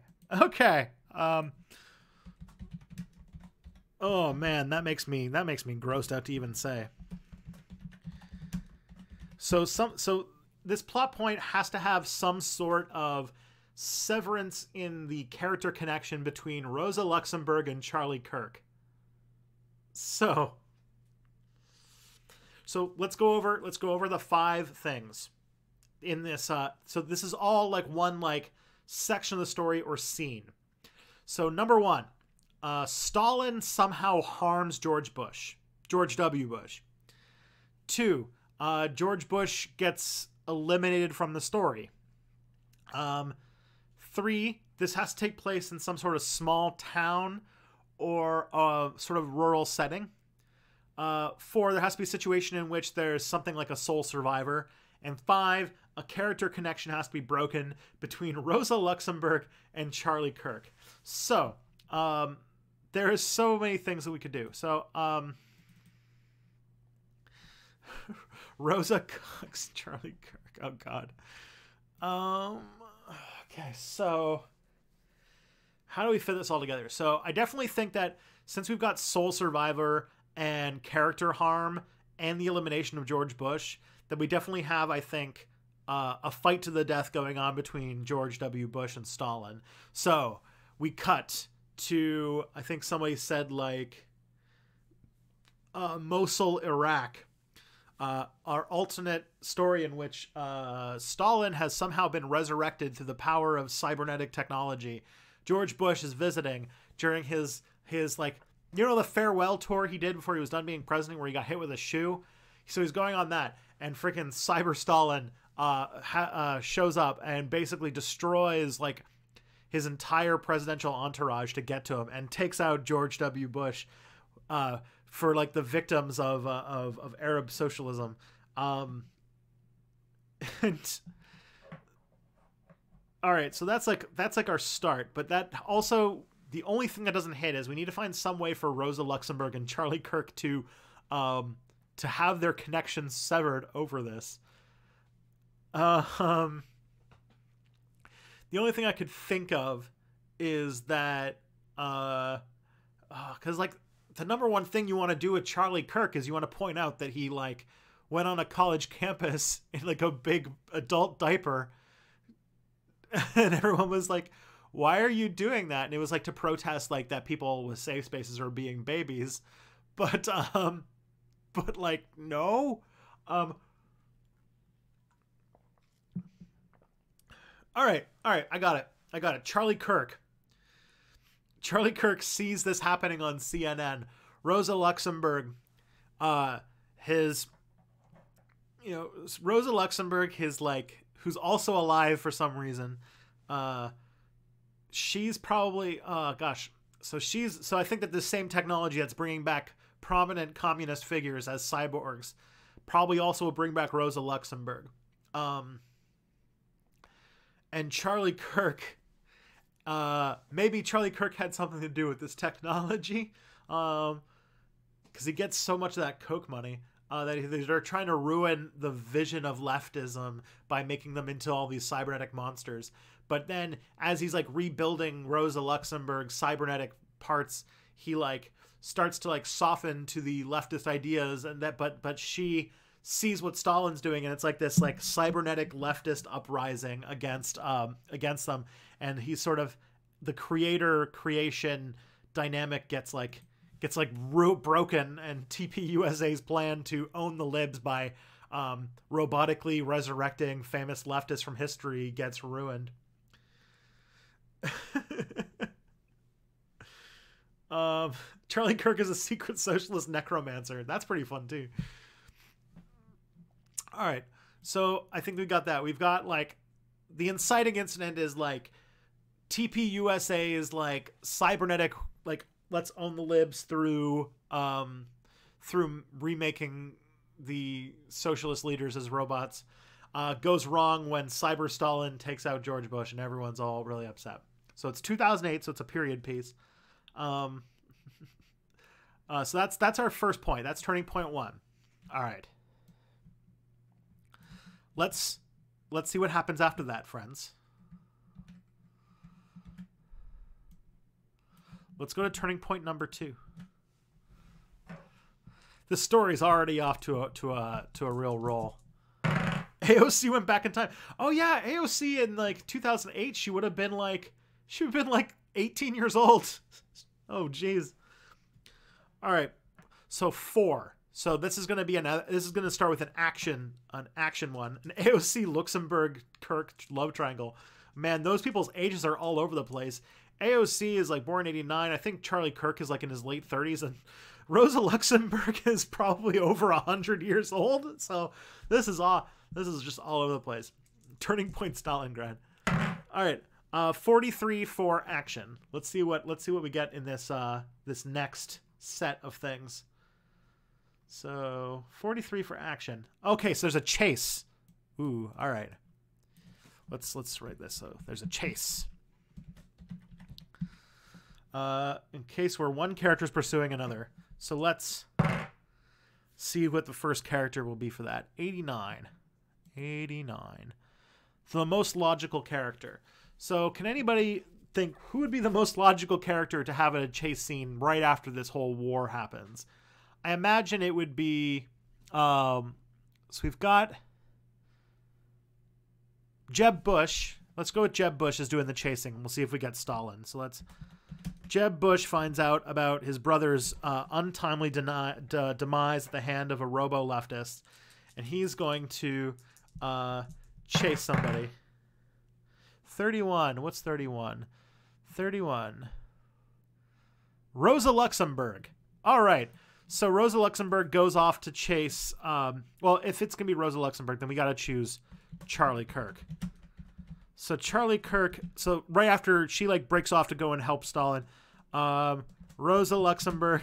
Oh man, that makes me grossed out to even say. So this plot point has to have some sort of severance in the character connection between Rosa Luxemburg and Charlie Kirk. So let's go over the 5 things in this. So this is all like one section of the story or scene. So number one, Stalin somehow harms George W. Bush. 2, George Bush gets eliminated from the story. 3, this has to take place in some sort of small town or a sort of rural setting. 4, there has to be a situation in which there's something like a sole survivor. And 5, a character connection has to be broken between Rosa Luxemburg and Charlie Kirk. So, there is so many things that we could do. So, Rosa Cox, Charlie Kirk. Oh, God. Okay, so how do we fit this all together? So I definitely think that since we've got sole survivor and character harm and the elimination of George Bush, that we definitely have, I think, a fight to the death going on between George W. Bush and Stalin. So we cut to, I think somebody said like Mosul, Iraq. Our alternate story in which Stalin has somehow been resurrected through the power of cybernetic technology. George Bush is visiting during his like, you know, the farewell tour he did before he was done being president where he got hit with a shoe. So he's going on that, and freaking Cyber Stalin shows up and basically destroys like his entire presidential entourage to get to him and takes out George W. Bush for like the victims of Arab socialism. And all right, so that's like our start, but that also, the only thing that doesn't hit is we need to find some way for Rosa Luxemburg and Charlie Kirk to have their connections severed over this. The only thing I could think of is that because like the number one thing you want to do with Charlie Kirk is you want to point out that he like went on a college campus in like a big adult diaper, and everyone was like, why are you doing that? And it was like to protest like that people with safe spaces are being babies. But like, no. All right. I got it. Charlie Kirk sees this happening on CNN. Rosa Luxemburg, Rosa Luxemburg, his like, who's also alive for some reason. She's probably, so I think that the same technology that's bringing back prominent communist figures as cyborgs probably also will bring back Rosa Luxemburg. And Charlie Kirk, maybe Charlie Kirk had something to do with this technology, because he gets so much of that Coke money that they're trying to ruin the vision of leftism by making them into all these cybernetic monsters. But then as he's like rebuilding Rosa Luxemburg's cybernetic parts, he like starts to like soften to the leftist ideas, and that but she sees what Stalin's doing, and it's like this like cybernetic leftist uprising against them, and he's sort of, the creation dynamic gets broken, and TPUSA's plan to own the libs by robotically resurrecting famous leftists from history gets ruined. Charlie Kirk is a secret socialist necromancer. That's pretty fun too. All right, so I think we got that. We've got like the inciting incident is like TPUSA is like cybernetic, like let's own the libs through remaking the socialist leaders as robots. Goes wrong when Cyber Stalin takes out George Bush, and everyone's all really upset. So it's 2008, so it's a period piece. So that's our first point. That's turning point 1. All right. Let's see what happens after that, friends. Let's go to turning point number 2. The story's already off to a real roll. AOC went back in time. Oh yeah, AOC in like 2008, she would have been like 18 years old. Oh geez. All right. So 4. So this is going to start with an action one. An AOC Luxemburg Kirk love triangle. Man, those people's ages are all over the place. AOC is like born 89. I think Charlie Kirk is like in his late 30s, and Rosa Luxemburg is probably over 100 years old. So this is just all over the place. Turning Point Stalingrad. All right, 43 for action. Let's see what we get in this this next set of things. So 43 for action. Okay, so there's a chase. Ooh, all right. Let's write this. So there's a chase. In case where one character is pursuing another. So let's see what the first character will be for that. 89. 89. So the most logical character. So can anybody think who would be the most logical character to have a chase scene right after this whole war happens? I imagine it would be, so we've got Jeb Bush. Let's go with Jeb Bush as doing the chasing. We'll see if we get Stalin. So Jeb Bush finds out about his brother's untimely demise at the hand of a robo-leftist, and he's going to chase somebody. 31. What's 31? 31. Rosa Luxemburg. All right. So Rosa Luxemburg goes off to chase. Well, if it's going to be Rosa Luxemburg, then we got to choose Charlie Kirk. So Charlie Kirk. So right after she like breaks off to go and help Stalin, Rosa Luxemburg.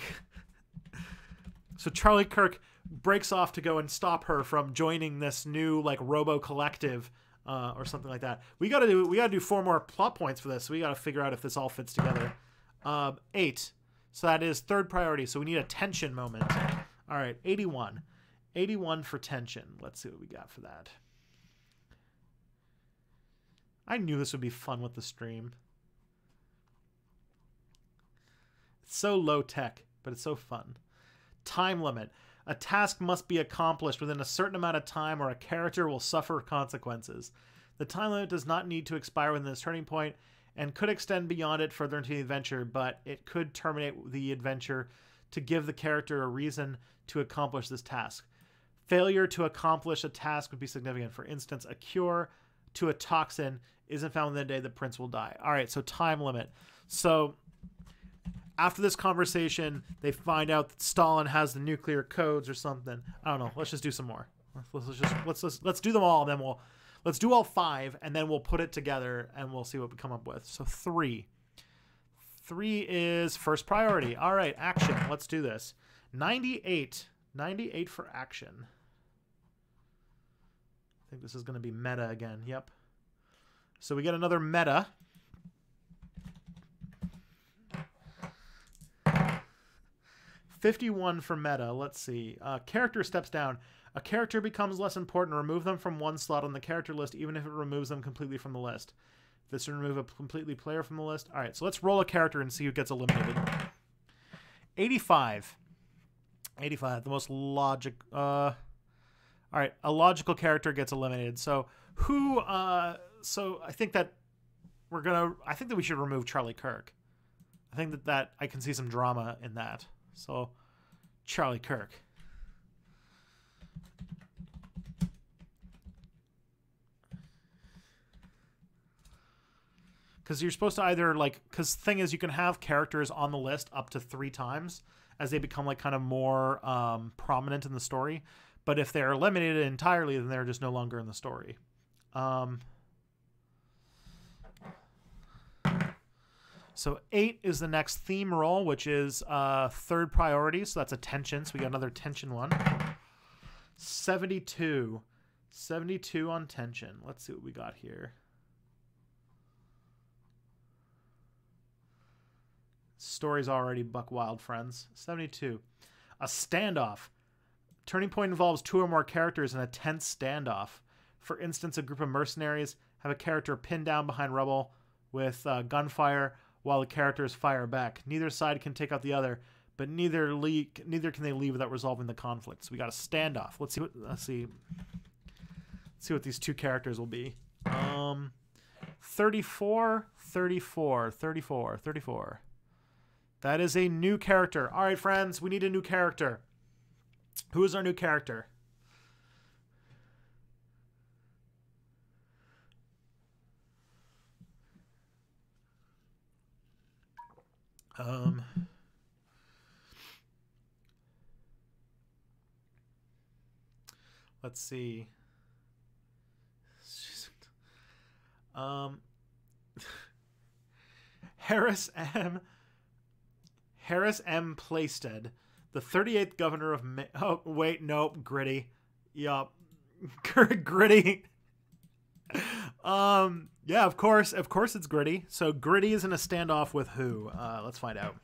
So Charlie Kirk breaks off to go and stop her from joining this new like robo collective or something like that. We gotta do 4 more plot points for this. So we gotta figure out if this all fits together. 8. So that is third priority. So we need a tension moment. All right, 81. 81 for tension. Let's see what we got for that. I knew this would be fun with the stream. It's so low tech, but it's so fun. Time limit. A task must be accomplished within a certain amount of time or a character will suffer consequences. The time limit does not need to expire within this turning point and could extend beyond it further into the adventure, but it could terminate the adventure to give the character a reason to accomplish this task. Failure to accomplish a task would be significant. For instance, a cure to a toxin isn't found within the day the prince will die. All right, so time limit. So after this conversation, they find out that Stalin has the nuclear codes or something. I don't know. Let's just do some more. Let's do them all, and then let's do all 5, and then we'll put it together, and we'll see what we come up with. So 3. 3 is first priority. All right, action. Let's do this. 98. 98 for action. I think this is going to be meta again. Yep. So we get another meta. $51 for meta. Let's see. Character steps down. A character becomes less important. Remove them from one slot on the character list, even if it removes them completely from the list. This will remove a completely player from the list. All right, so let's roll a character and see who gets eliminated. 85. 85, the most logic. All right, a logical character gets eliminated. So who? So I think that I think that we should remove Charlie Kirk. I think that I can see some drama in that. So Charlie Kirk. Because you're supposed to either like, because the thing is, you can have characters on the list up to 3 times as they become like kind of more prominent in the story. But if they're eliminated entirely, then they're just no longer in the story. So 8 is the next theme roll, which is third priority. So that's a tension. So we got another tension one. 72. 72 on tension. Let's see what we got here. Story's already buck wild, friends. 72. A standoff. Turning point involves 2 or more characters in a tense standoff. For instance, a group of mercenaries have a character pinned down behind rubble with gunfire while the characters fire back. Neither side can take out the other, but neither can they leave without resolving the conflict. So we got a standoff. Let's see what these 2 characters will be. 34, 34, 34, 34. That is a new character. All right, friends, we need a new character. Who is our new character? Um, let's see. Um, Harris M. Plaisted, the 38th governor of oh wait, nope, Gritty. Yup. Gritty. Yeah, of course it's Gritty. So Gritty is in a standoff with who? Let's find out.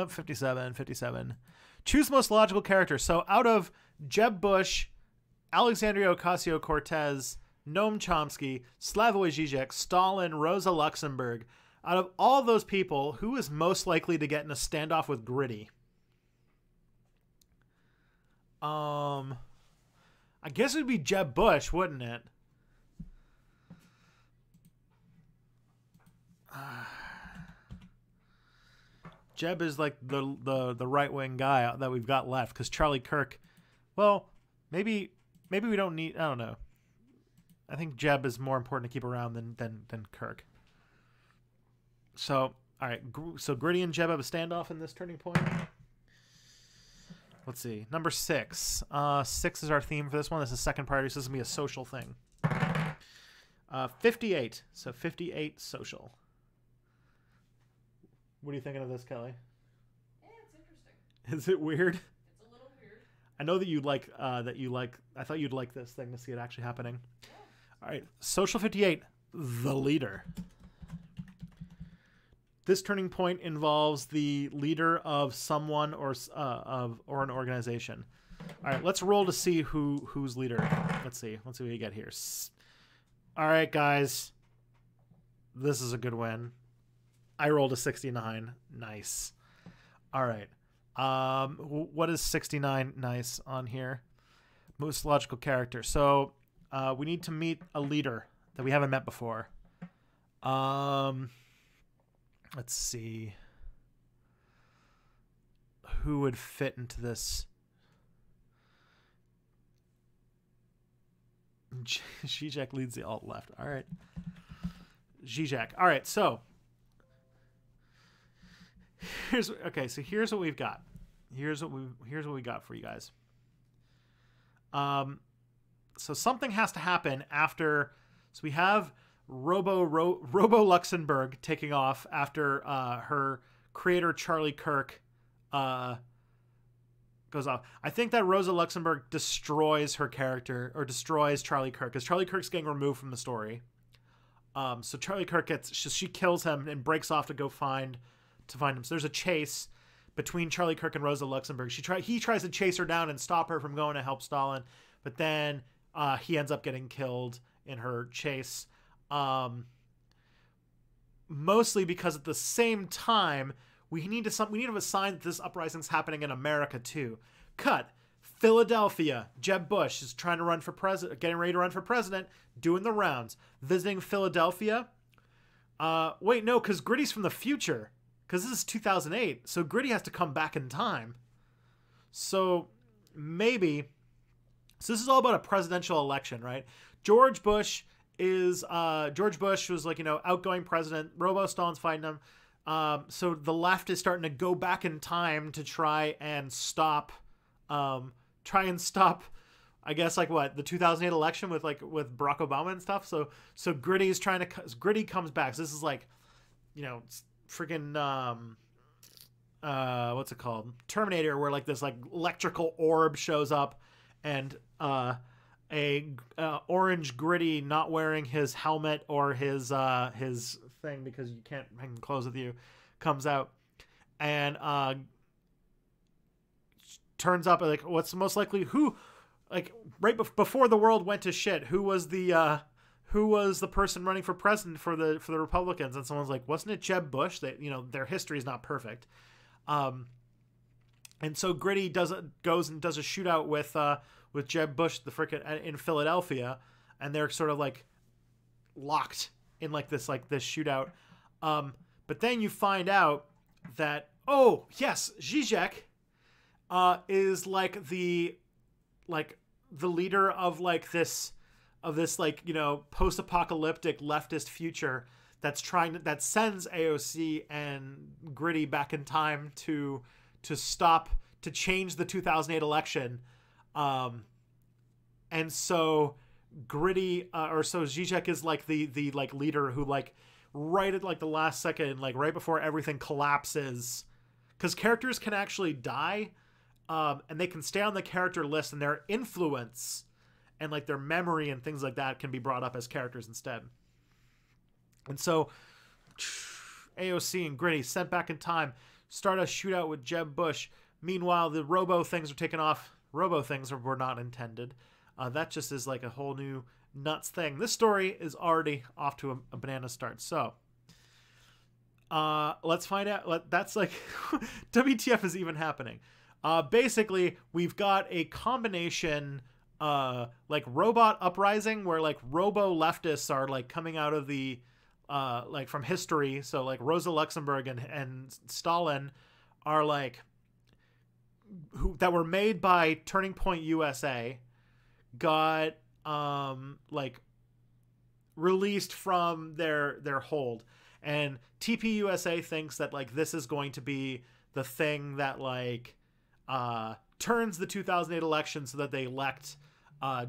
57. Choose most logical character. So out of Jeb Bush, Alexandria Ocasio-Cortez, Noam Chomsky, Slavoj Žižek, Stalin, Rosa Luxemburg, out of all those people, who is most likely to get in a standoff with Gritty? I guess it would be Jeb Bush, wouldn't it? Jeb is like the right-wing guy that we've got left, because Charlie Kirk, well, maybe we don't need, I don't know. I think Jeb is more important to keep around than Kirk. So, all right. So Gritty and Jeb have a standoff in this turning point. Let's see. Number 6. 6 is our theme for this one. This is second priority, so this is going to be a social thing. 58. So 58 social. What are you thinking of this, Kelly? Yeah, it's interesting. Is it weird? It's a little weird. I know that you like I thought you'd like this thing to see it actually happening. Yeah. All right. Social 58. The leader. This turning point involves the leader of someone or an organization. All right, let's roll to see who's leader. Let's see what we get here. All right, guys, this is a good win. I rolled a 69. Nice. All right. What is 69 nice on here? Most logical character. So we need to meet a leader that we haven't met before. Let's see. Who would fit into this? Zizek leads the alt left. All right. Zizek. All right. So here's what we've got. Here's what we got for you guys. So something has to happen after. So we have Robo Luxemburg taking off after her creator Charlie Kirk goes off. I think that Rosa Luxemburg destroys her character, or destroys Charlie Kirk, because Charlie Kirk's getting removed from the story. So Charlie Kirk she kills him and breaks off to go find him. So there's a chase between Charlie Kirk and Rosa Luxemburg. He tries to chase her down and stop her from going to help Stalin, but then he ends up getting killed in her chase. Mostly because at the same time we need to have a sign that this uprising's happening in America too. Cut. Philadelphia. Jeb Bush is trying to run for president, getting ready to run for president, doing the rounds, visiting Philadelphia. Wait, no, because Gritty's from the future, because this is 2008, so Gritty has to come back in time. So maybe. So this is all about a presidential election, right? George Bush was like, outgoing president. Robo Stalin's fighting him. So the left is starting to go back in time to try and stop, I guess, like what, the 2008 election with Barack Obama and stuff. So Gritty comes back. So this is like, freaking, what's it called? Terminator, where like this like electrical orb shows up and, orange Gritty not wearing his helmet or his thing, because you can't hang clothes with you, comes out and turns up like, what's most likely, who, like, right before the world went to shit, who was the person running for president for the Republicans? And someone's like, wasn't it Jeb Bush? That, their history is not perfect. And so Gritty goes and does a shootout with Jeb Bush, in Philadelphia, and they're sort of like locked in like this shootout. But then you find out that, oh yes, Zizek is like the leader of this post-apocalyptic leftist future that sends AOC and Gritty back in time to change the 2008 election. And so Gritty, so Zizek is like the like leader who like right at like the last second, like right before everything collapses, because characters can actually die, and they can stay on the character list, and their influence and like their memory and things like that can be brought up as characters instead. And so AOC and Gritty sent back in time, start a shootout with Jeb Bush. Meanwhile, the robo things are taken off. Robo things were not intended. That just is like a whole new nuts thing. This story is already off to a banana start. So let's find out. That's like WTF is even happening. Basically, we've got a combination like robot uprising where like robo leftists are like coming out of the like from history. So like Rosa Luxemburg and Stalin are like that were made by Turning Point USA, got like released from their hold, and TPUSA thinks that like this is going to be the thing that like turns the 2008 election so that they elect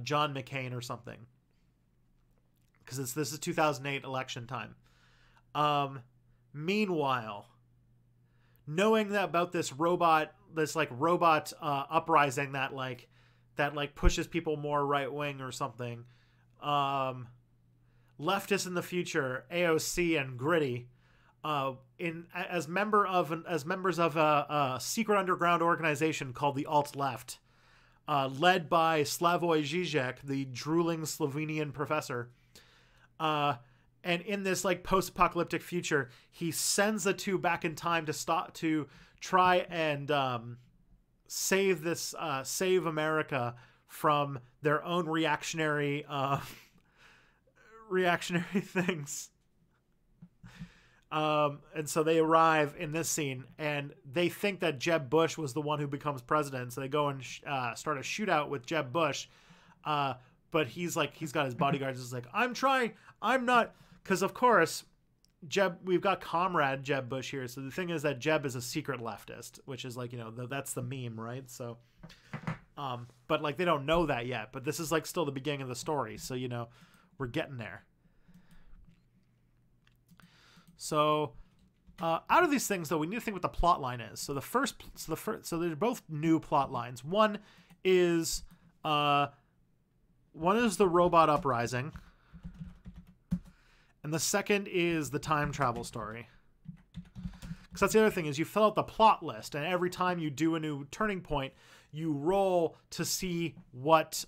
John McCain or something, because this is 2008 election time. Meanwhile, knowing that about this robot uprising that pushes people more right wing or something, leftists in the future, AOC and Gritty, as members of a secret underground organization called the Alt Left, led by Slavoj Žižek, the drooling Slovenian professor. And in this like post-apocalyptic future, he sends the two back in time to try and save America from their own reactionary things. And so they arrive in this scene, and they think that Jeb Bush was the one who becomes president. So they go and start a shootout with Jeb Bush. But he's got his bodyguards. He's like, I'm not, because of course, we've got comrade Jeb Bush here. So the thing is that Jeb is a secret leftist, which is like, that's the meme, right? So, but like they don't know that yet. But this is like still the beginning of the story. So, we're getting there. So, out of these things, though, we need to think what the plot line is. So so they're both new plot lines. One is the robot uprising, and the second is the time travel story. Because that's the other thing, is you fill out the plot list, and every time you do a new turning point, you roll to see what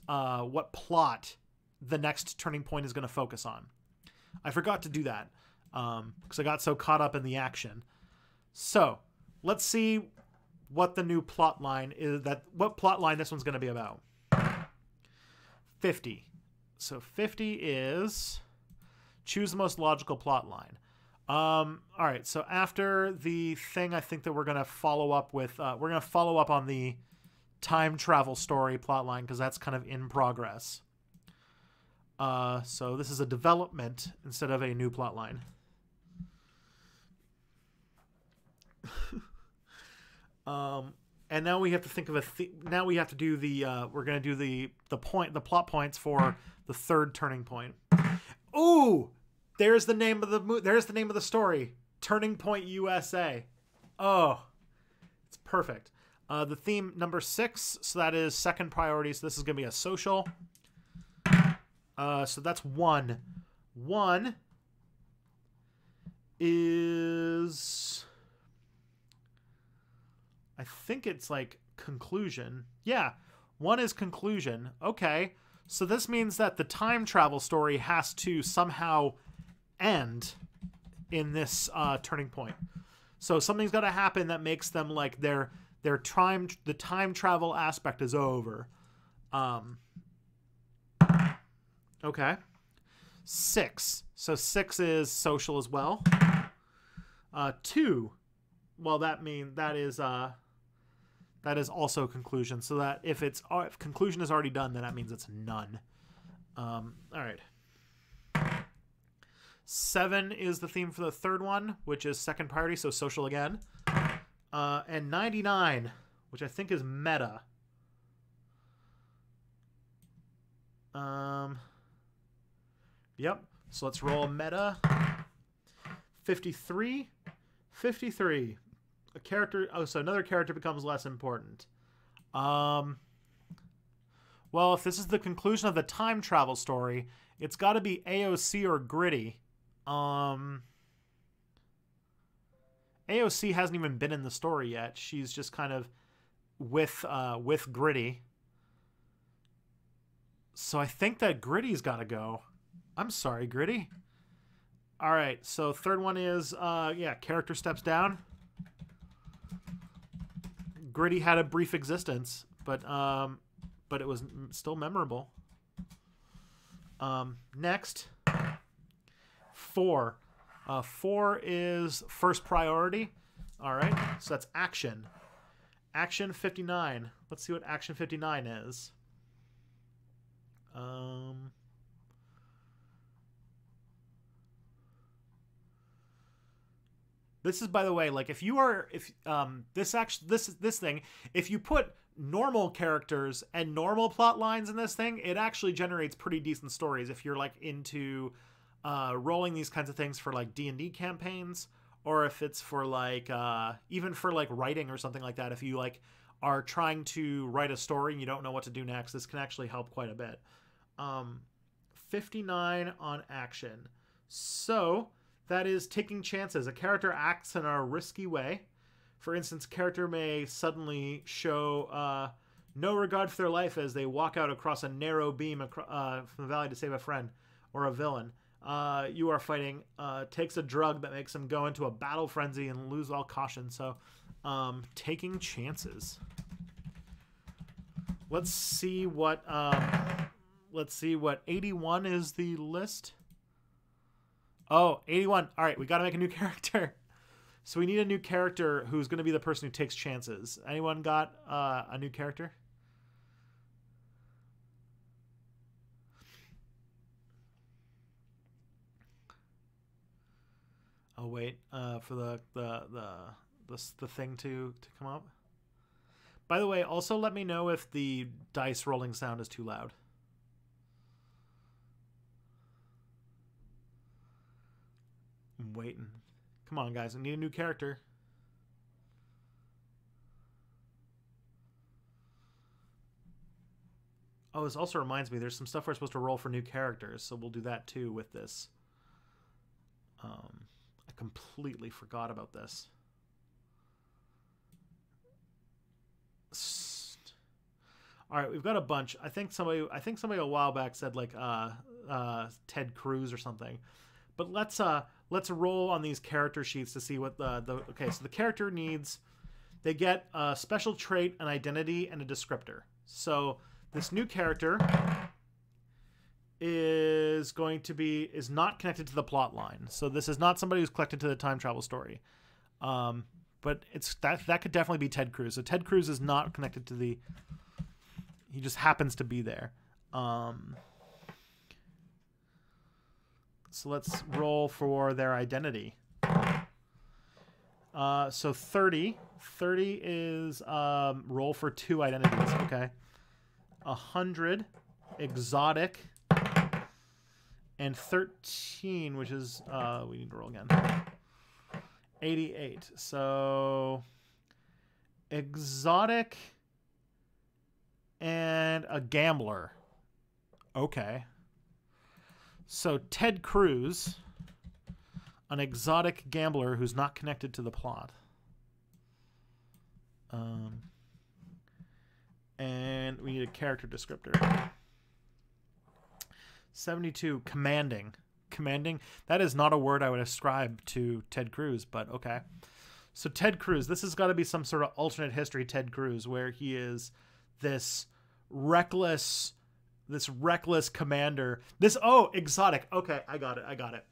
plot the next turning point is going to focus on. I forgot to do that because I got so caught up in the action. So let's see what the new plot line is. What plot line this one's going to be about. 50. So 50 is choose the most logical plot line. All right. So after the thing, I think that we're going to follow up with, we're going to follow up on the time travel story plot line, because that's kind of in progress. So this is a development instead of a new plot line. And now we have to think of now we have to do we're going to do the plot points for the third turning point. Ooh, there's the name of the story. Turning Point USA. Oh, it's perfect. The theme number 6. So that is second priority. So this is going to be a social. So that's 1. 1 is, I think it's like conclusion. Yeah, 1 is conclusion. Okay, so this means that the time travel story has to somehow end in this turning point. So something's got to happen that makes them like the time travel aspect is over. Okay. 6. So 6 is social as well. 2. Well, that is also conclusion. So that if conclusion is already done, then that means it's none. All right. 7 is the theme for the third one, which is second priority, so social again. And 99, which I think is meta. Yep. So let's roll meta. 53. 53. A character. Oh, so another character becomes less important. Well, if this is the conclusion of the time travel story, it's got to be AOC or Gritty. AOC hasn't even been in the story yet. She's just kind of with Gritty. So I think that Gritty's got to go. I'm sorry, Gritty. All right, so third one is, character steps down. Gritty had a brief existence, but it was still memorable. Next, 4. 4 is first priority. All right, so that's action. Action 59. Let's see what action 59 is. This is, by the way, like if this thing, if you put normal characters and normal plot lines in this thing, it actually generates pretty decent stories. If you're like into rolling these kinds of things for like D&D campaigns, or if it's for like even for like writing or something like that, if you like are trying to write a story and you don't know what to do next, this can actually help quite a bit. 59 on action. So that is taking chances. A character acts in a risky way. For instance, a character may suddenly show no regard for their life as they walk out across a narrow beam from the valley to save a friend, or a villain you are fighting takes a drug that makes them go into a battle frenzy and lose all caution. So taking chances. Let's see what 81 is the list. Oh, 81. All right, we got to make a new character. So we need a new character who's going to be the person who takes chances. Anyone got a new character? Oh wait, for the thing to come up. By the way, also let me know if the dice rolling sound is too loud. I'm waiting. Come on, guys. I need a new character. Oh, this also reminds me, there's some stuff we're supposed to roll for new characters, so we'll do that too with this. I completely forgot about this. All right, we've got a bunch. I think somebody a while back said like Ted Cruz or something. But let's roll on these character sheets to see what okay, so the character needs, they get a special trait, an identity, and a descriptor. So this new character is not connected to the plot line. So this is not somebody who's connected to the time travel story. But it's that could definitely be Ted Cruz. So Ted Cruz is not connected to he just happens to be there. So let's roll for their identity. So 30. 30 is roll for 2 identities. Okay. 100, exotic, and 13, which is we need to roll again. 88. So exotic and a gambler. Okay. So Ted Cruz, an exotic gambler who's not connected to the plot. And we need a character descriptor. 72, commanding. Commanding, that is not a word I would ascribe to Ted Cruz, but okay. So Ted Cruz, this has got to be some sort of alternate history Ted Cruz, where he is this reckless commander. Exotic. Okay, I got it.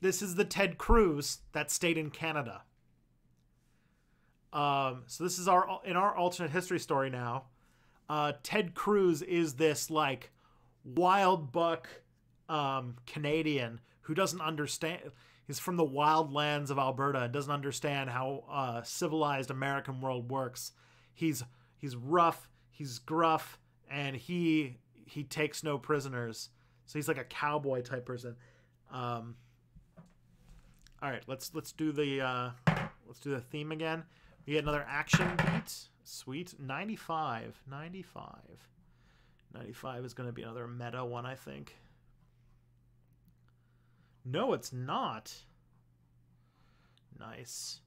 This is the Ted Cruz that stayed in Canada. So this is in our alternate history story now. Ted Cruz is this like wild buck Canadian who doesn't understand. He's from the wild lands of Alberta and doesn't understand how civilized American world works. He's rough, he's gruff, and he takes no prisoners. So he's like a cowboy type person. All right, let's do the theme again. We get another action beat. Sweet. 95 is going to be another meta one, I think. No, it's not. Nice.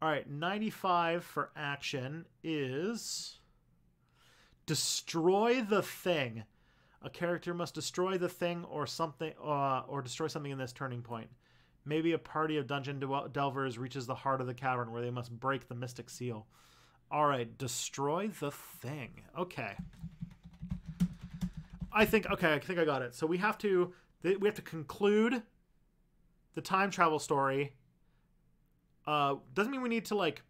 All right, 95 for action is destroy the thing. A character must destroy the thing or something, or destroy something in this turning point. Maybe a party of dungeon delvers reaches the heart of the cavern where they must break the mystic seal. All right, destroy the thing. Okay. I think I got it. So we have to conclude the time travel story. Doesn't mean we need to like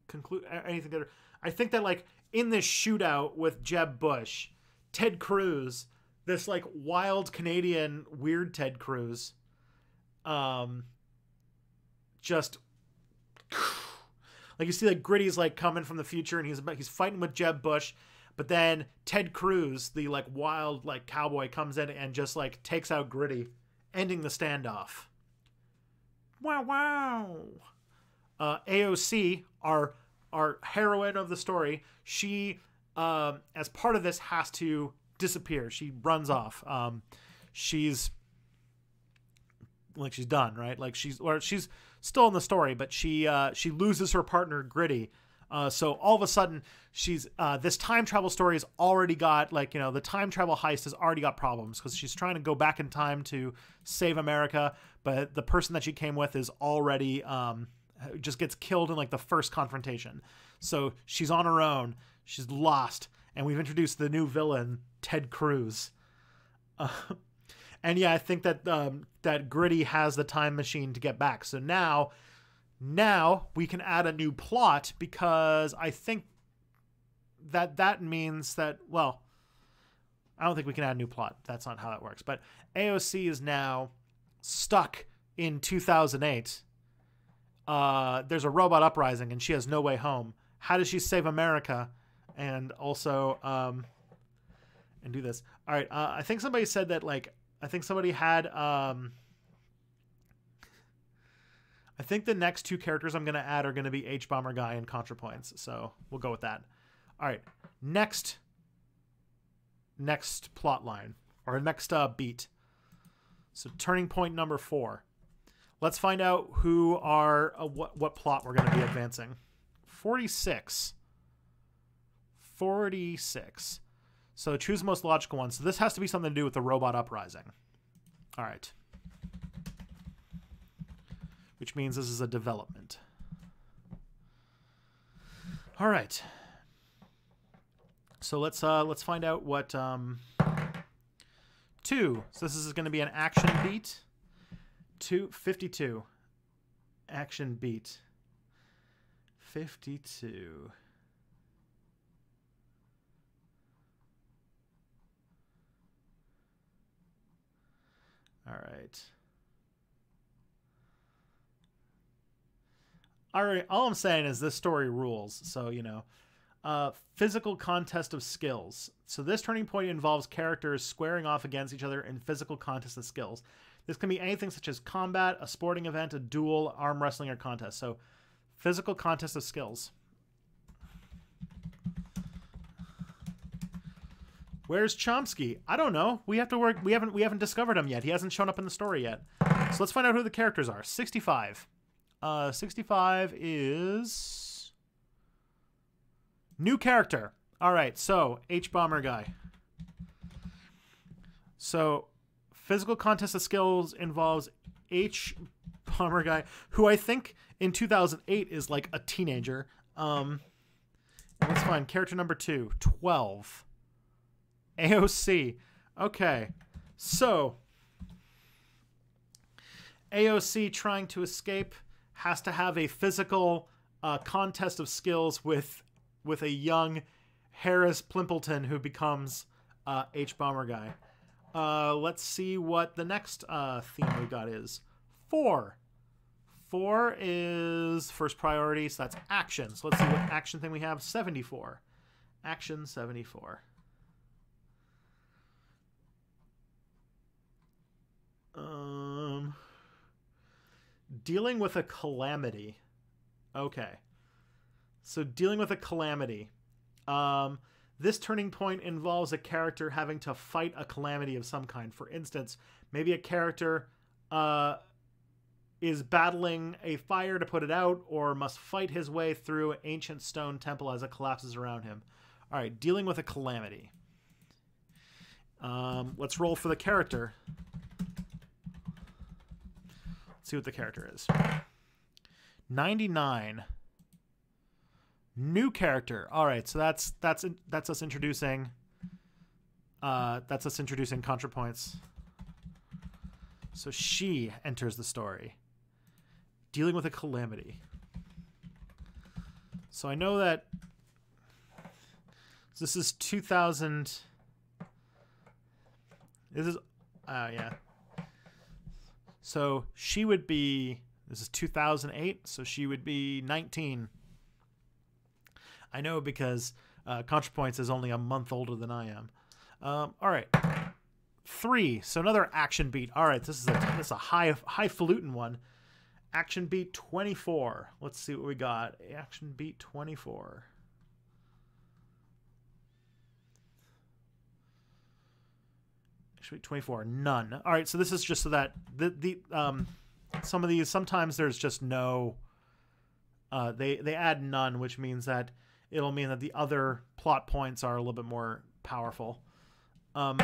conclude anything there. I think that like in this shootout with Jeb Bush, Ted Cruz, this like wild Canadian weird Ted Cruz, just like you see like Gritty's like coming from the future and he's fighting with Jeb Bush, but then Ted Cruz, the like wild like cowboy, comes in and just like takes out Gritty, ending the standoff. Wow. AOC, our heroine of the story, she as part of this has to disappear. She runs off. She's done, right? Like she's still in the story, but she loses her partner Gritty. So all of a sudden she's this time travel story has already got like, you know, the time travel heist has already got problems because she's trying to go back in time to save America, but the person that she came with is already just gets killed in like the first confrontation. So she's on her own. She's lost, and we've introduced the new villain, Ted Cruz. And yeah, I think that that Gritty has the time machine to get back. So now we can add a new plot, because I think that means that, well, I don't think we can add a new plot. That's not how that works. But AOC is now stuck in 2008. There's a robot uprising and she has no way home. How does she save America? And also, and do this. All right. I think somebody said that, like, I think somebody had, I think the next two characters I'm going to add are going to be H-Bomber Guy and ContraPoints. So we'll go with that. All right. Next plot line, or next beat. So turning point number 4. Let's find out who are, what plot we're going to be advancing. 46. So choose the most logical one. So this has to be something to do with the robot uprising. All right. Which means this is a development. All right. So let's find out what 2. So this is going to be an action beat. 52. Action beat. 52. All right. All right. All I'm saying is this story rules. So, you know, physical contest of skills. So this turning point involves characters squaring off against each other in physical contest of skills. This can be anything such as combat, a sporting event, a duel, arm wrestling, or contest. So physical contest of skills. Where's Chomsky? I don't know. We have to work. We haven't discovered him yet. He hasn't shown up in the story yet. So let's find out who the characters are. 65. 65 is new character. All right. So H-Bomber Guy. So physical contest of skills involves H-Bomber Guy, who I think in 2008 is like a teenager. Let's find character number 2. 12. AOC. Okay. So AOC trying to escape has to have a physical contest of skills with a young Harris Plimpleton who becomes H-Bomber Guy. Let's see what the next theme we got is. 4. 4 is first priority, so that's action. So let's see what action thing we have. 74. Action 74. Dealing with a calamity. Okay. So dealing with a calamity. This turning point involves a character having to fight a calamity of some kind. For instance, maybe a character is battling a fire to put it out, or must fight his way through an ancient stone temple as it collapses around him. All right, dealing with a calamity. Let's roll for the character. Let's see what the character is. 99. New character. All right, so that's us introducing. That's us introducing ContraPoints. So she enters the story. Dealing with a calamity. So I know that this is 2000. This is, yeah. So she would be, this is 2008, so she would be 19. I know because ContraPoints is only a month older than I am. All right. 3, so another action beat. All right, this is a highfalutin one. Action beat 24. Let's see what we got. Action beat 24. Action beat 24. None. All right, so this is just so that some of these, sometimes there's just no. They add none, which means that it'll mean that the other plot points are a little bit more powerful. All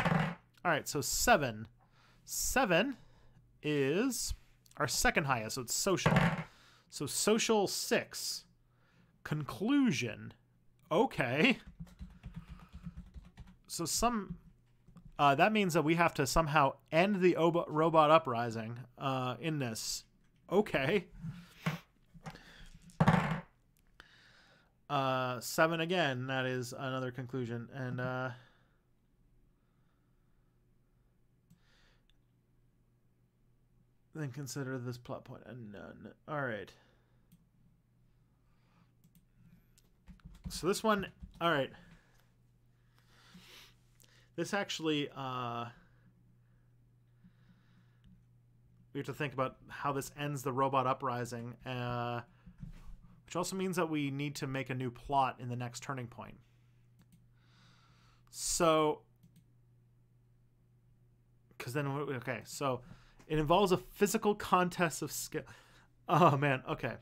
right, so 7. 7 is our second highest, so it's social. So social 6. Conclusion. Okay. So that means that we have to somehow end the robot uprising in this. Okay. 7 again, that is another conclusion. And then consider this plot point a none. All right. So this one, all right. This actually, we have to think about how this ends the robot uprising, which also means that we need to make a new plot in the next turning point. So, because then, okay, so it involves a physical contest of skill. Oh, man, okay.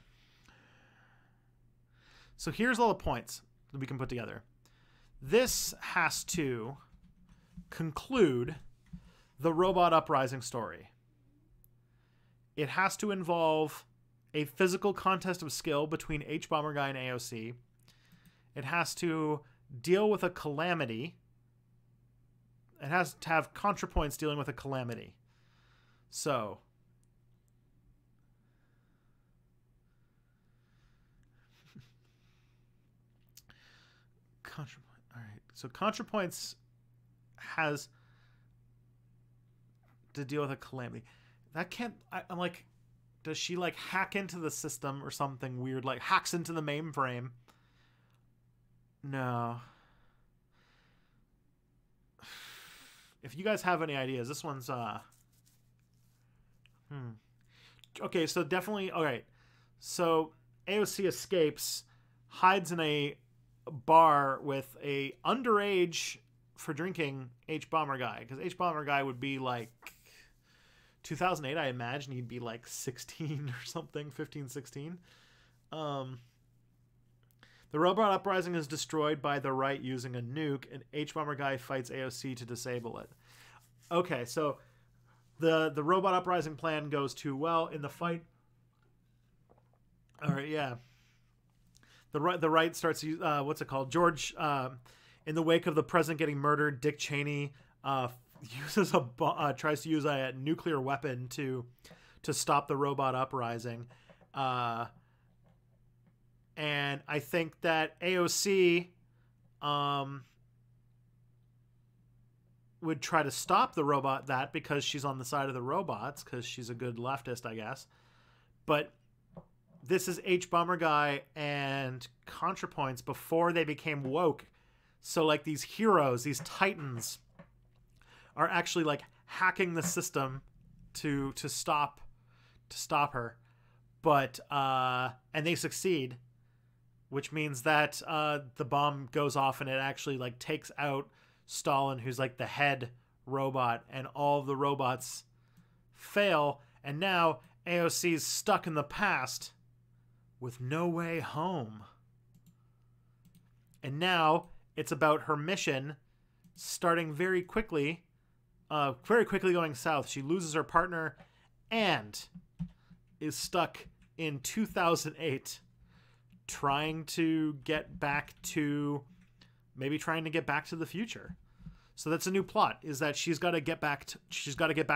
So here's all the points that we can put together. This has to conclude the robot uprising story. It has to involve a physical contest of skill between H-Bomber Guy and AOC. It has to deal with a calamity. It has to have ContraPoints dealing with a calamity. So, all right. So ContraPoints has to deal with a calamity. That can't. I'm like, does she like hack into the system or something weird? Like hacks into the mainframe? No. If you guys have any ideas, this one's Okay, so definitely, all right. So AOC escapes, hides in a bar with a underage for drinking H-Bomber Guy, because H-Bomber Guy would be like 2008, I imagine he'd be like 16 or something, 15, 16. The robot uprising is destroyed by the right using a nuke, and H-Bomber Guy fights AOC to disable it. Okay, so the robot uprising plan goes too well in the fight. All right, yeah. The right starts what's it called? George, in the wake of the president getting murdered, Dick Cheney tries to use a nuclear weapon to stop the robot uprising. And I think that AOC would try to stop the robot because she's on the side of the robots, because she's a good leftist, I guess. But this is Hbomberguy and ContraPoints before they became woke. So like these heroes, these titans, are actually like hacking the system to stop her. But and they succeed, which means that the bomb goes off and it actually like takes out Stalin, who's like the head robot, and all of the robots fail, and now AOC's stuck in the past with no way home. And now it's about her mission starting very quickly going south. She loses her partner and is stuck in 2008 trying to get back to the future. So that's a new plot, is that she's got to get back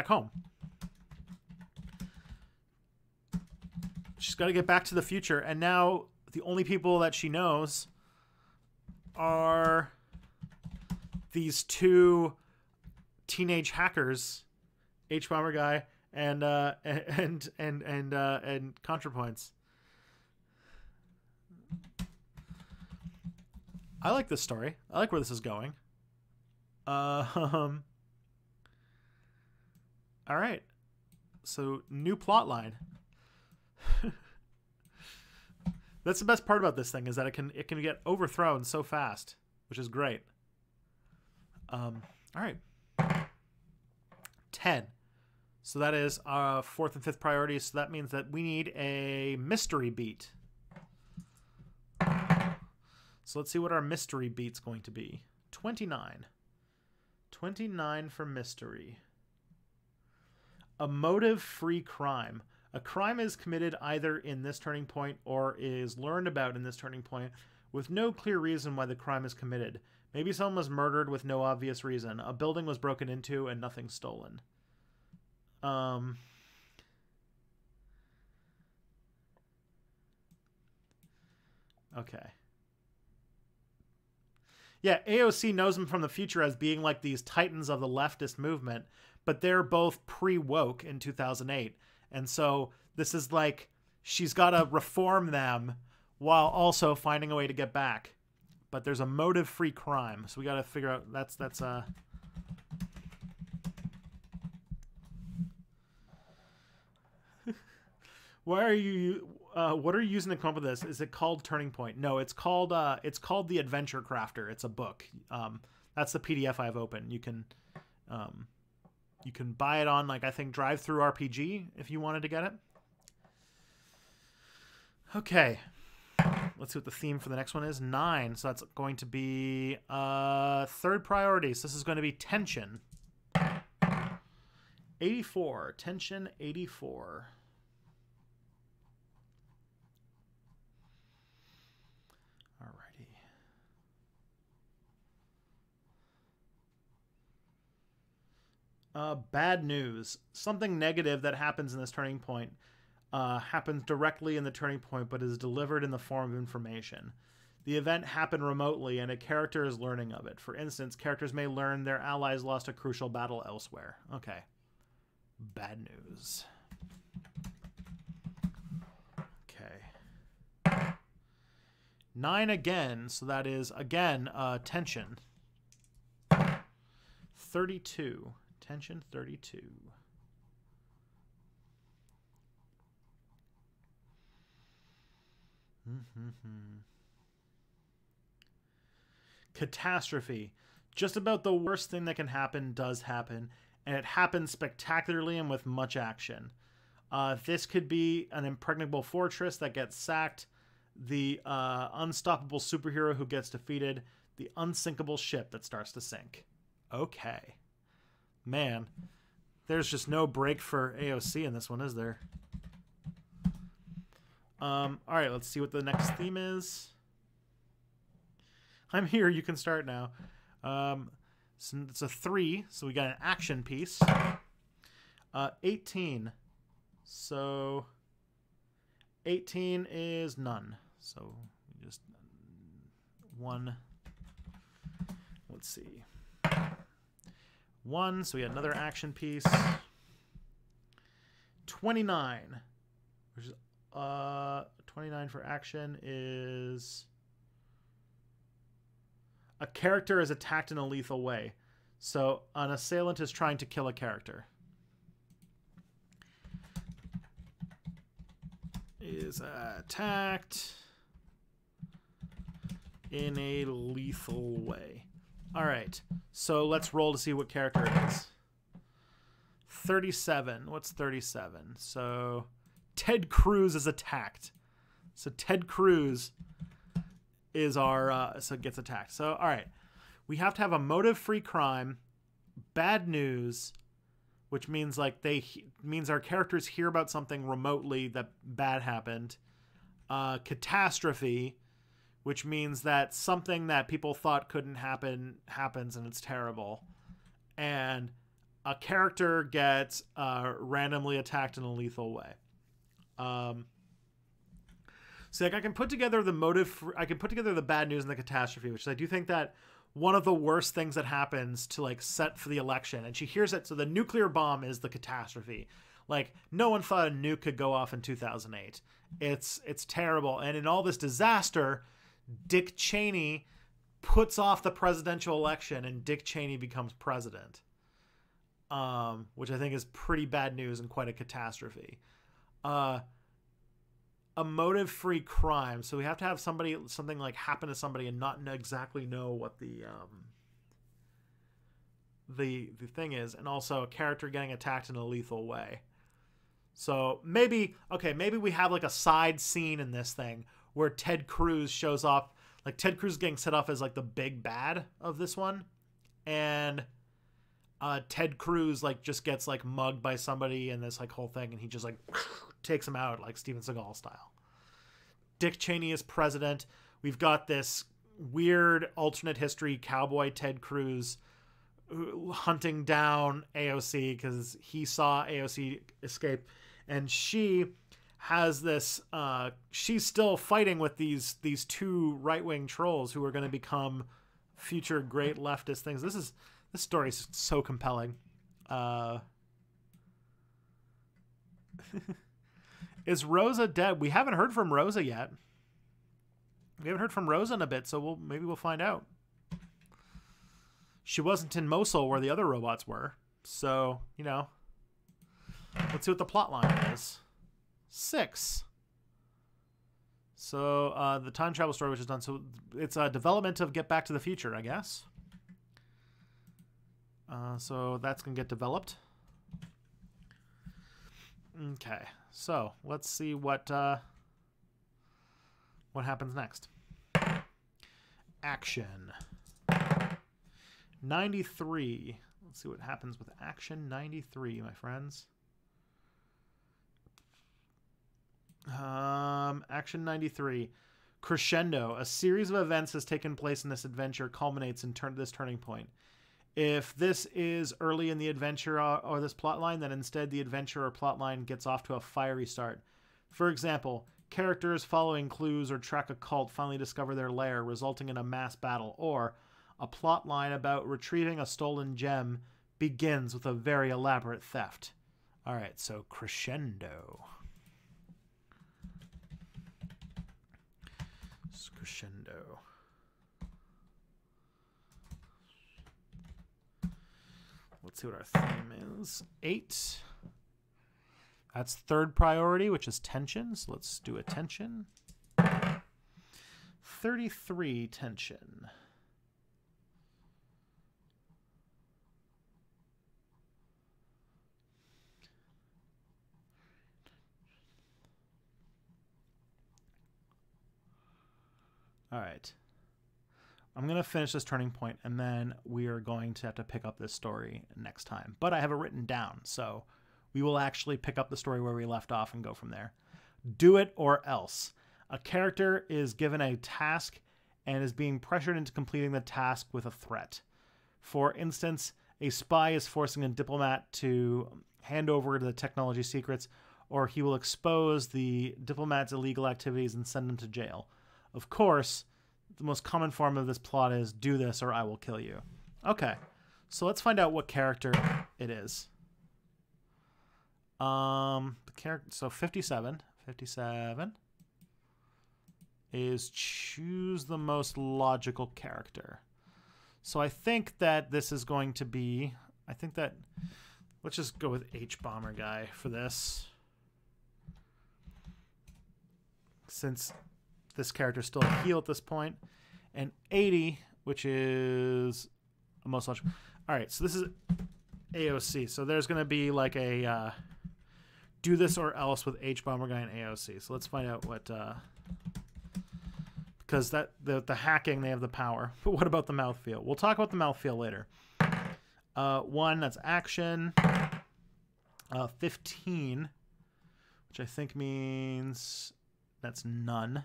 home. She's got to get back to the future, and now the only people that she knows are these two teenage hackers, Hbomberguy and ContraPoints. I like this story. I like where this is going. All right. So new plot line. That's the best part about this thing, is that it can get overthrown so fast, which is great. All right. 10. So that is our 4th and 5th priorities. So that means that we need a mystery beat. So let's see what our mystery beat's going to be. 29. 29 for mystery. A motive-free crime. A crime is committed either in this turning point or is learned about in this turning point with no clear reason why the crime is committed. Maybe someone was murdered with no obvious reason. A building was broken into and nothing stolen. Okay. Yeah, AOC knows them from the future as being like these titans of the leftist movement, but they're both pre-woke in 2008. And so this is like she's got to reform them while also finding a way to get back. But there's a motive-free crime, so we got to figure out that's Why are you what are you using to come up with this? Is it called Turning Point? No, it's called The Adventure Crafter. It's a book. That's the PDF I have open. You can buy it on, like, I think Drive Through RPG if you wanted to get it. Okay. Let's see what the theme for the next one is. 9. So that's going to be 3rd priority. So this is going to be tension. 84. Tension 84. Alrighty. Bad news. Something negative that happens in this turning point happens directly in the turning point, but is delivered in the form of information. The event happened remotely, and a character is learning of it. For instance, characters may learn their allies lost a crucial battle elsewhere. Okay. Bad news. Okay. 9 again, so that is, again, tension. 32. Tension 32. Catastrophe. Just about the worst thing that can happen does happen, and it happens spectacularly and with much action. This could be an impregnable fortress that gets sacked, the unstoppable superhero who gets defeated, the unsinkable ship that starts to sink. Okay. Man, there's just no break for AOC in this one, is there? All right, let's see what the next theme is. I'm here. You can start now. So it's a 3, so we got an action piece. 18. So 18 is none. So just 1. Let's see. 1, so we had another action piece. 29, which is 29 for action is a character is attacked in a lethal way. So an assailant is trying to kill a character. Is attacked in a lethal way. All right, so let's roll to see what character it is. 37. What's 37? So Ted Cruz is attacked. So Ted Cruz is our so gets attacked. So all right, we have to have a motive-free crime, bad news, which means like means our characters hear about something remotely that bad happened. Catastrophe, which means that something that people thought couldn't happen happens and it's terrible. And a character gets randomly attacked in a lethal way. So like I can put together the motive. I can put together the bad news and the catastrophe, which I do think that one of the worst things that happens to like set for the election. And she hears it. So the nuclear bomb is the catastrophe. Like no one thought a nuke could go off in 2008. It's terrible. And in all this disaster, Dick Cheney puts off the presidential election and Dick Cheney becomes president. Which I think is pretty bad news and quite a catastrophe. A motive-free crime. So we have to have something like happen to somebody and not exactly know what the thing is, and also a character getting attacked in a lethal way. So maybe we have like a side scene in this thing where Ted Cruz shows up, like Ted Cruz getting set off as like the big bad of this one, and Ted Cruz like just gets like mugged by somebody in this like whole thing, and he just like takes him out like Steven Seagal style. Dick Cheney is president. We've got this weird alternate history cowboy Ted Cruz hunting down AOC because he saw AOC escape, and she has this she's still fighting with these two right-wing trolls who are going to become future great leftist things. This story is so compelling. Is Rosa dead? We haven't heard from Rosa yet. We haven't heard from Rosa in a bit, so maybe we'll find out. She wasn't in Mosul where the other robots were, so you know. Let's see what the plot line is. 6. So the time travel story, which is done. So it's a development of Get Back to the Future, I guess. So that's gonna get developed. Okay, so let's see what happens next. Action 93. Let's see what happens with Action 93, my friends. Action 93. Crescendo. A series of events has taken place in this adventure, culminates in this turning point. If this is early in the adventure or this plotline, then instead the adventure or plotline gets off to a fiery start. For example, characters following clues or track a cult finally discover their lair, resulting in a mass battle, or a plotline about retrieving a stolen gem begins with a very elaborate theft. All right, so crescendo. Crescendo. Let's see what our theme is. 8. That's third priority, which is tension. So let's do a tension. 33 tension. All right. I'm going to finish this turning point, and then we are going to have to pick up this story next time. But I have it written down, so we will actually pick up the story where we left off and go from there. Do it or else. A character is given a task and is being pressured into completing the task with a threat. For instance, a spy is forcing a diplomat to hand over the technology secrets, or he will expose the diplomat's illegal activities and send him to jail. Of course, the most common form of this plot is do this or I will kill you. Okay, So let's find out what character it is. The character, so 57 is choose the most logical character. So I think that this is going to be, let's just go with H-Bomber guy for this. Since this character is still a heal at this point. And 80, which is the most logical. All right, so this is AOC. So there's going to be like a do this or else with H-Bomber guy and AOC. So let's find out what... because that the hacking, they have the power. But what about the mouthfeel? We'll talk about the mouthfeel later. 1, that's action. 15, which I think means that's none.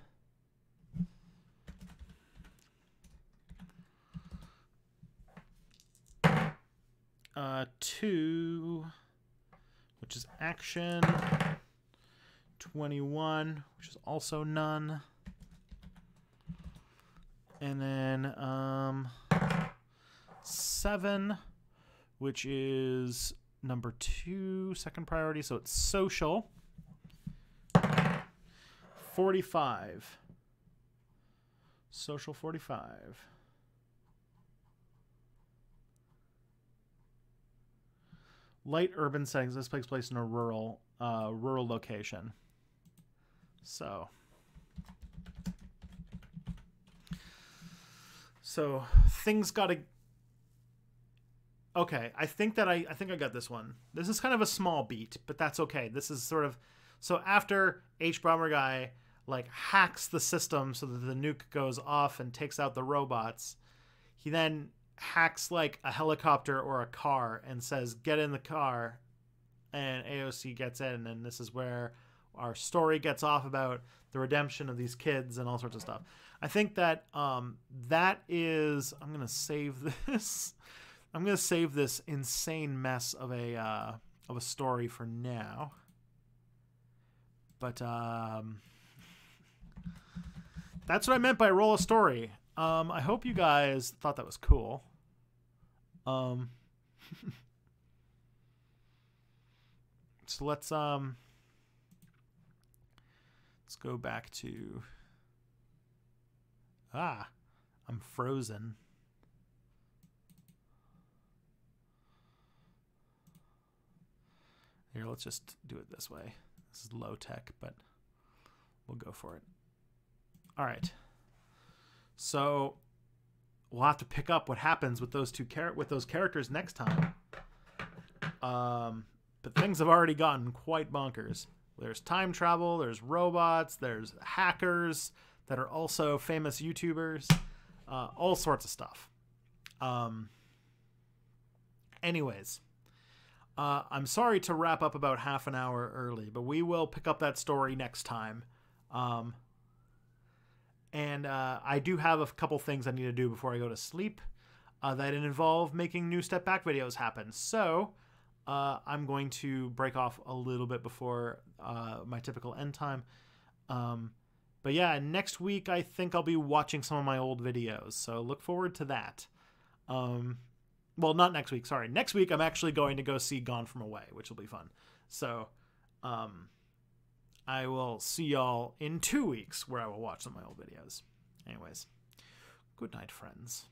2, which is action. 21, which is also none. And then 7, which is number 2, second priority, so it's social. 45. Social 45. Light urban settings. This takes place in a rural location. So things gotta... Okay, I think I got this one. This is kind of a small beat, but that's okay. This is sort of... So after H-Bomber guy like hacks the system so that the nuke goes off and takes out the robots, he then hacks like a helicopter or a car and says, get in the car, and AOC gets in, and this is where our story gets off about the redemption of these kids and all sorts of stuff. I think that that is... I'm gonna save this. I'm gonna save this insane mess of a story for now. But that's what I meant by roll a story. I hope you guys thought that was cool. So let's go back to... I'm frozen. Here, let's just do it this way. This is low tech, but we'll go for it. All right. So we'll have to pick up what happens with those those characters next time. But things have already gotten quite bonkers. There's time travel, there's robots, there's hackers that are also famous YouTubers, all sorts of stuff. Anyways, I'm sorry to wrap up about half an hour early, but we will pick up that story next time. And I do have a couple things I need to do before I go to sleep that involve making new Step Back videos happen. So I'm going to break off a little bit before my typical end time. But yeah, next week I think I'll be watching some of my old videos, so look forward to that. Well, not next week, sorry. Next week I'm actually going to go see Gone From Away, which will be fun. So I will see y'all in 2 weeks where I will watch some of my old videos. Anyways, good night, friends.